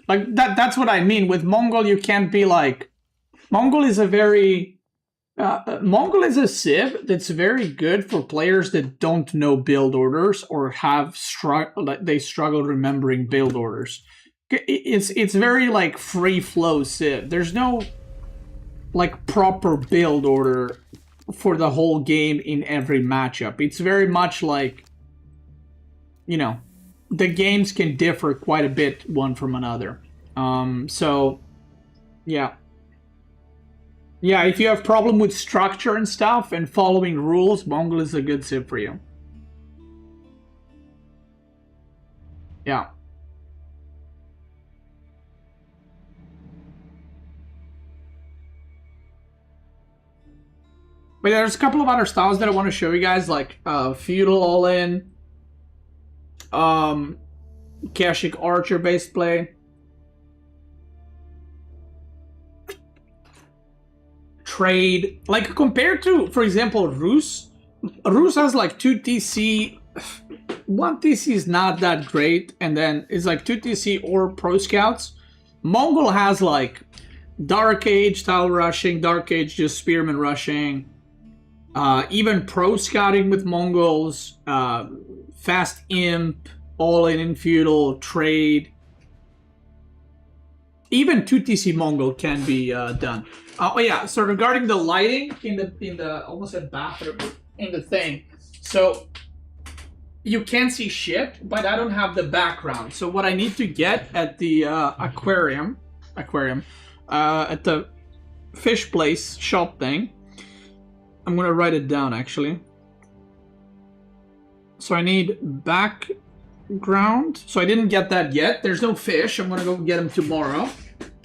Like, that's what I mean. With Mongol, you can't be like, Mongol is a very Mongol is a civ that's very good for players that don't know build orders or have they struggle remembering build orders. It's very like free flow civ. There's no like proper build order for the whole game in every matchup. It's very much like, you know, the games can differ quite a bit one from another. So yeah. Yeah, if you have problem with structure and stuff and following rules, Mongol is a good civ for you. Yeah. But there's a couple of other styles that I want to show you guys, like feudal all-in, Kashik archer based play, trade. Like compared to, for example, Rus has like 2 TC. 1 TC is not that great, and then it's like 2 TC or pro scouts. Mongol has like Dark Age style rushing, Dark Age just spearman rushing. Even pro scouting with Mongols, fast imp, all in feudal, trade. Even 2 TC Mongol can be done. Oh yeah, so regarding the lighting in the almost a bathroom in the thing, so you can't see shit, but I don't have the background. So what I need to get at the aquarium, at the fish place shop thing. I'm gonna write it down actually. So I need background. So I didn't get that yet. There's no fish. I'm gonna go get them tomorrow.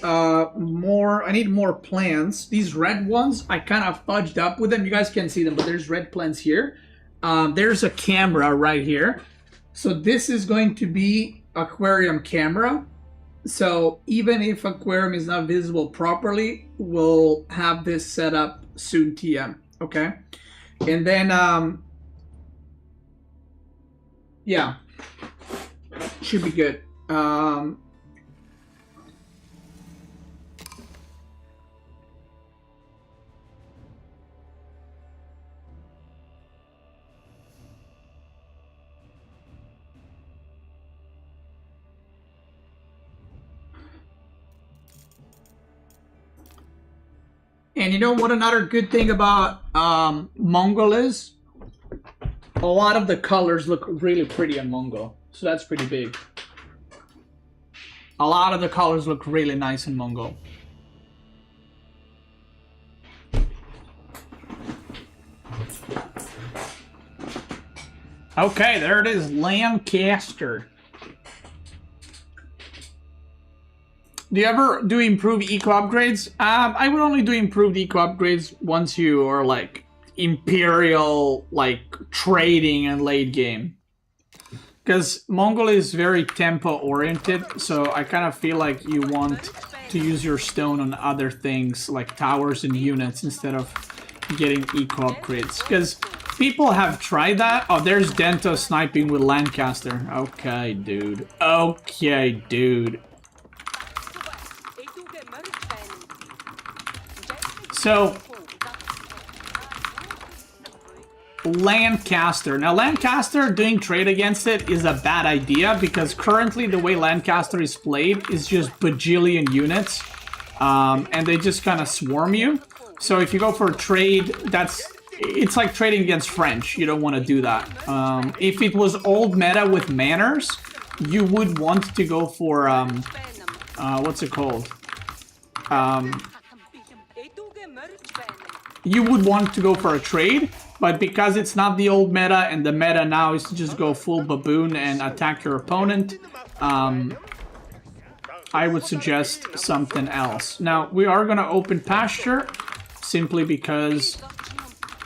I need more plants. These red ones, I kind of fudged up with them. You guys can't see them, but there's red plants here. There's a camera right here. So this is going to be aquarium camera. So even if aquarium is not visible properly, we'll have this set up soon TM. Okay, and then yeah, should be good. And you know what another good thing about Mongol is? A lot of the colors look really pretty on Mongol. So that's pretty big. A lot of the colors look really nice in Mongol. Okay, there it is, Lancaster. Do you ever do improved eco upgrades? I would only do improved eco upgrades once you are like Imperial, like trading and late game. Because Mongol is very tempo oriented, so I kind of feel like you want to use your stone on other things like towers and units instead of getting eco upgrades. Because people have tried that. Oh, there's Dento sniping with Lancaster. Okay, dude. Okay, dude. So, Lancaster. Now, Lancaster doing trade against it is a bad idea because currently the way Lancaster is played is just bajillion units. And they just kind of swarm you. So if you go for a trade, it's like trading against French. You don't want to do that. If it was old meta with manners, you would want to go for, what's it called? You would want to go for a trade, but because it's not the old meta and the meta now is to just go full baboon and attack your opponent, I would suggest something else. Now, we are going to open pasture simply because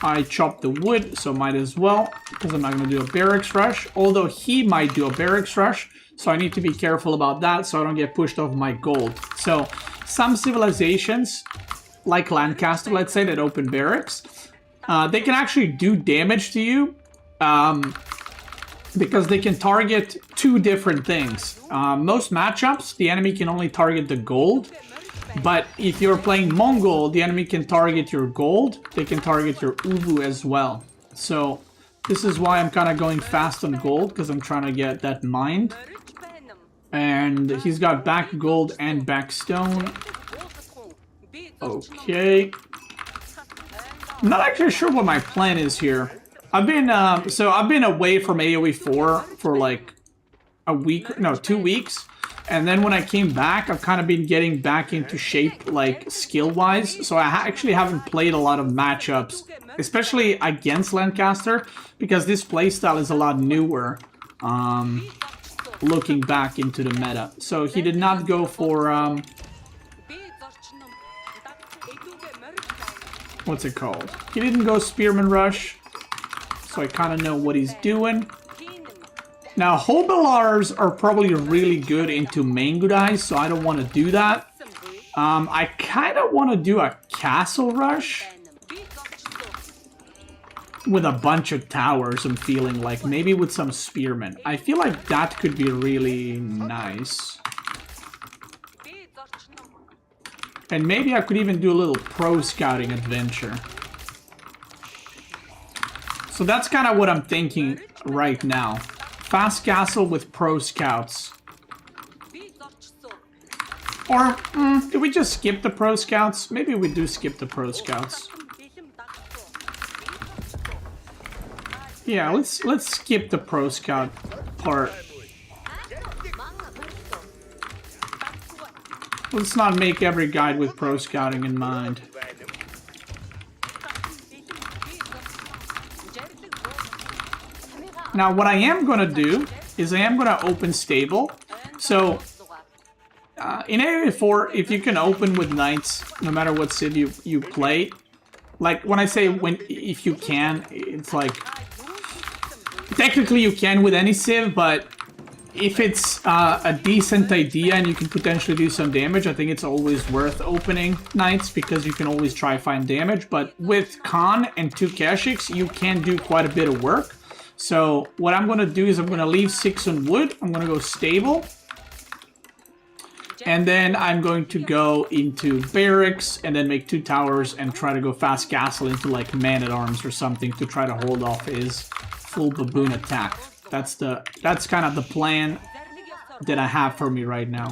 I chopped the wood, so might as well, because I'm not going to do a barracks rush, although he might do a barracks rush, so I need to be careful about that so I don't get pushed off my gold. So, some civilizations, like Lancaster, let's say, that open barracks, they can actually do damage to you because they can target 2 different things. Most matchups, the enemy can only target the gold, But if you're playing Mongol, the enemy can target your gold. They can target your uvu as well. So this is why I'm kind of going fast on gold, because I'm trying to get that mind. And he's got back gold and back stone. Okay. I'm not actually sure what my plan is here. I've been away from AoE 4 for like a week, no, 2 weeks. And then when I came back, I've kind of been getting back into shape, like, skill-wise. So I actually haven't played a lot of matchups, especially against Lancaster, because this playstyle is a lot newer, looking back into the meta. So he did not go for, what's it called? He didn't go Spearman Rush, so I kind of know what he's doing. Now, Hobilars are probably really good into Mangudai, so I don't want to do that. I kind of want to do a Castle Rush with a bunch of towers, I'm feeling like. Maybe with some Spearmen. I feel like that could be really nice. And maybe I could even do a little pro-scouting adventure. So that's kind of what I'm thinking right now. Fast castle with pro scouts. Or, do we just skip the pro scouts? Maybe we do skip the pro scouts. Yeah, let's skip the pro scout part. Let's not make every guide with pro scouting in mind. Now, what I am going to do is I am going to open stable. So, in AoE 4, if you can open with knights, no matter what civ you play, like, when I say if you can, it's like, technically you can with any civ, but if it's a decent idea and you can potentially do some damage, I think it's always worth opening knights, because you can always try find damage. But with Khan and 2 Keshiks, you can do quite a bit of work. So what I'm going to do is I'm going to leave 6 on wood. I'm going to go stable. And then I'm going to go into barracks and then make 2 towers and try to go fast castle into like man-at-arms or something to try to hold off his full baboon attack. That's kind of the plan that I have for me right now.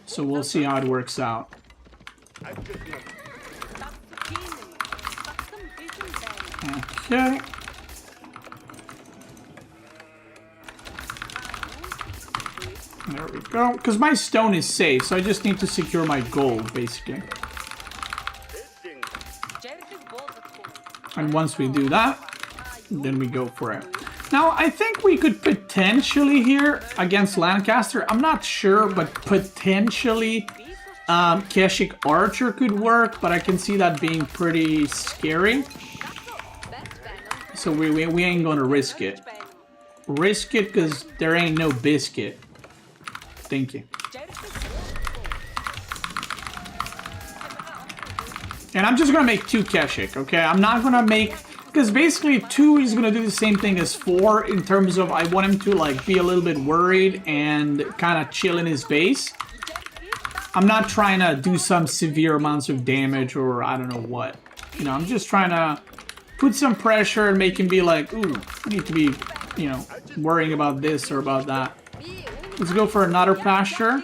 So we'll see how it works out. Okay. There we go. Because my stone is safe, so I just need to secure my gold, basically. And once we do that, then we go for it. Now, I think we could potentially here, against Lancaster, I'm not sure, but potentially Keshik Archer could work, but I can see that being pretty scary. So we ain't gonna risk it. Risk it, because there ain't no biscuit. Thank you. And I'm just gonna make 2 Keshik, okay? I'm not gonna make... Because basically 2 is gonna do the same thing as 4 in terms of I want him to like be a little bit worried and kind of chill in his base. I'm not trying to do some severe amounts of damage or I don't know what. You know, I'm just trying to put some pressure and make him be like, ooh, I need to be, you know, worrying about this or about that. Let's go for another pasture.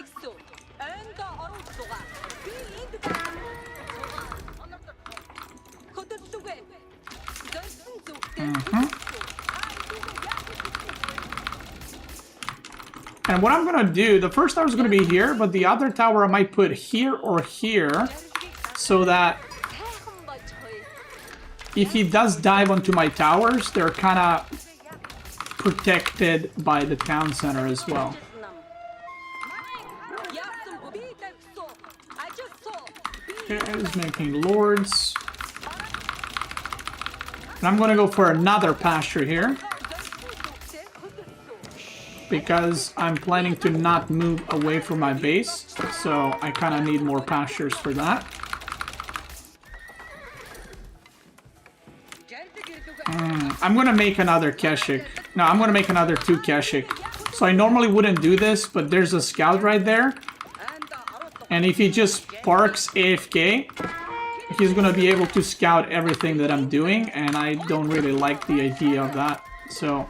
And what I'm gonna do, the first tower is gonna be here, but the other tower I might put here or here, so that if he does dive onto my towers, they're kind of protected by the town center as well. Okay, he's making lords. And I'm gonna go for another pasture here, because I'm planning to not move away from my base, so I kind of need more pastures for that. I'm gonna make another Keshik. No, I'm gonna make another 2 Keshik. So I normally wouldn't do this, but there's a scout right there. And if he just parks AFK, he's gonna be able to scout everything that I'm doing, and I don't really like the idea of that. So,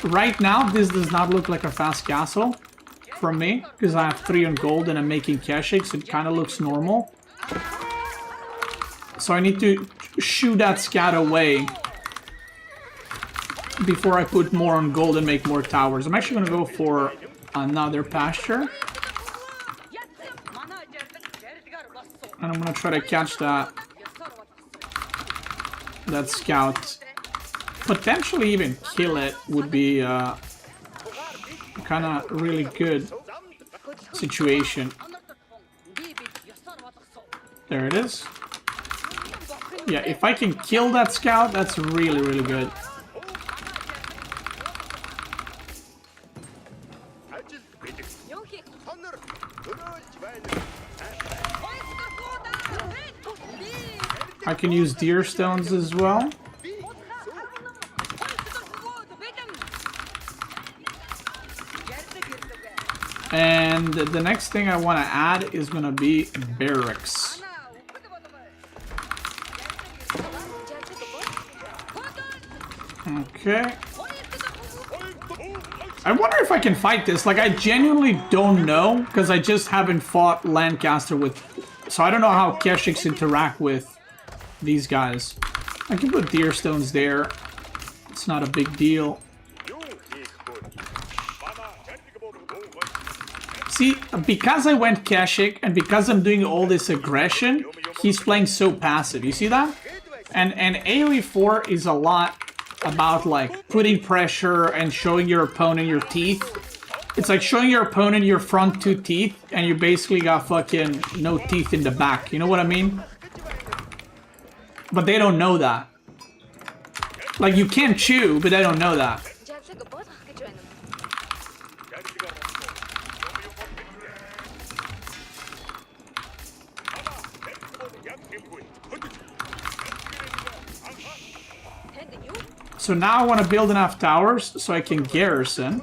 right now, this does not look like a fast castle from me, because I have 3 on gold and I'm making caching, so it kind of looks normal. So I need to shoo that scout away before I put more on gold and make more towers. I'm actually gonna go for another pasture. And I'm gonna try to catch that scout. Potentially even kill it would be kind of really good situation. There it is. Yeah, if I can kill that scout, that's really, really good. I can use deer stones as well. And the next thing I want to add is going to be barracks. Okay. I wonder if I can fight this. Like, I genuinely don't know, because I just haven't fought Lancaster with... So I don't know how Keshiks interact with these guys. I can put deer stones there. It's not a big deal. See, because I went Keshik, and because I'm doing all this aggression, he's playing so passive. You see that? And AoE 4 is a lot about, like, putting pressure and showing your opponent your teeth. It's like showing your opponent your front 2 teeth, and you basically got fucking no teeth in the back. You know what I mean? But they don't know that. Like, you can chew, but they don't know that. So now I want to build enough towers so I can garrison.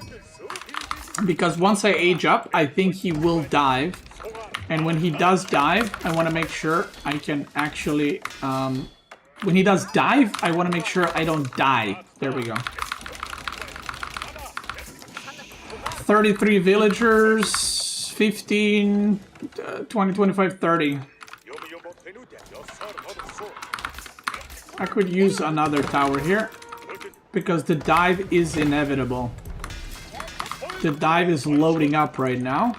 Because once I age up, I think he will dive. And when he does dive, I want to make sure I can actually... when he does dive, I want to make sure I don't die. There we go. 33 villagers, 15, 20, 25, 30. I could use another tower here, because the dive is inevitable. The dive is loading up right now,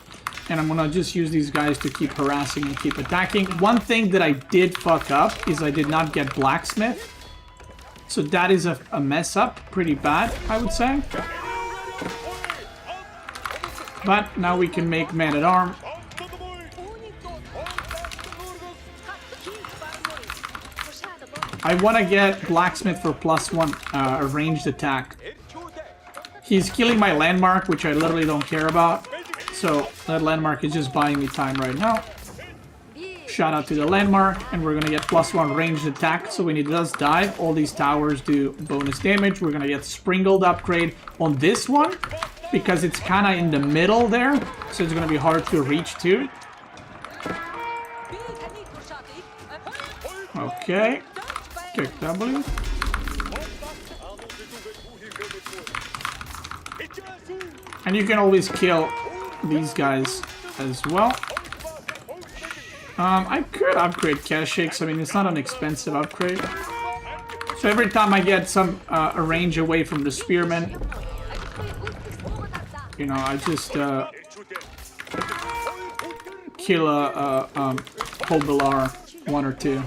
and I'm gonna just use these guys to keep harassing and keep attacking. One thing that I did fuck up is I did not get blacksmith, so that is a mess up, pretty bad, I would say. But now we can make man-at-arm. I want to get blacksmith for +1 ranged attack. He's killing my landmark, which I literally don't care about. So that landmark is just buying me time right now. Shout out to the landmark, and we're gonna get +1 ranged attack. So when he does dive, all these towers do bonus damage. We're gonna get sprinkled upgrade on this one, because it's kind of in the middle there, so it's gonna be hard to reach too. Okay. Kick W. And you can always kill these guys as well. I could upgrade Keshiks. I mean, it's not an expensive upgrade. So every time I get some a range away from the spearmen, you know, I just kill a Hobilar 1 or 2.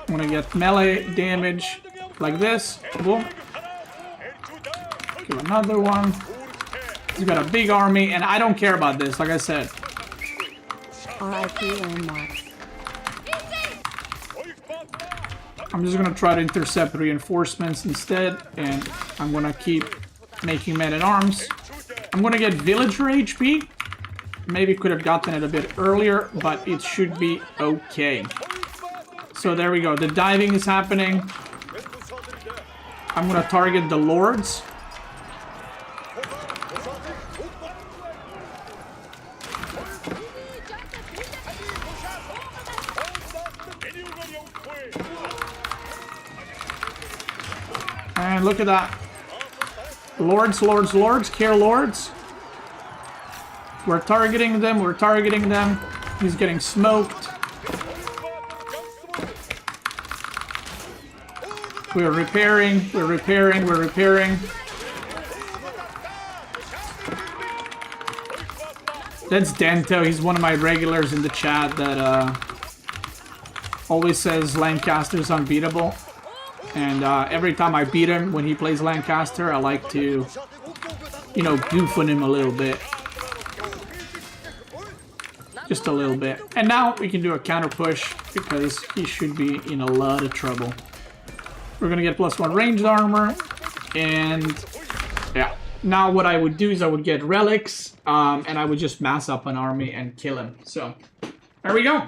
I'm gonna get melee damage like this. Boom. Kill another one. He's got a big army, and I don't care about this, like I said. RIP landmark. I'm just gonna try to intercept reinforcements instead, and I'm gonna keep making men-at-arms. I'm gonna get villager HP. Maybe could have gotten it a bit earlier, but it should be okay. So there we go. The diving is happening. I'm gonna target the lords. man. Look at that. Lords, lords, lords. Care lords. We're targeting them. We're targeting them. He's getting smoked. We're repairing. We're repairing. We're repairing. That's Dento. He's one of my regulars in the chat that always says Lancaster's unbeatable. And every time I beat him when he plays Lancaster, I like to, you know, goof on him a little bit. Just a little bit. And now we can do a counter push because he should be in a lot of trouble. We're gonna get +1 ranged armor. And yeah. Now what I would do is I would get relics. And I would just mass up an army and kill him. So there we go.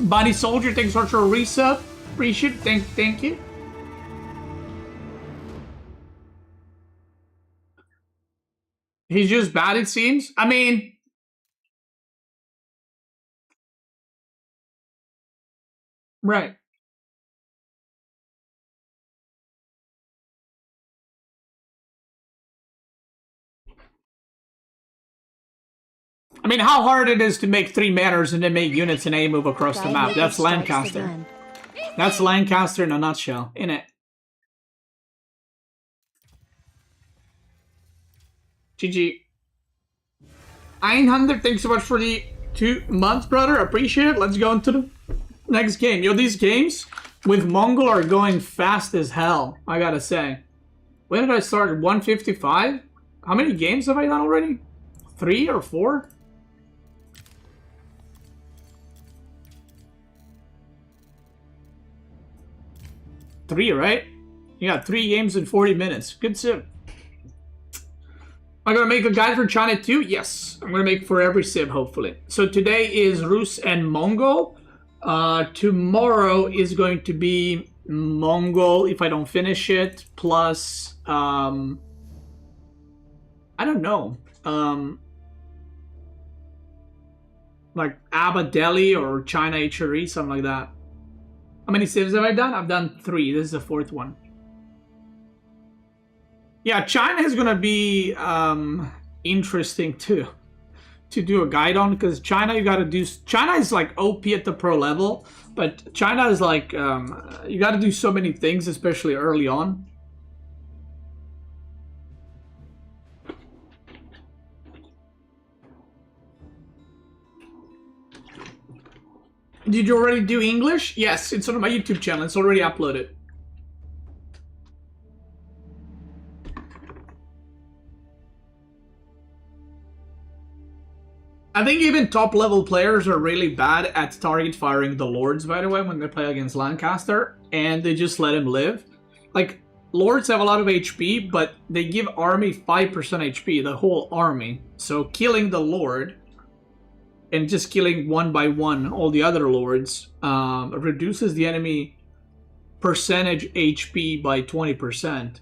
Body Soldier, thanks so much for a resub. Appreciate it. Thank you. He's just bad, it seems. I mean, right. I mean, how hard it is to make 3 manners and then make units and A move across the map. That's Lancaster. That's Lancaster in a nutshell, innit? GG. 900, thanks so much for the 2 months, brother. Appreciate it. Let's go into the next game. Yo, these games with Mongol are going fast as hell, I gotta say. When did I start? 155? How many games have I done already? 3 or 4? Three, right? You got 3 games in 40 minutes. Good sim. I'm gonna make a guide for China too? Yes. I'm gonna make for every sim, hopefully. So today is Rus and Mongol. Tomorrow is going to be Mongol, if I don't finish it, plus, I don't know. Like Abba Delhi or China HRE, something like that. How many saves have I done? I've done 3. This is the 4th one. Yeah, China is gonna be interesting to do a guide on, because China you gotta do. China is like OP at the pro level, but China is like you gotta do so many things, especially early on. Did you already do English? Yes, it's on my YouTube channel. It's already uploaded. I think even top level players are really bad at target firing the lords, by the way, when they play against Lancaster, and they just let him live. Like, lords have a lot of HP, but they give army 5% HP, the whole army. So killing the lord and just killing one by one all the other lords reduces the enemy percentage HP by 20%.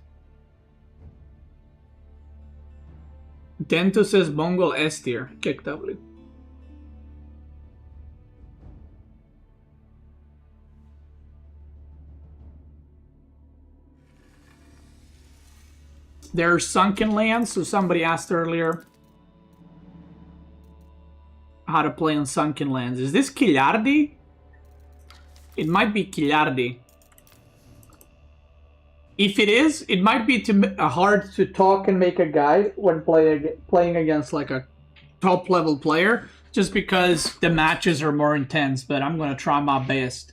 Dento says Mongol S tier. Kick W. There are sunken lands, so somebody asked earlier how to play on sunken lands. Is this Kilardi? It might be Kilardi. If it is, it might be hard to talk and make a guide when playing against like a top level player, just because the matches are more intense, but I'm gonna try my best.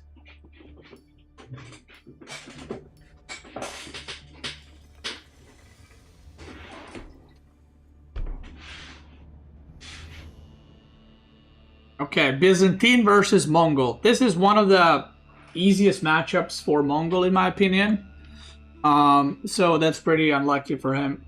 Okay, Byzantine versus Mongol. This is one of the easiest matchups for Mongol, in my opinion. So that's pretty unlucky for him.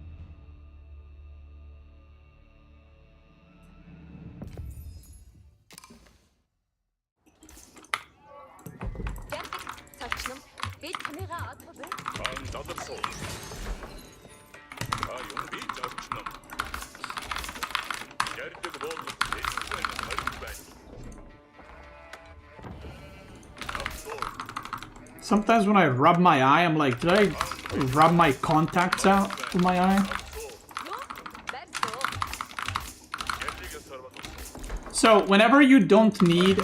Sometimes when I rub my eye, I'm like, did I rub my contacts out with my eye. So whenever you don't need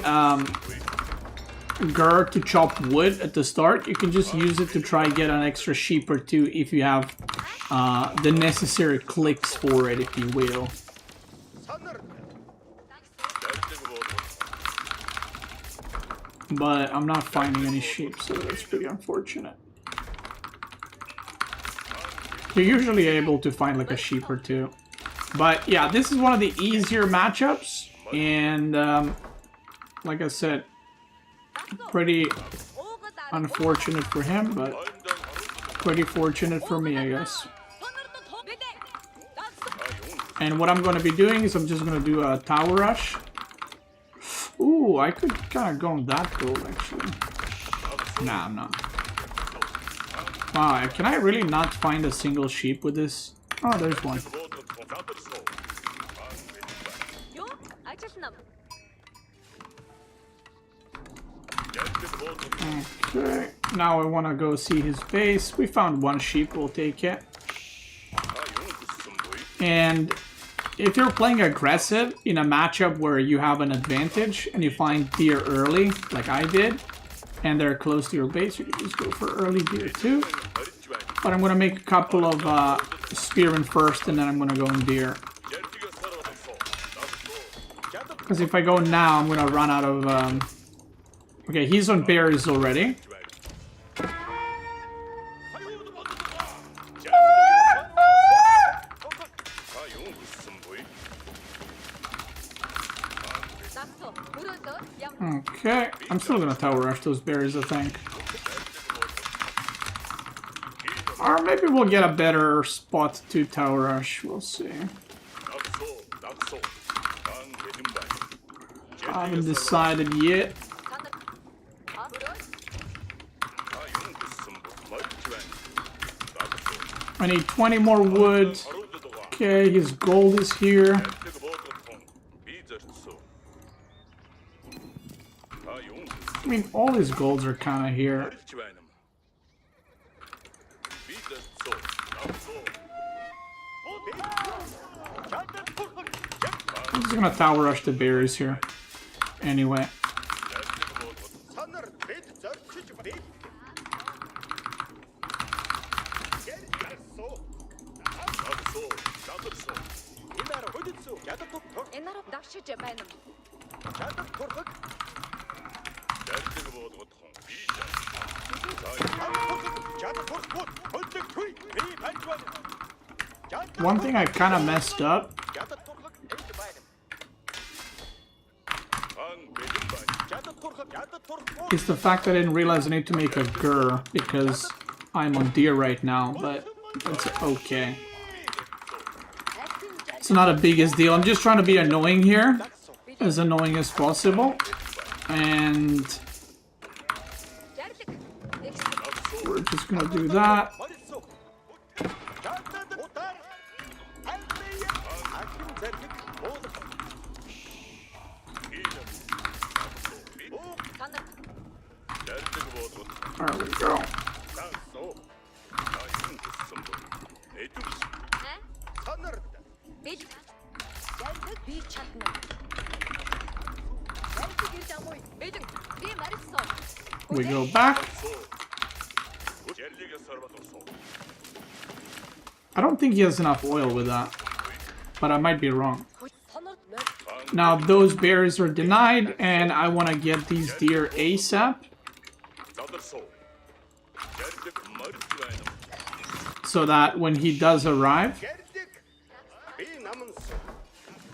Gur to chop wood at the start, you can just use it to try get an extra sheep or two if you have the necessary clicks for it, if you will. But I'm not finding any sheep, so that's pretty unfortunate. You're usually able to find like a sheep or two. But yeah, this is one of the easier matchups, and like I said, pretty unfortunate for him, but pretty fortunate for me, I guess. And what I'm going to be doing is I'm just going to do a tower rush. Ooh, I could kind of go on that goal, actually. Nah, I'm not. Wow, can I really not find a single sheep with this? Oh, there's one. Okay, now I want to go see his base. We found one sheep, we'll take it. And if you're playing aggressive in a matchup where you have an advantage and you find deer early, like I did, and they're close to your base, you can just go for early deer too. But I'm going to make a couple of spearmen first, and then I'm going to go in deer. Because if I go now, I'm going to run out of... Okay, he's on berries already. Okay, I'm still gonna tower rush those berries, I think. Or maybe we'll get a better spot to tower rush, we'll see. I haven't decided yet. I need 20 more wood. Okay, his gold is here. I mean, all his golds are kind of here. I'm just gonna tower rush the berries here. Anyway. One thing I kind of messed up is the fact that I didn't realize I need to make a gur because I'm on deer right now, but it's okay. It's not a biggest deal. I'm just trying to be annoying here, as annoying as possible, and we're just gonna do that. There we go. We go back. I don't think he has enough oil with that, but I might be wrong. Now those berries are denied, and I want to get these deer ASAP. So that when he does arrive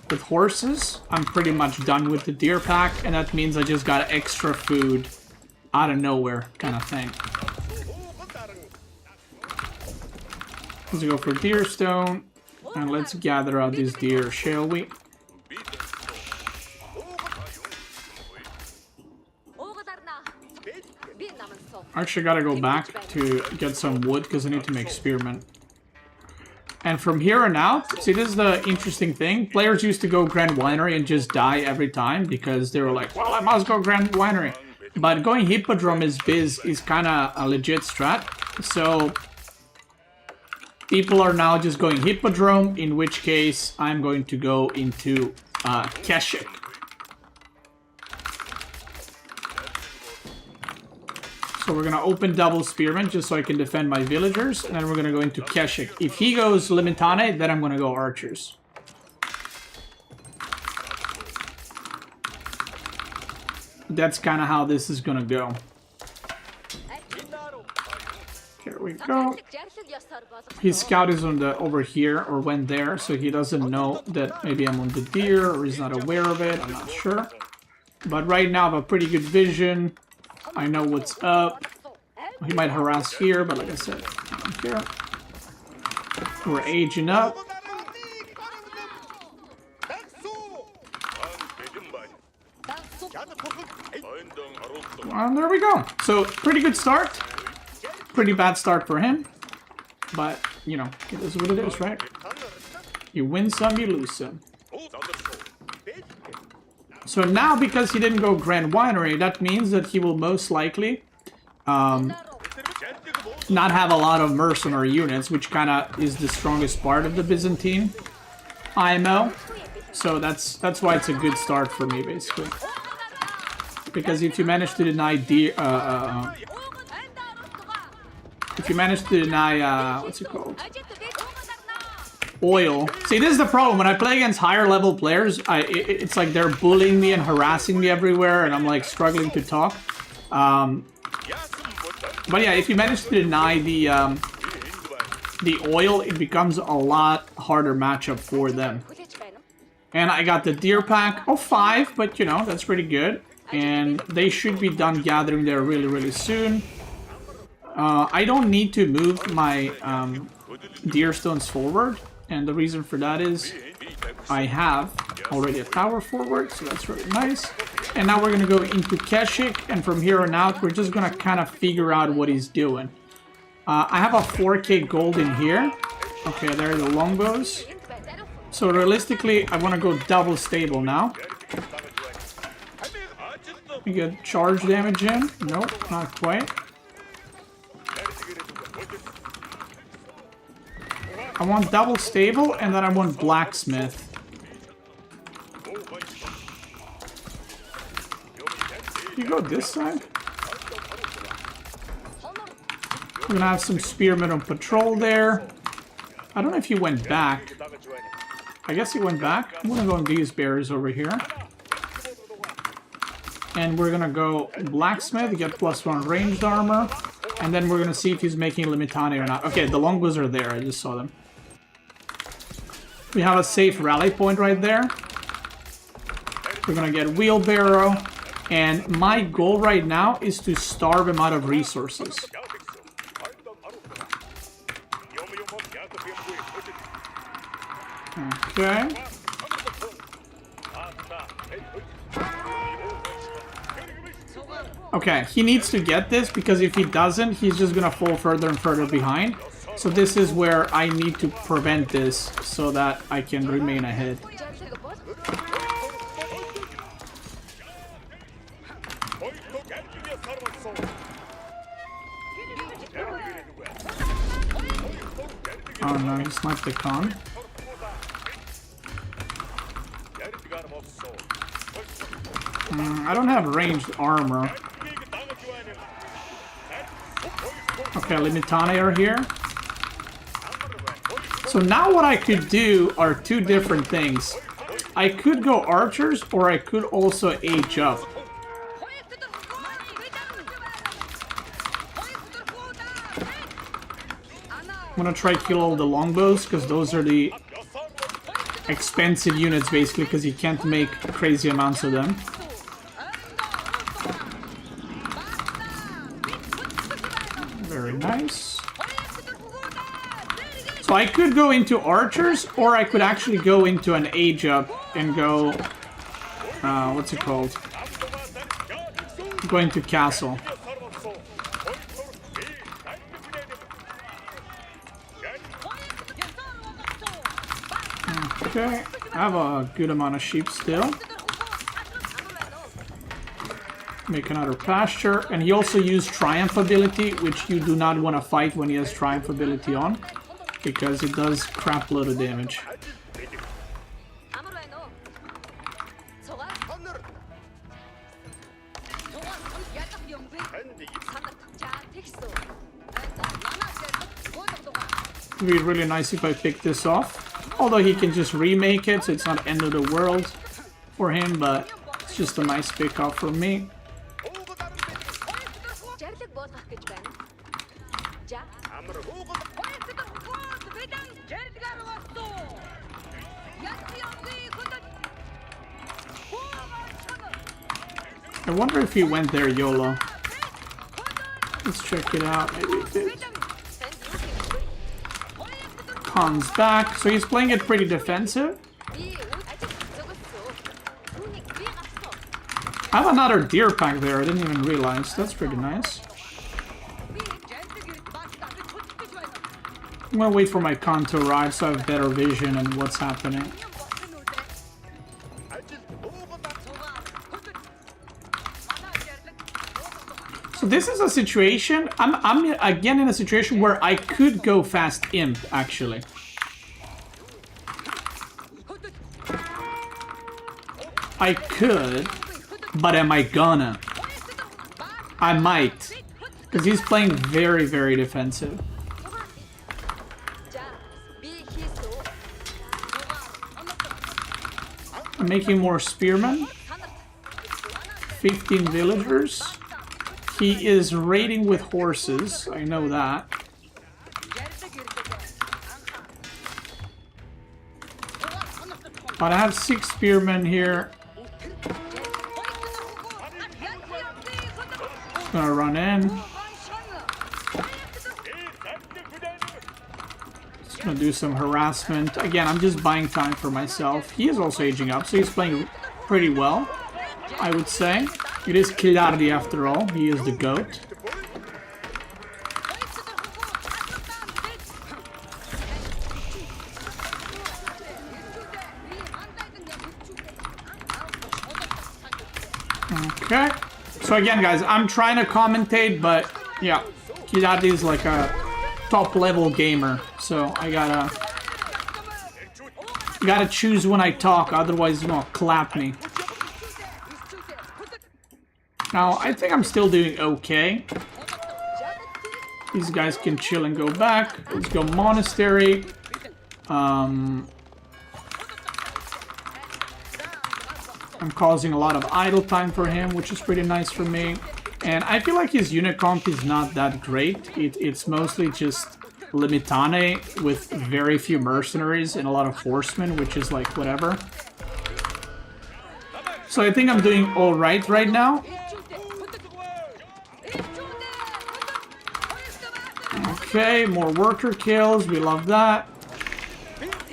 with horses, I'm pretty much done with the deer pack, and that means I just got extra food out of nowhere kind of thing. Let's go for deer stone, and let's gather out these deer, shall we? I actually gotta go back to get some wood because I need to make spearmen. And from here on out, see, this is the interesting thing. Players used to go Grand Winery and just die every time because they were like, well, I must go Grand Winery. But going Hippodrome is kind of a legit strat. So People are now just going Hippodrome, in which case I'm going to go into Keshik. So we're gonna open double Spearman just so I can defend my villagers, and then we're gonna go into Keshik. If he goes Limitane, then I'm gonna go Archers. That's kind of how this is gonna go. Here we go. His scout is on the over here, or went there, so he doesn't know that maybe I'm on the deer, or he's not aware of it, I'm not sure. But right now I have a pretty good vision. I know what's up. He might harass here, but like I said, I don't care. We're aging up. And there we go. So, pretty good start. Pretty bad start for him. But, you know, it is what it is, right? You win some, you lose some. So now, because he didn't go Grand Winery, that means that he will most likely not have a lot of mercenary units, which kind of is the strongest part of the Byzantine IMO. So that's why it's a good start for me, basically. Because if you manage to deny what's it called? Oil. See, this is the problem. When I play against higher level players, it's like they're bullying me and harassing me everywhere, and I'm like struggling to talk. But yeah, if you manage to deny the oil, it becomes a lot harder matchup for them. And I got the deer pack of 5, but you know, that's pretty good. And they should be done gathering there really, really soon. I don't need to move my deer stones forward. And the reason for that is I have already a tower forward, so that's really nice. And now we're going to go into Keshik, and from here on out, we're just going to kind of figure out what he's doing. I have a 4k gold in here. Okay, there are the longbows. So realistically, I want to go double stable now. We get charge damage in. Nope, not quite. I want double stable, and then I want blacksmith. You go this side? We're gonna have some spearmen on patrol there. I don't know if he went back. I guess he went back. I'm gonna go on these bears over here. And we're gonna go blacksmith, get +1 ranged armor. And then we're gonna see if he's making Limitane or not. Okay, the longbows are there, I just saw them. We have a safe rally point right there. We're gonna get wheelbarrow. And my goal right now is to starve him out of resources. Okay. Okay, he needs to get this, because if he doesn't, he's just gonna fall further and further behind. So this is where I need to prevent this, so that I can remain ahead. Oh no, he sniped the con. I don't have ranged armor. Okay, Limitane are here. So now what I could do are two different things. I could go archers, or I could also age up. I'm gonna try to kill all the longbows, because those are the expensive units, basically, because you can't make crazy amounts of them. Very nice. So I could go into archers, or I could actually go into an age up and go... what's it called? Go into castle. Okay, I have a good amount of sheep still. Make another pasture, and he also used Triumph ability, which you do not want to fight when he has Triumph ability on. because it does crap load of damage. 암으로 해놓어. 소가. 소가 야딱 영배. 자 텍스트. It'd be really nice if I pick this off. Although he can just remake it, so it's not end of the world for him, but it's just a nice pick off for me. I wonder if he went there YOLO. Let's check it out. Maybe it did. Khan's back, so he's playing it pretty defensive. I have another deer pack there, I didn't even realize. That's pretty nice. I'm gonna wait for my Khan to arrive so I have better vision on what's happening. So this is a situation, I'm again in a situation where I could go fast imp, actually. I could, but am I gonna? I might, because he's playing very, very defensive. I'm making more spearmen. 15 villagers. He is raiding with horses, I know that. But I have 6 spearmen here. Gonna run in. Just gonna do some harassment. Again, I'm just buying time for myself. He is also aging up, so he's playing pretty well, I would say. It is Kilardi after all, he is the GOAT. Okay, so again guys, I'm trying to commentate, but yeah, Kilardi is like a top level gamer, so I gotta choose when I talk, otherwise you won't clap me. Now, I think I'm still doing okay. These guys can chill and go back. Let's go monastery. I'm causing a lot of idle time for him, which is pretty nice for me. And I feel like his unit comp is not that great. It's mostly just Limitane with very few mercenaries and a lot of horsemen, which is like whatever. So I think I'm doing alright right now. Okay, more worker kills, we love that.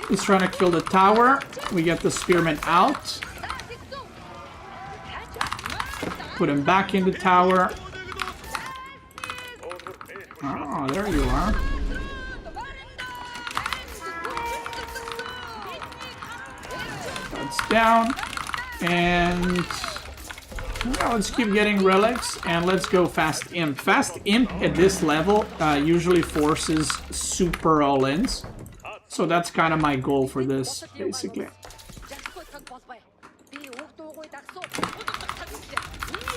He's trying to kill the tower. We get the spearmen out. Put him back in the tower. Oh, there you are. That's down. And now let's keep getting relics, and let's go fast imp. Fast imp at this level usually forces super all-ins. So that's kind of my goal for this, basically.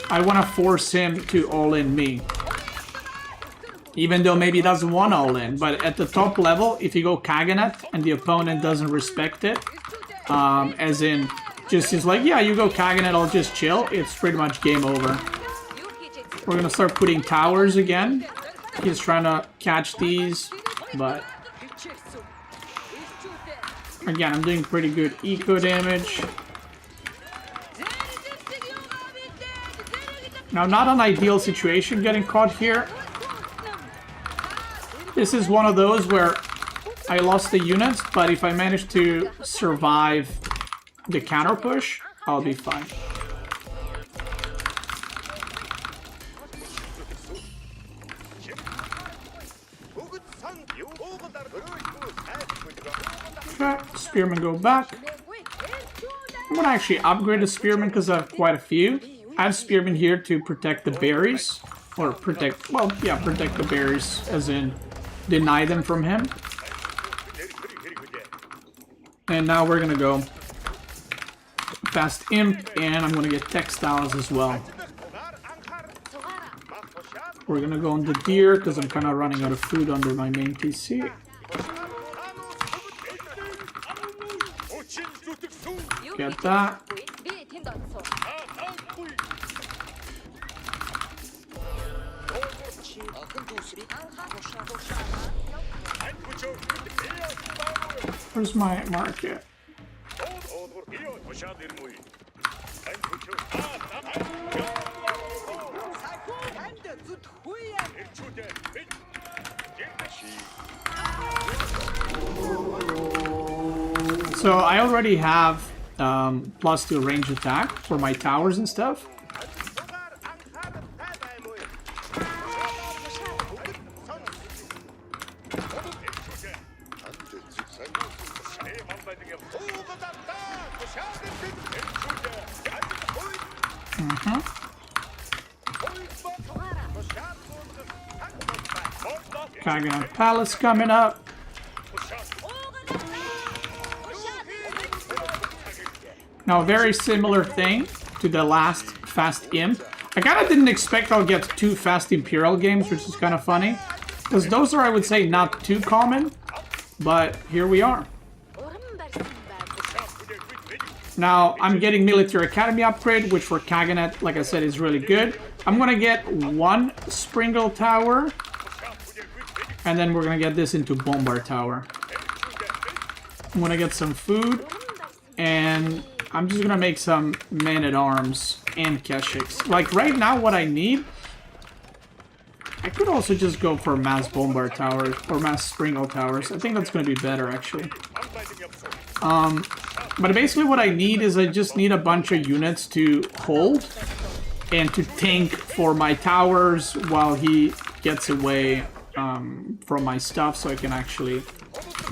I want to force him to all-in me. Even though maybe he doesn't want all-in. But at the top level, if you go Kaganet and the opponent doesn't respect it, as in... just is like, yeah, you go Kaganet, I'll just chill. It's pretty much game over. We're gonna start putting towers again. He's trying to catch these, but... again, I'm doing pretty good eco damage. Now, not an ideal situation getting caught here. This is one of those where I lost the units, but if I manage to survive the counter push, I'll be fine. Okay, spearmen go back. I'm gonna actually upgrade the spearmen because I have quite a few. I have spearmen here to protect the berries. Or protect, well, yeah, protect the berries, as in deny them from him. And now we're gonna go fast imp, and I'm gonna get textiles as well. We're gonna go on the deer because I'm kind of running out of food under my main PC. Get that. Where's my market? So I already have +2 range attack for my towers and stuff. Kagan Palace coming up. Now, a very similar thing to the last Fast Imp. I kind of didn't expect I'll get 2 Fast Imperial games, which is kind of funny. Because those are, I would say, not too common. But here we are. Now, I'm getting Military Academy upgrade, which for Kaganet, like I said, is really good. I'm going to get 1 Springle Tower. And then we're going to get this into Bombard Tower. I'm going to get some food. And I'm just going to make some Men-at-Arms and Keshiks. Like, right now, what I need... I could also just go for Mass Bombard Towers or Mass Springle Towers. I think that's going to be better, actually. But basically what I need is I just need a bunch of units to hold and to tank for my towers while he gets away from my stuff, so I can actually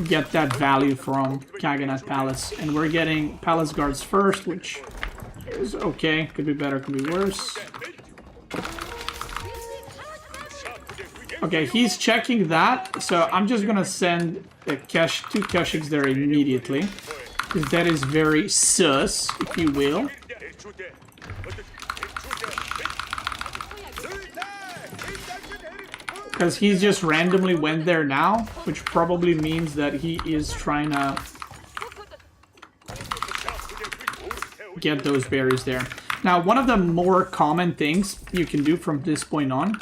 get that value from Kaganat Palace. And we're getting Palace Guards first, which is okay. Could be better, could be worse. Okay, he's checking that, so I'm just gonna send a 2 Keshiks there immediately. Because that is very sus, if you will. Because he's just randomly went there now, which probably means that he is trying to get those berries there. Now, one of the more common things you can do from this point on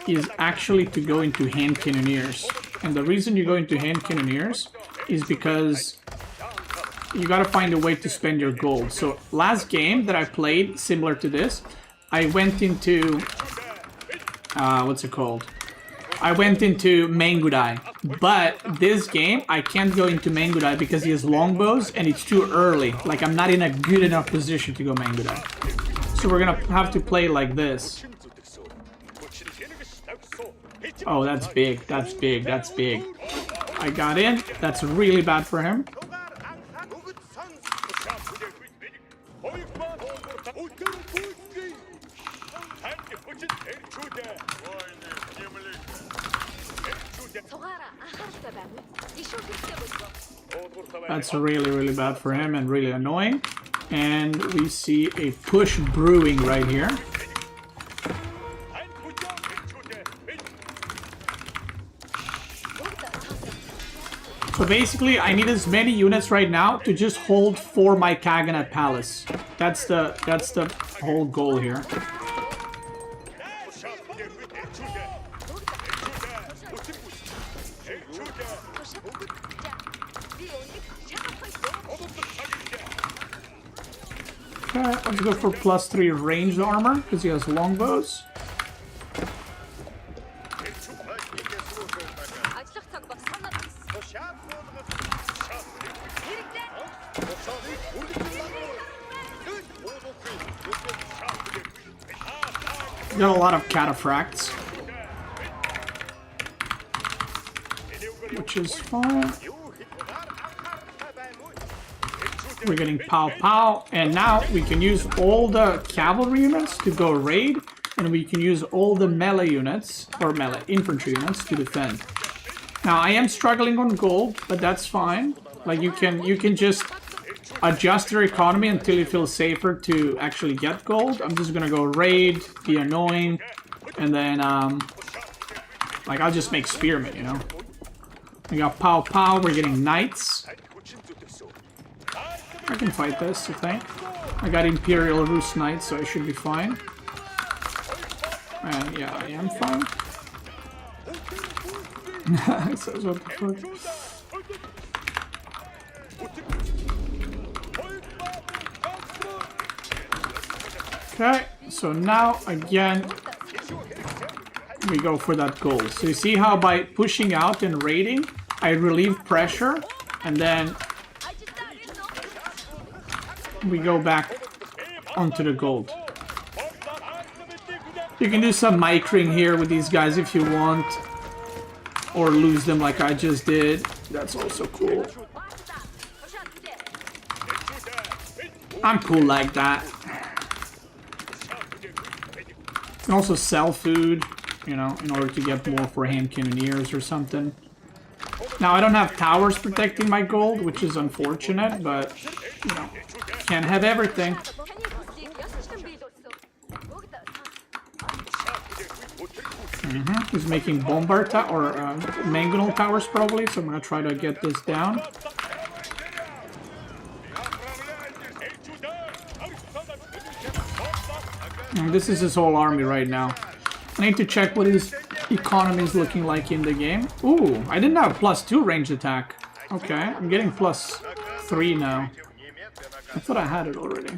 is actually to go into Hand Cannoneers. And the reason you go into Hand Cannoneers is because you gotta find a way to spend your gold. So last game that I played, similar to this, I went into... what's it called? I went into Mangudai. But this game, I can't go into Mangudai because he has longbows and it's too early. Like, I'm not in a good enough position to go Mangudai. So we're gonna have to play like this. Oh, that's big, that's big, that's big. I got in. That's really bad for him. That's really, really bad for him and really annoying. And we see a push brewing right here. So basically, I need as many units right now to just hold for my Kaganat Palace. That's the whole goal here. Okay, let's go for +3 ranged armor because he has longbows. Got a lot of cataphracts, which is fine. We're getting pow pow, and now we can use all the cavalry units to go raid, and we can use all the melee units, or melee infantry units, to defend. Now I am struggling on gold, but that's fine. Like you can just adjust your economy until you feel safer to actually get gold. I'm just gonna go raid, be annoying, and then like I'll just make spearmen, you know. We got pow pow. We're getting knights. I can fight this, I think. I got Imperial Rus Knights, so I should be fine. And yeah, I am fine. It says what the fuck. Okay, so now again we go for that gold. So you see how by pushing out and raiding, I relieve pressure, and then we go back onto the gold. You can do some micring here with these guys if you want, or lose them like I just did. That's also cool. I'm cool like that. You can also sell food, you know, in order to get more for hand cannoneers or something. Now, I don't have towers protecting my gold, which is unfortunate, but, you know, can't have everything. He's making bombard or mangonel towers probably, so I'm gonna try to get this down. And this is his whole army right now. I need to check what his economy is looking like in the game. Ooh, I didn't have +2 range attack. Okay, I'm getting +3 now. I thought I had it already.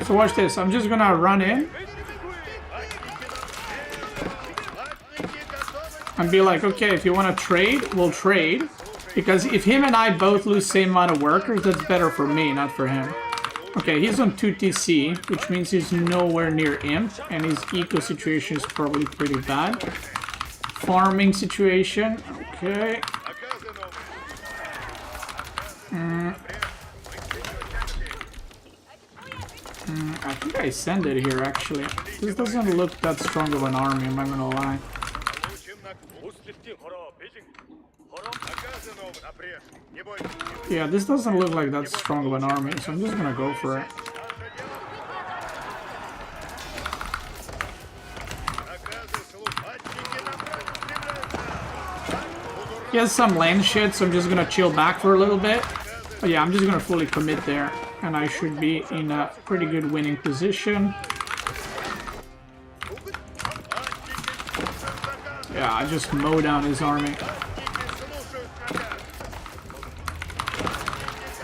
So watch this, I'm just gonna run in and be like, okay, if you want to trade, we'll trade. Because if him and I both lose same amount of workers, that's better for me, not for him. Okay, he's on 2 TC, which means he's nowhere near Imp, and his eco situation is probably pretty bad. Farming situation, okay. I think I send it here, actually. This doesn't look that strong of an army, I'm not gonna lie. Yeah, this doesn't look like that strong of an army, so I'm just gonna go for it. He has some land shit, so I'm just gonna chill back for a little bit. But yeah, I'm just gonna fully commit there, and I should be in a pretty good winning position. Yeah, I just mow down his army.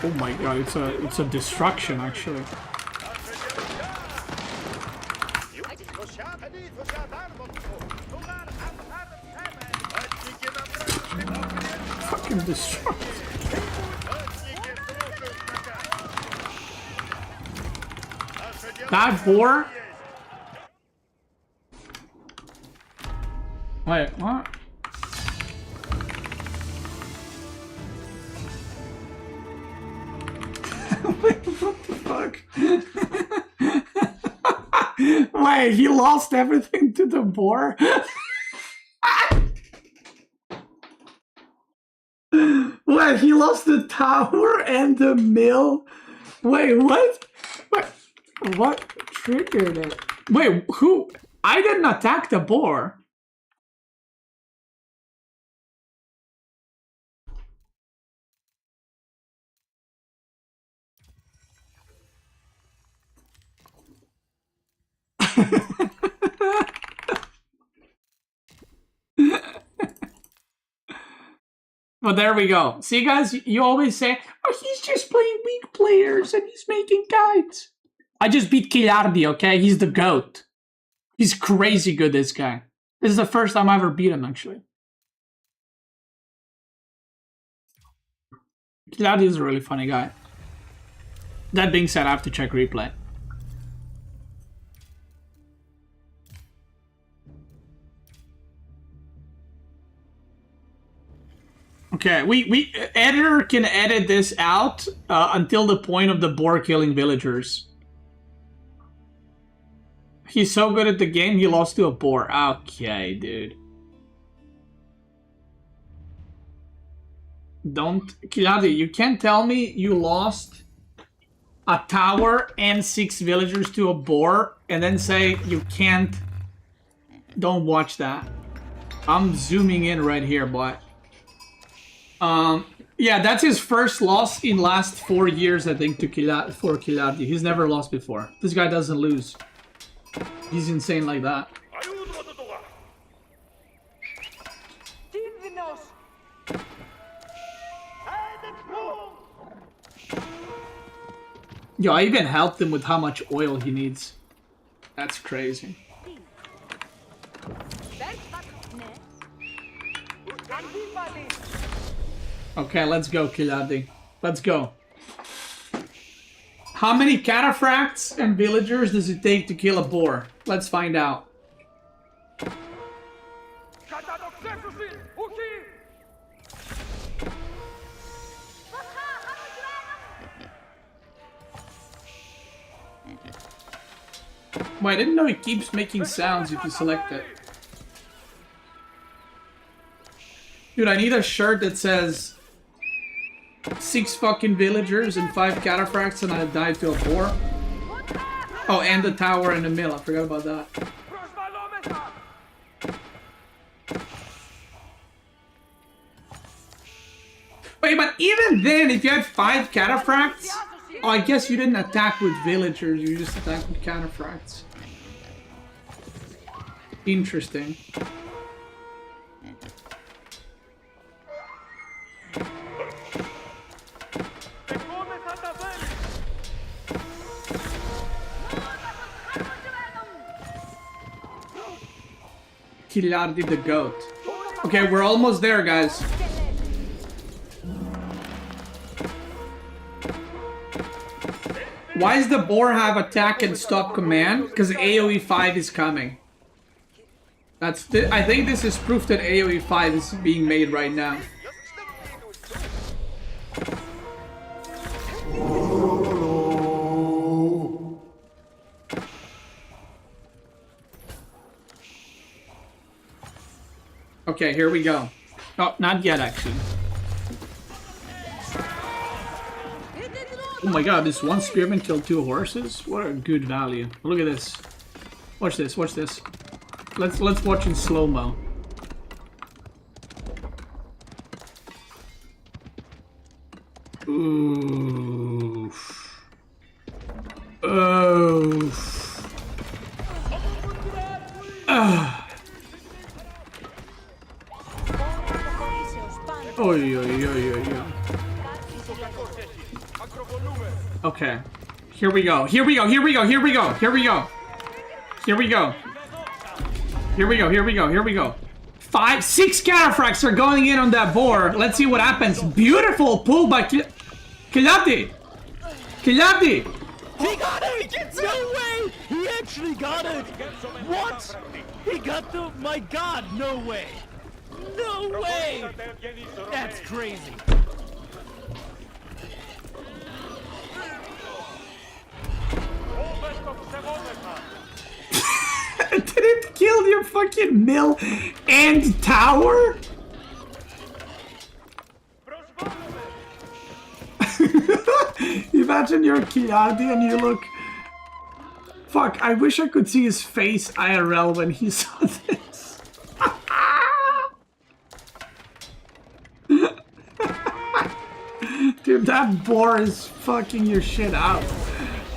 Oh my god, it's a destruction actually. Fucking destroyed. That boar? Wait, what? Wait, what the fuck? Wait, he lost everything to the boar? Wait, he lost the tower and the mill? Wait, what? What triggered it? Wait, who? I didn't attack the boar. Well, there we go. See, guys, you always say, oh, he's just playing weak players and he's making guides. I just beat Kilardi, okay? He's the GOAT. He's crazy good, this guy. This is the first time I ever beat him, actually. Kilardi is a really funny guy. That being said, I have to check replay. Okay, we editor can edit this out until the point of the boar killing villagers. He's so good at the game, he lost to a boar. Okay, dude. Don't... Kiladi, you can't tell me you lost a tower and 6 villagers to a boar and then say you can't... Don't watch that. I'm zooming in right here, boy. Yeah, that's his first loss in last 4 years, I think, to Kiladi. He's never lost before. This guy doesn't lose. He's insane like that. Yo, I even helped him with how much oil he needs. That's crazy. Okay, let's go, Kiladi. Let's go. How many cataphracts and villagers does it take to kill a boar? Let's find out. Well, I didn't know it keeps making sounds if you select it. Dude, I need a shirt that says 6 fucking villagers and 5 cataphracts and I died to a boar. Oh, and the tower and the mill. I forgot about that. Wait, but even then, if you had 5 cataphracts... Oh, I guess you didn't attack with villagers. You just attacked with cataphracts. Interesting. Killardi the goat. Okay, we're almost there, guys. Why does the boar have attack and stop command? Because AoE 5 is coming. I think this is proof that AoE 5 is being made right now. Okay, here we go. Oh, not yet, actually. Oh my god, this one spearman killed 2 horses? What a good value. Look at this. Watch this, watch this. Let's watch in slow-mo. Oof. Oof. Oy, oy, oy, oy, oy. Okay. Here we go. Here we go. Here we go. Here we go. Here we go. Here we go. Here we go. Here we go. Here we go. 5, 6 cataphracts are going in on that boar. Let's see what happens. Beautiful pull by Kilati. Kilati. He got it! No way! He actually got it! What? He got the... My god, no way! No way! That's crazy. Did it kill your fucking mill and tower? Imagine you're Kiladi and you look... Fuck, I wish I could see his face IRL when he saw this. Dude, that boar is fucking your shit out.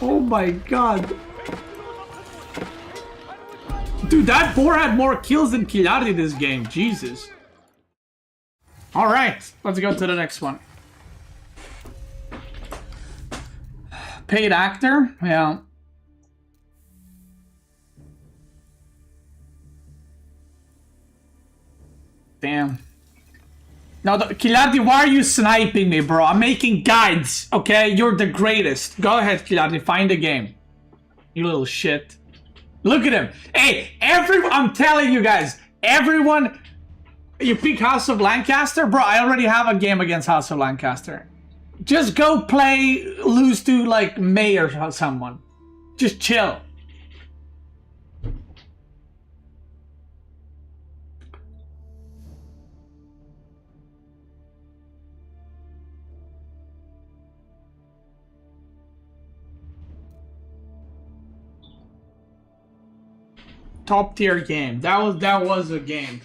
Oh my god. Dude, that boar had more kills than Killardi this game. Jesus. Alright, let's go to the next one. Paid actor? Yeah. Damn. Now, Killardi, why are you sniping me, bro? I'm making guides, okay? You're the greatest. Go ahead, Killardi, find the game. You little shit. Look at him. Hey, I'm telling you guys, everyone... You pick House of Lancaster? Bro, I already have a game against House of Lancaster. Just go play, lose to like May or someone. Just chill. Top tier game. That was a game.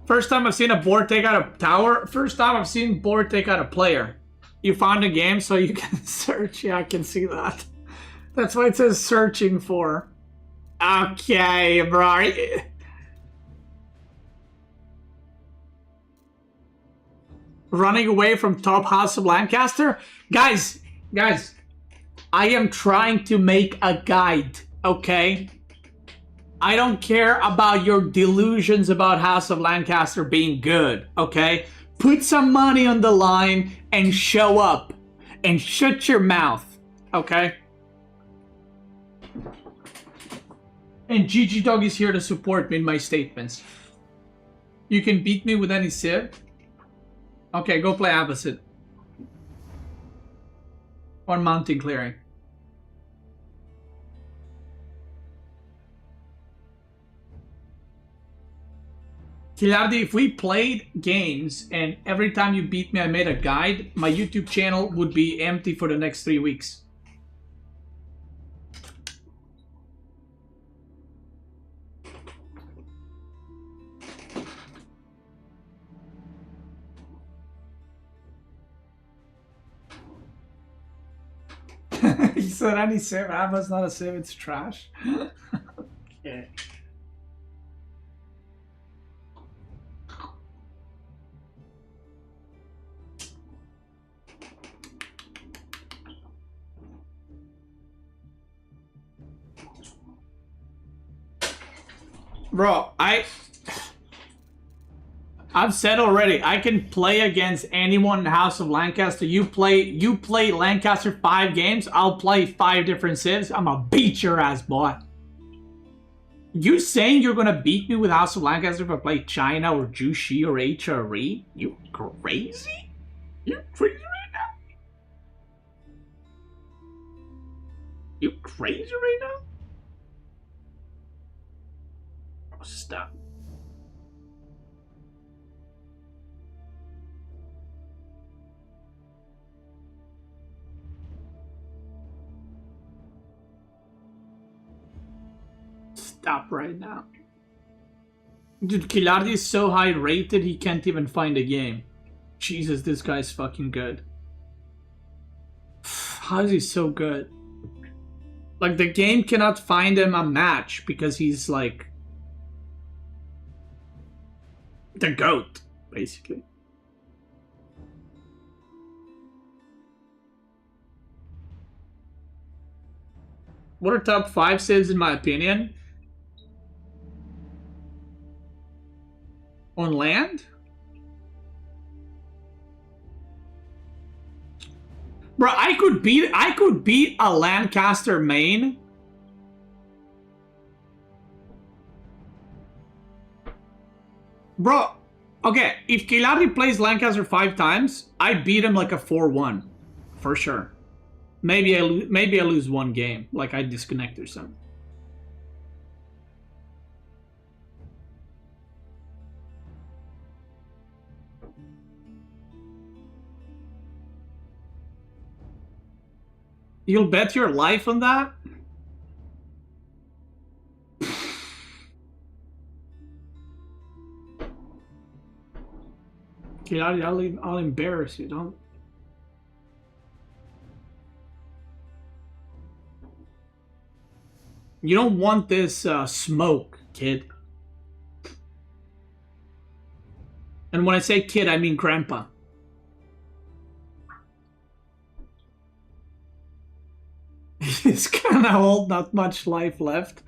First time I've seen a board take out a tower. First time I've seen board take out a player. You found a game so you can search. Yeah, I can see that. That's why it says searching for. Okay, bro. Running away from top House of Lancaster? Guys. I am trying to make a guide, okay? I don't care about your delusions about House of Lancaster being good, okay? Put some money on the line and show up. And shut your mouth, okay? And GG Dog is here to support me in my statements. You can beat me with any civ? Okay, go play opposite. Or mountain clearing. Kilardi, if we played games and every time you beat me I made a guide, my YouTube channel would be empty for the next 3 weeks. He said any civ. Abba's not a civ, it's trash. Okay. Bro, I've said already, I can play against anyone in House of Lancaster. You play Lancaster 5 games, I'll play 5 different civs. I'm gonna beat your ass, boy. You saying you're gonna beat me with House of Lancaster if I play China or Jushi or HRE? You crazy? You crazy right now? You crazy right now? Oh, stop. Stop right now. Dude, Kilardi is so high rated he can't even find a game. Jesus, this guy's fucking good. How is he so good? Like, the game cannot find him a match because he's like the GOAT, basically. What are top 5 saves in my opinion? On land? Bro, I could beat a Lancaster main. Bro, okay, if Kilardi plays Lancaster 5 times, I beat him like a 4-1. For sure. Maybe I lose 1 game, like I disconnect or something. You'll bet your life on that? Kilardi, I'll embarrass you, don't... You don't want this smoke, kid. And when I say kid, I mean grandpa. He's kinda old, not much life left.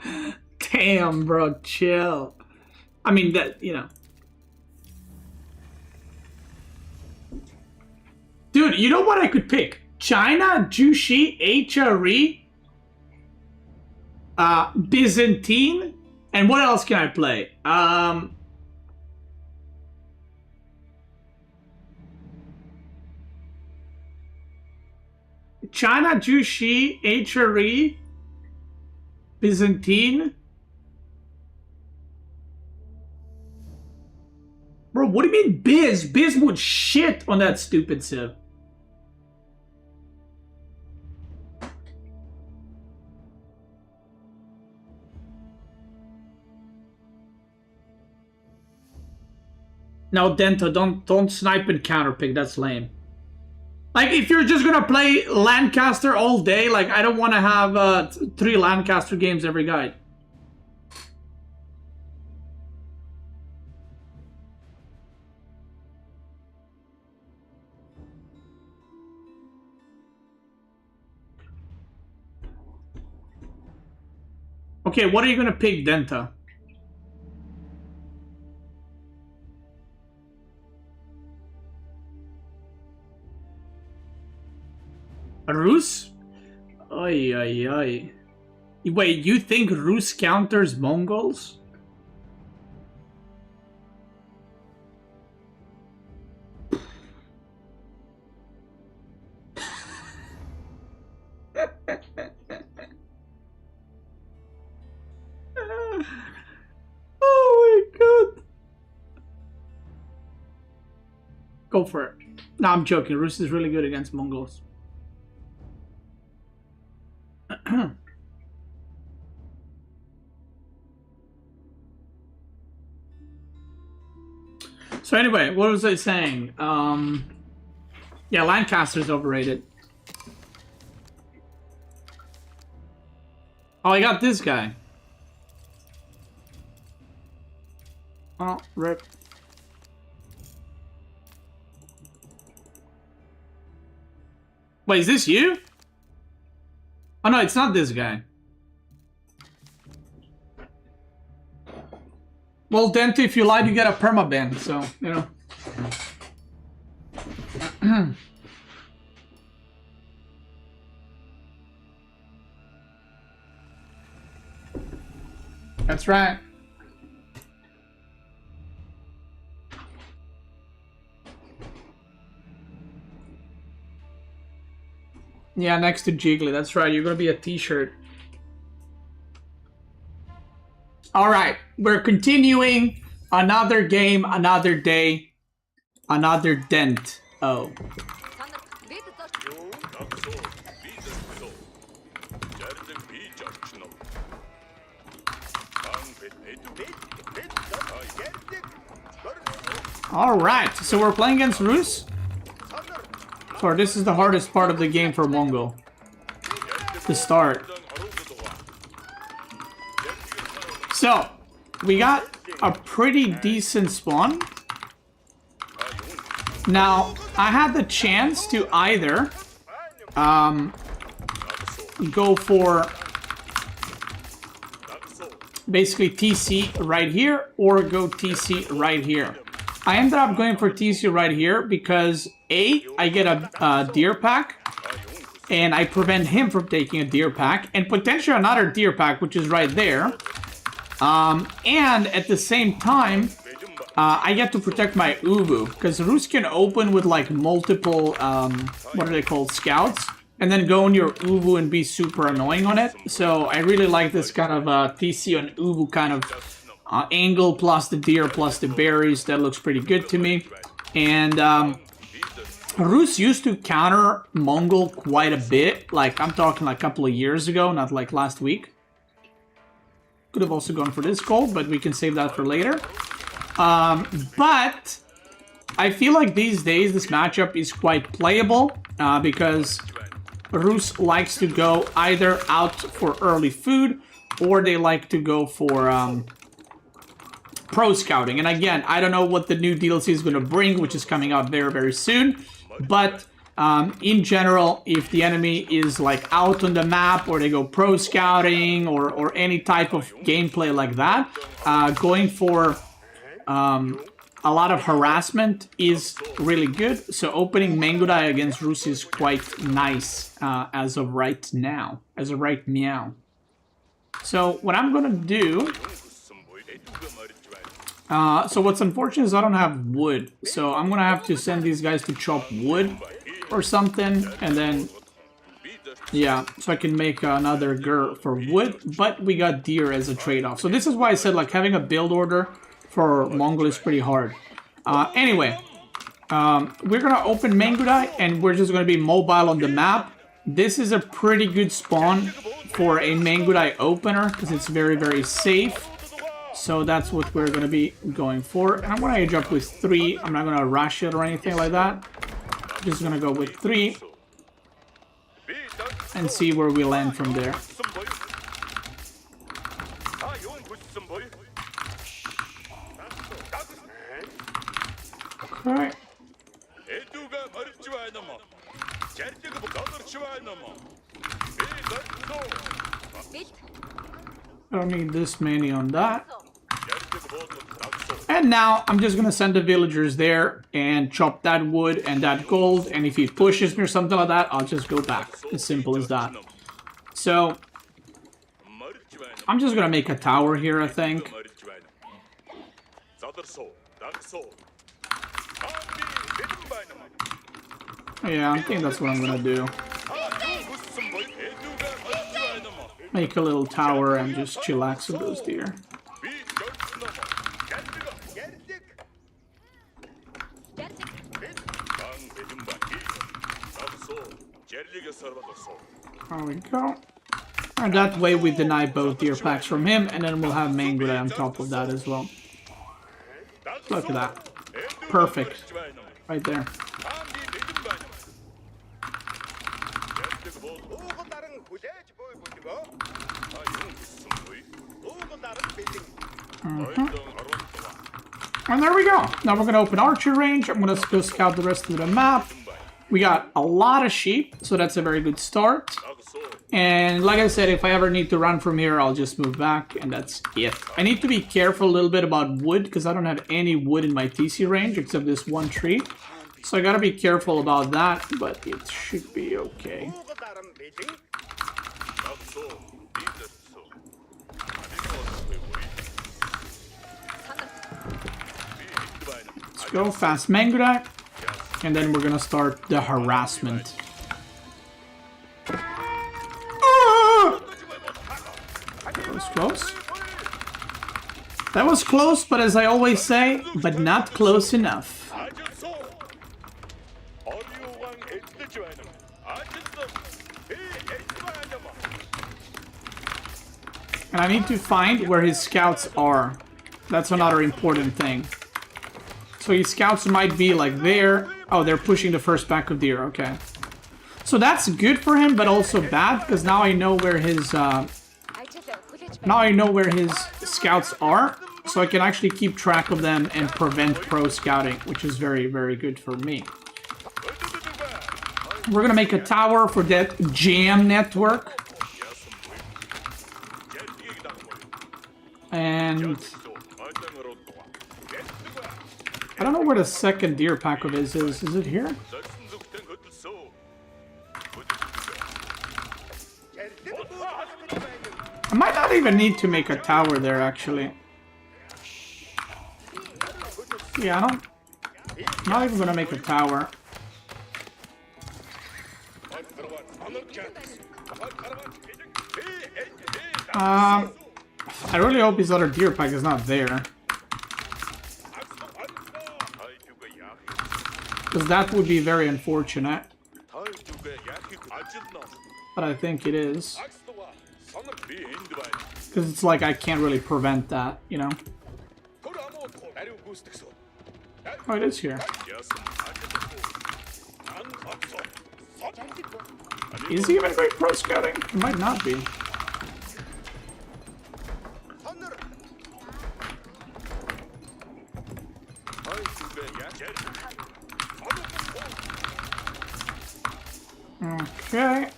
Damn, bro, chill. I mean, that, you know. Dude, you know what I could pick? China, Jushi, HRE, Byzantine, And what else can I play? China, Jushi, HRE, Byzantine. Bro, what do you mean Biz? Biz would shit on that stupid civ. No, Dento, don't snipe and counterpick. That's lame. Like, if you're just gonna play Lancaster all day, like, I don't want to have 3 Lancaster games every guide. Okay, what are you gonna pick, Denta? Rus? Ay, ay, ay. Wait, you think Rus counters Mongols? Oh my god. Go for it. No, I'm joking. Rus is really good against Mongols. So anyway, what was I saying? Yeah, Lancaster's overrated. Oh, I got this guy. Oh, rip. Wait, is this you? Oh no, it's not this guy. Well, Dente, if you lied, you get a permaban, so, you know. That's right. Yeah, next to Jiggly. That's right. You're gonna be a t-shirt. Alright, we're continuing. Another game, another day, another dent. Oh. Alright, so we're playing against Roose. So this is the hardest part of the game for Mongol. To start. So, we got a pretty decent spawn. Now, I had the chance to either go for basically TC right here or go TC right here. I ended up going for TC right here because A, I get a deer pack and I prevent him from taking a deer pack and potentially another deer pack, which is right there. And at the same time, I get to protect my Uvu, because Roose can open with like multiple, what are they called, scouts, and then go on your Uvu and be super annoying on it. So I really like this kind of TC on Uvu kind of angle, plus the deer, plus the berries. That looks pretty good to me. And Roose used to counter Mongol quite a bit, like I'm talking like a couple of years ago, not like last week. Could have also gone for this gold, but we can save that for later. But I feel like these days this matchup is quite playable because Roose likes to go either out for early food or they like to go for pro scouting. And again, I don't know what the new DLC is going to bring, which is coming out very, very soon. But in general, if the enemy is like out on the map or they go pro scouting or any type of gameplay like that, going for a lot of harassment is really good. So opening Mangudai against Roose is quite nice as of right now. As of right meow. So what I'm gonna do So what's unfortunate is I don't have wood. So I'm gonna have to send these guys to chop wood or something, and then yeah, so I can make another gur for wood. But we got deer as a trade-off. So this is why I said like having a build order for Mongol is pretty hard. Anyway, we're gonna open Mangudai, and we're just gonna be mobile on the map. This is a pretty good spawn for a Mangudai opener because it's very, very safe. So that's what we're going to be going for. And I'm going to age up with 3. I'm not going to rush it or anything like that. I'm just going to go with 3. And see where we land from there. Okay. I don't need this many on that. And now I'm just gonna send the villagers there and chop that wood and that gold, and if he pushes me or something like that, I'll just go back. As simple as that. So I'm just gonna make a tower here, I think. Yeah, I think that's what I'm gonna do. Make a little tower and just chillax with those deer. There we go. And that way we deny both deer packs from him, and then we'll have Mangudai on top of that as well. Look at that. Perfect. Right there. And there we go. Now we're going to open archery range. I'm going to go scout the rest of the map. We got a lot of sheep, so that's a very good start. And like I said, if I ever need to run from here, I'll just move back, and that's it. I need to be careful a little bit about wood, because I don't have any wood in my TC range, except this one tree. So I gotta be careful about that, but it should be okay. Let's go, fast Mangudai. And then we're gonna start the harassment. That was close. That was close, but as I always say, but not close enough. And I need to find where his scouts are. That's another important thing. So his scouts might be like there. Oh, they're pushing the first pack of deer. Okay. So that's good for him, but also bad, because now I know where his scouts are, so I can actually keep track of them and prevent pro scouting, which is very, very good for me. We're gonna make a tower for that jam network. And I don't know where the second deer pack of his is. Is it here? I might not even need to make a tower there, actually. Yeah, I'm not even gonna make a tower. I really hope his other deer pack is not there. Because that would be very unfortunate. But I think it is. Because it's like I can't really prevent that, you know? Oh, it is here. Is he even great pro scouting? It might not be. Okay.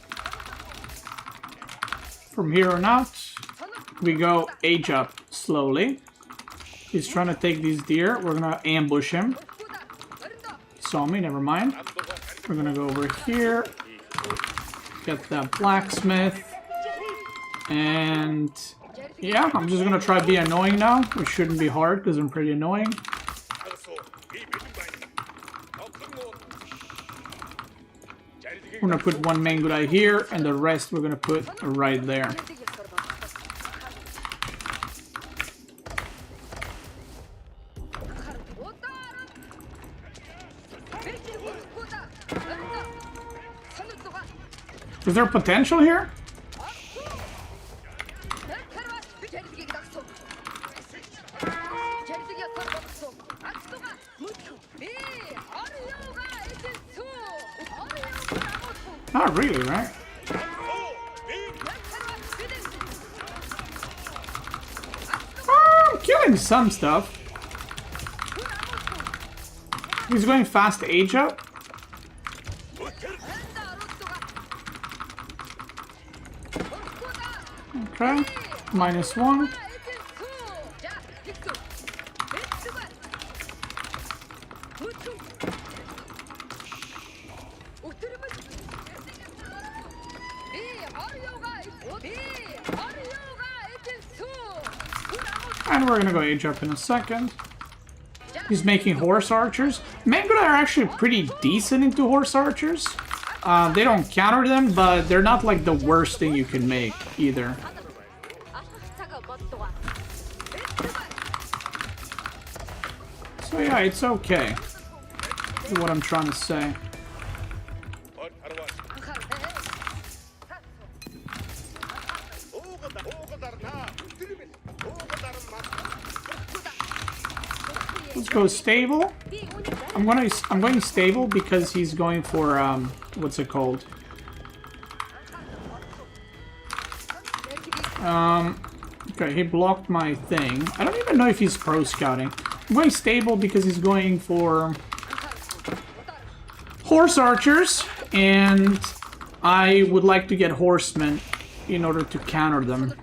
From here on out, we go age up slowly. He's trying to take these deer. We're gonna ambush him. Saw me, never mind. We're gonna go over here. Get that blacksmith. And Yeah, I'm just gonna try to be annoying now, which shouldn't be hard because I'm pretty annoying. We're gonna put one main good eye here, and the rest we're gonna put right there. Is there potential here? Not really, right? I'm killing some stuff. He's going fast age up. Okay, -1. And we're gonna go age up in a second. He's making horse archers. Mangudai are actually pretty decent into horse archers. They don't counter them, but they're not like the worst thing you can make either. So yeah, it's okay. Is what I'm trying to say. Let's go stable. I'm going stable because he's going for what's it called? Okay, he blocked my thing. I don't even know if he's pro scouting. I'm going stable because he's going for horse archers, and I would like to get horsemen in order to counter them.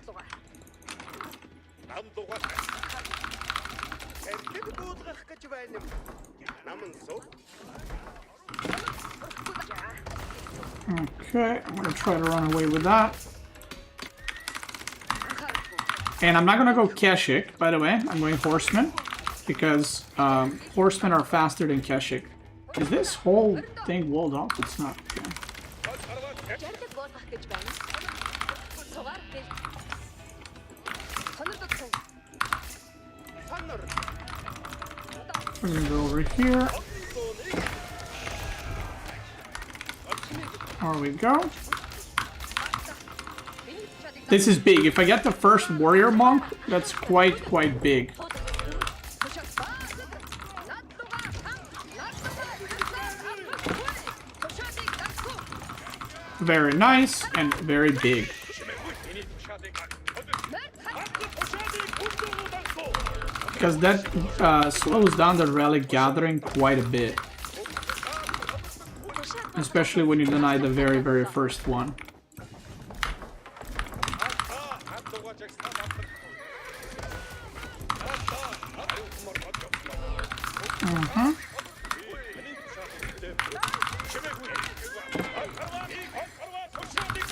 Okay, I'm gonna try to run away with that. And I'm not gonna go Keshik, by the way. I'm going horsemen, because horsemen are faster than Keshik. Is this whole thing walled off? It's not. Okay. We're gonna go over here. There we go. This is big. If I get the first warrior monk, that's quite big. Very nice and very big. Because that slows down the relic gathering quite a bit. Especially when you deny the very first one.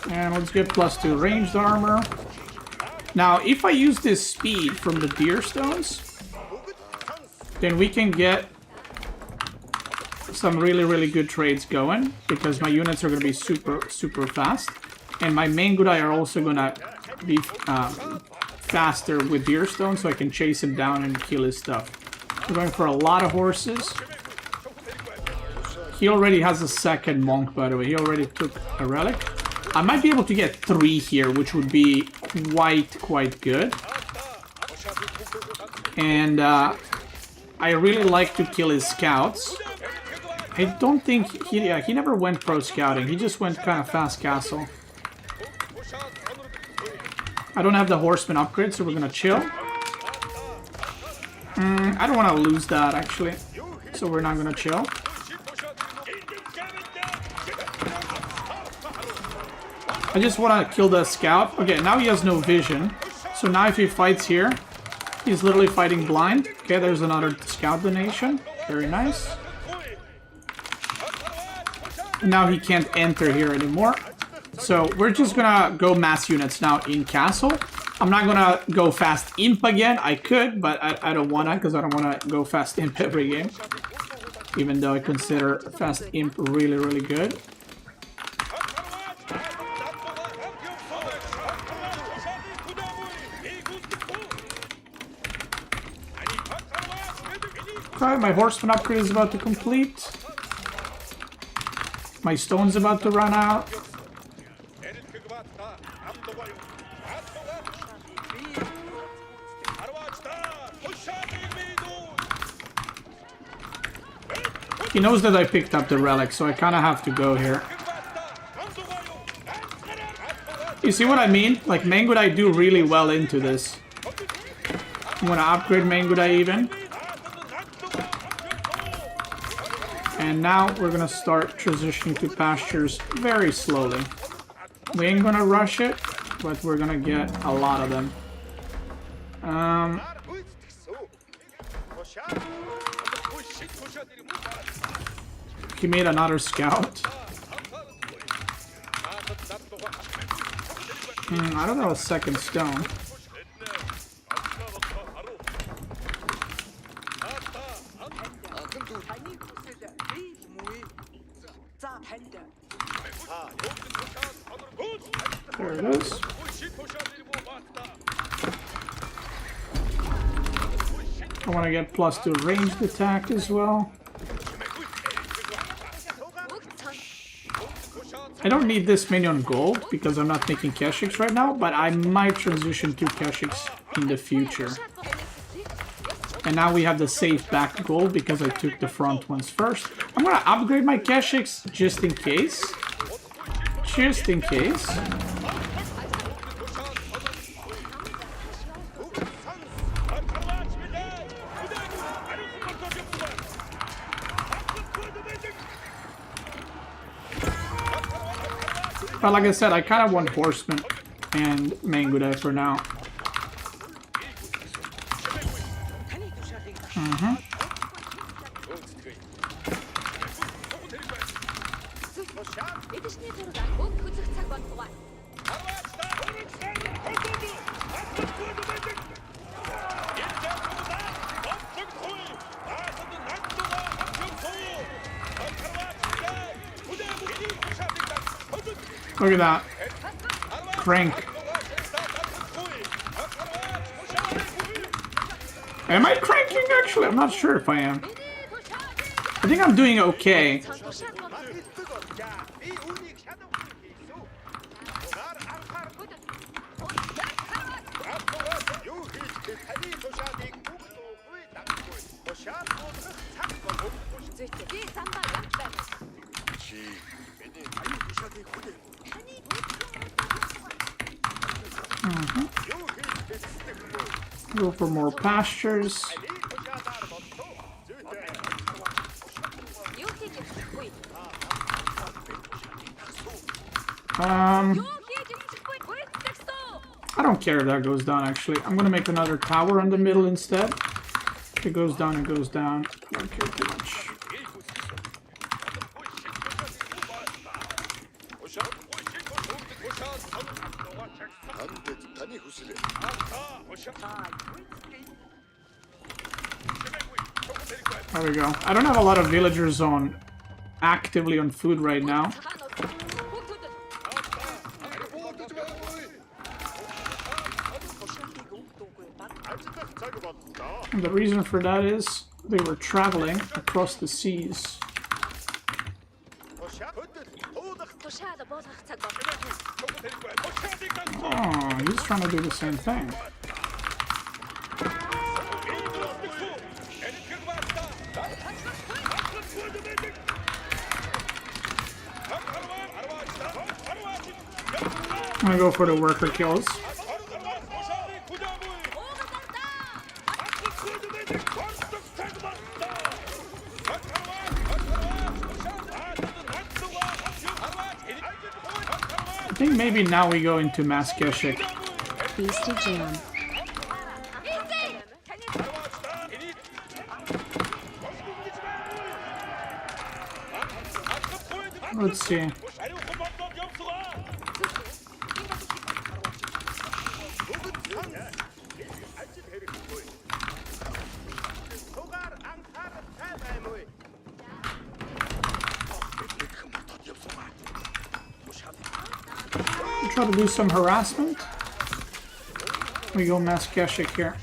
And let's get +2 ranged armor. Now, if I use this speed from the deer stones, then we can get some really good trades going, because my units are going to be super fast, and my main Gudai are also going to be faster with deer stone, so I can chase him down and kill his stuff. We're going for a lot of horses. He already has a second monk, by the way. He already took a relic. I might be able to get 3 here, which would be quite good. And I really like to kill his scouts. I don't think he never went pro scouting. He just went kind of fast castle. I don't have the horseman upgrade, so we're gonna chill. I don't want to lose that actually, so we're not gonna chill. I just want to kill the scout. Okay, now he has no vision. So now if he fights here, he's literally fighting blind. Okay, there's another scout donation. Very nice. And now he can't enter here anymore. So we're just gonna go mass units now in castle. I'm not gonna go fast imp again. I could, but I don't wanna, because I don't wanna go fast imp every game. Even though I consider fast imp really, really good. Okay, my horseman upgrade is about to complete. My stone's about to run out. He knows that I picked up the relic, so I kind of have to go here. You see what I mean? Like, Mangudai do really well into this. I'm gonna upgrade Mangudai even. And now we're gonna start transitioning to pastures very slowly. We ain't gonna rush it, but we're gonna get a lot of them. He made another scout. I don't know a second stone. There it is. I want to get +2 ranged attack as well. I don't need this many on gold because I'm not making Keshiks right now, but I might transition to Keshiks in the future. And now we have the safe back gold because I took the front ones first. I'm gonna upgrade my Keshiks just in case. Just in case. But like I said, I kind of want horsemen and Mangudai for now. Look at that. Crank. Am I cranking actually? I'm not sure if I am. I think I'm doing okay. Go for more pastures. I don't care if that goes down actually. I'm gonna make another tower in the middle instead. If it goes down, it goes down. I don't care too much. There we go. I don't have a lot of villagers on actively on food right now. And the reason for that is they were traveling across the seas. Oh, he's trying to do the same thing. I'm gonna go for the worker kills. I think maybe now we go into Mass Keshik. Beastie Jam. Let's see. try to do some harassment. We go mass Keshik here.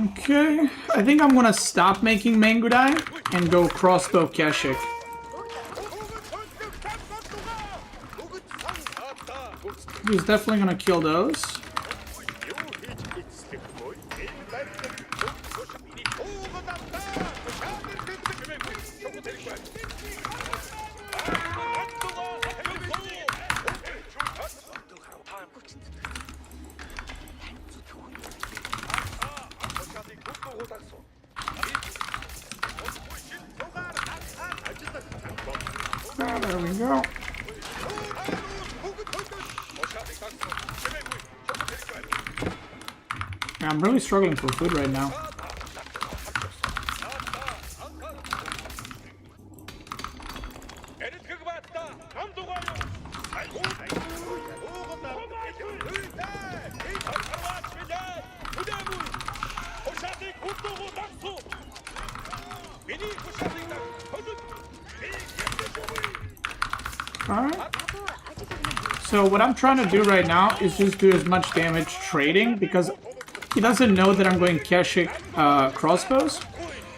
Okay, I think I'm gonna stop making Mangudai and go crossbow Keshik. He's definitely gonna kill those. Ah, there we go. Yeah, I'm really struggling for food right now. Alright. So what I'm trying to do right now is just do as much damage trading because he doesn't know that I'm going Keshik crossbows.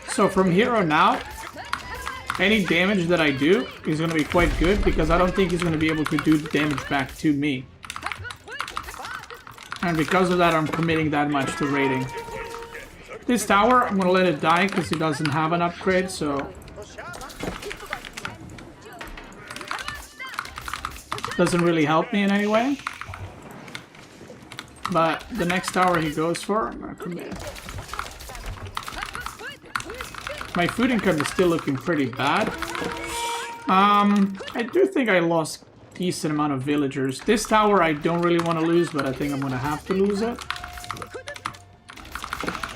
So from here on out, any damage that I do is going to be quite good because I don't think he's going to be able to do the damage back to me. And because of that, I'm committing that much to raiding. This tower, I'm going to let it die because he doesn't have an upgrade, so... doesn't really help me in any way. But the next tower he goes for, I'm going to commit. My food income is still looking pretty bad. I do think I lost a decent amount of villagers. This tower I don't really want to lose, but I think I'm going to have to lose it.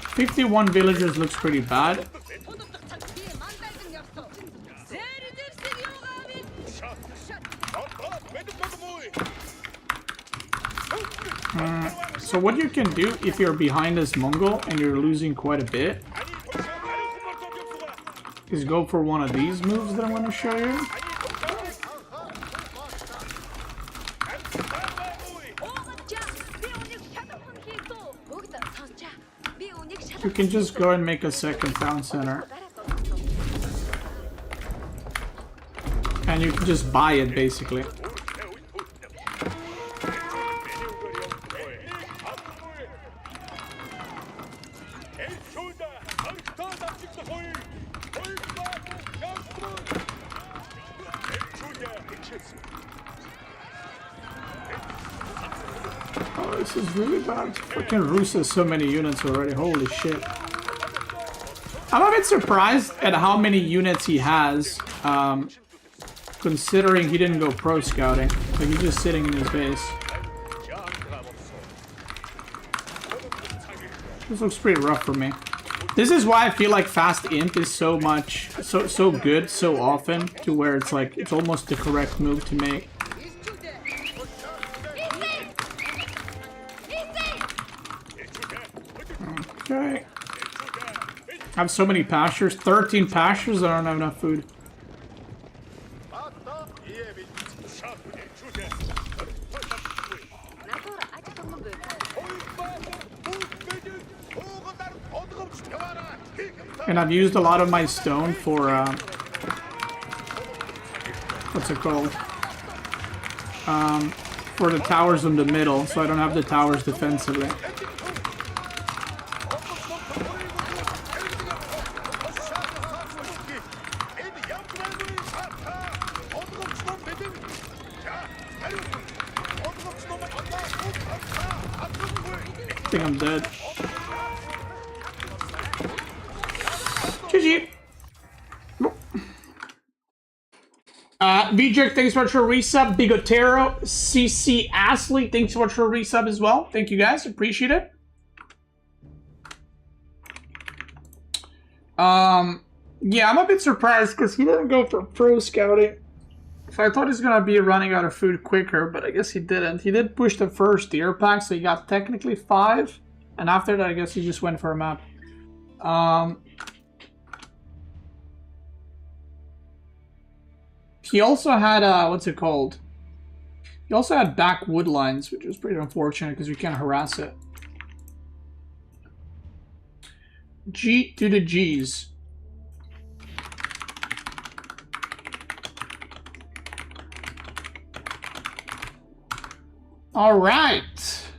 51 villagers looks pretty bad. So what you can do if you're behind this Mongol and you're losing quite a bit is go for one of these moves that I'm going to show you. You can just go and make a second town center. And you can just buy it basically. Oh, this is really bad. Freaking Roose has so many units already. Holy shit. I'm a bit surprised at how many units he has, considering he didn't go pro scouting. Like, he's just sitting in his base. This looks pretty rough for me. This is why I feel like fast int is so good so often, to where it's like it's almost the correct move to make. Okay. I have so many pastures. 13 pastures, I don't have enough food. And I've used a lot of my stone for, what's it called? For the towers in the middle, so I don't have the towers defensively. I think I'm dead. GG. VJ, thanks so much for a resub. Bigotero, CC Astley, thanks so much for a resub as well. Thank you guys, appreciate it. Yeah, I'm a bit surprised because he didn't go for pro scouting. So I thought he's gonna be running out of food quicker, but I guess he didn't. He did push the first deer pack, so he got technically 5. And after that, I guess he just went for a map. He also had, what's it called? He also had backwood lines, which was pretty unfortunate because we can't harass it. G to the G's. All right.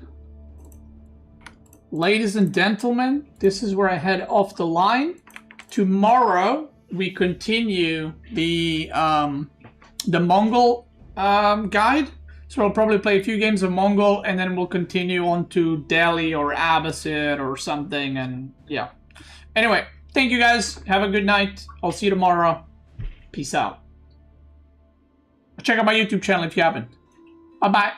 Ladies and gentlemen, this is where I head off the line. Tomorrow we continue the Mongol guide. So we'll probably play a few games of Mongol and then we'll continue on to Delhi or Abbasid or something, and yeah. Anyway, thank you guys. Have a good night. I'll see you tomorrow. Peace out. Check out my YouTube channel if you haven't. Bye-bye.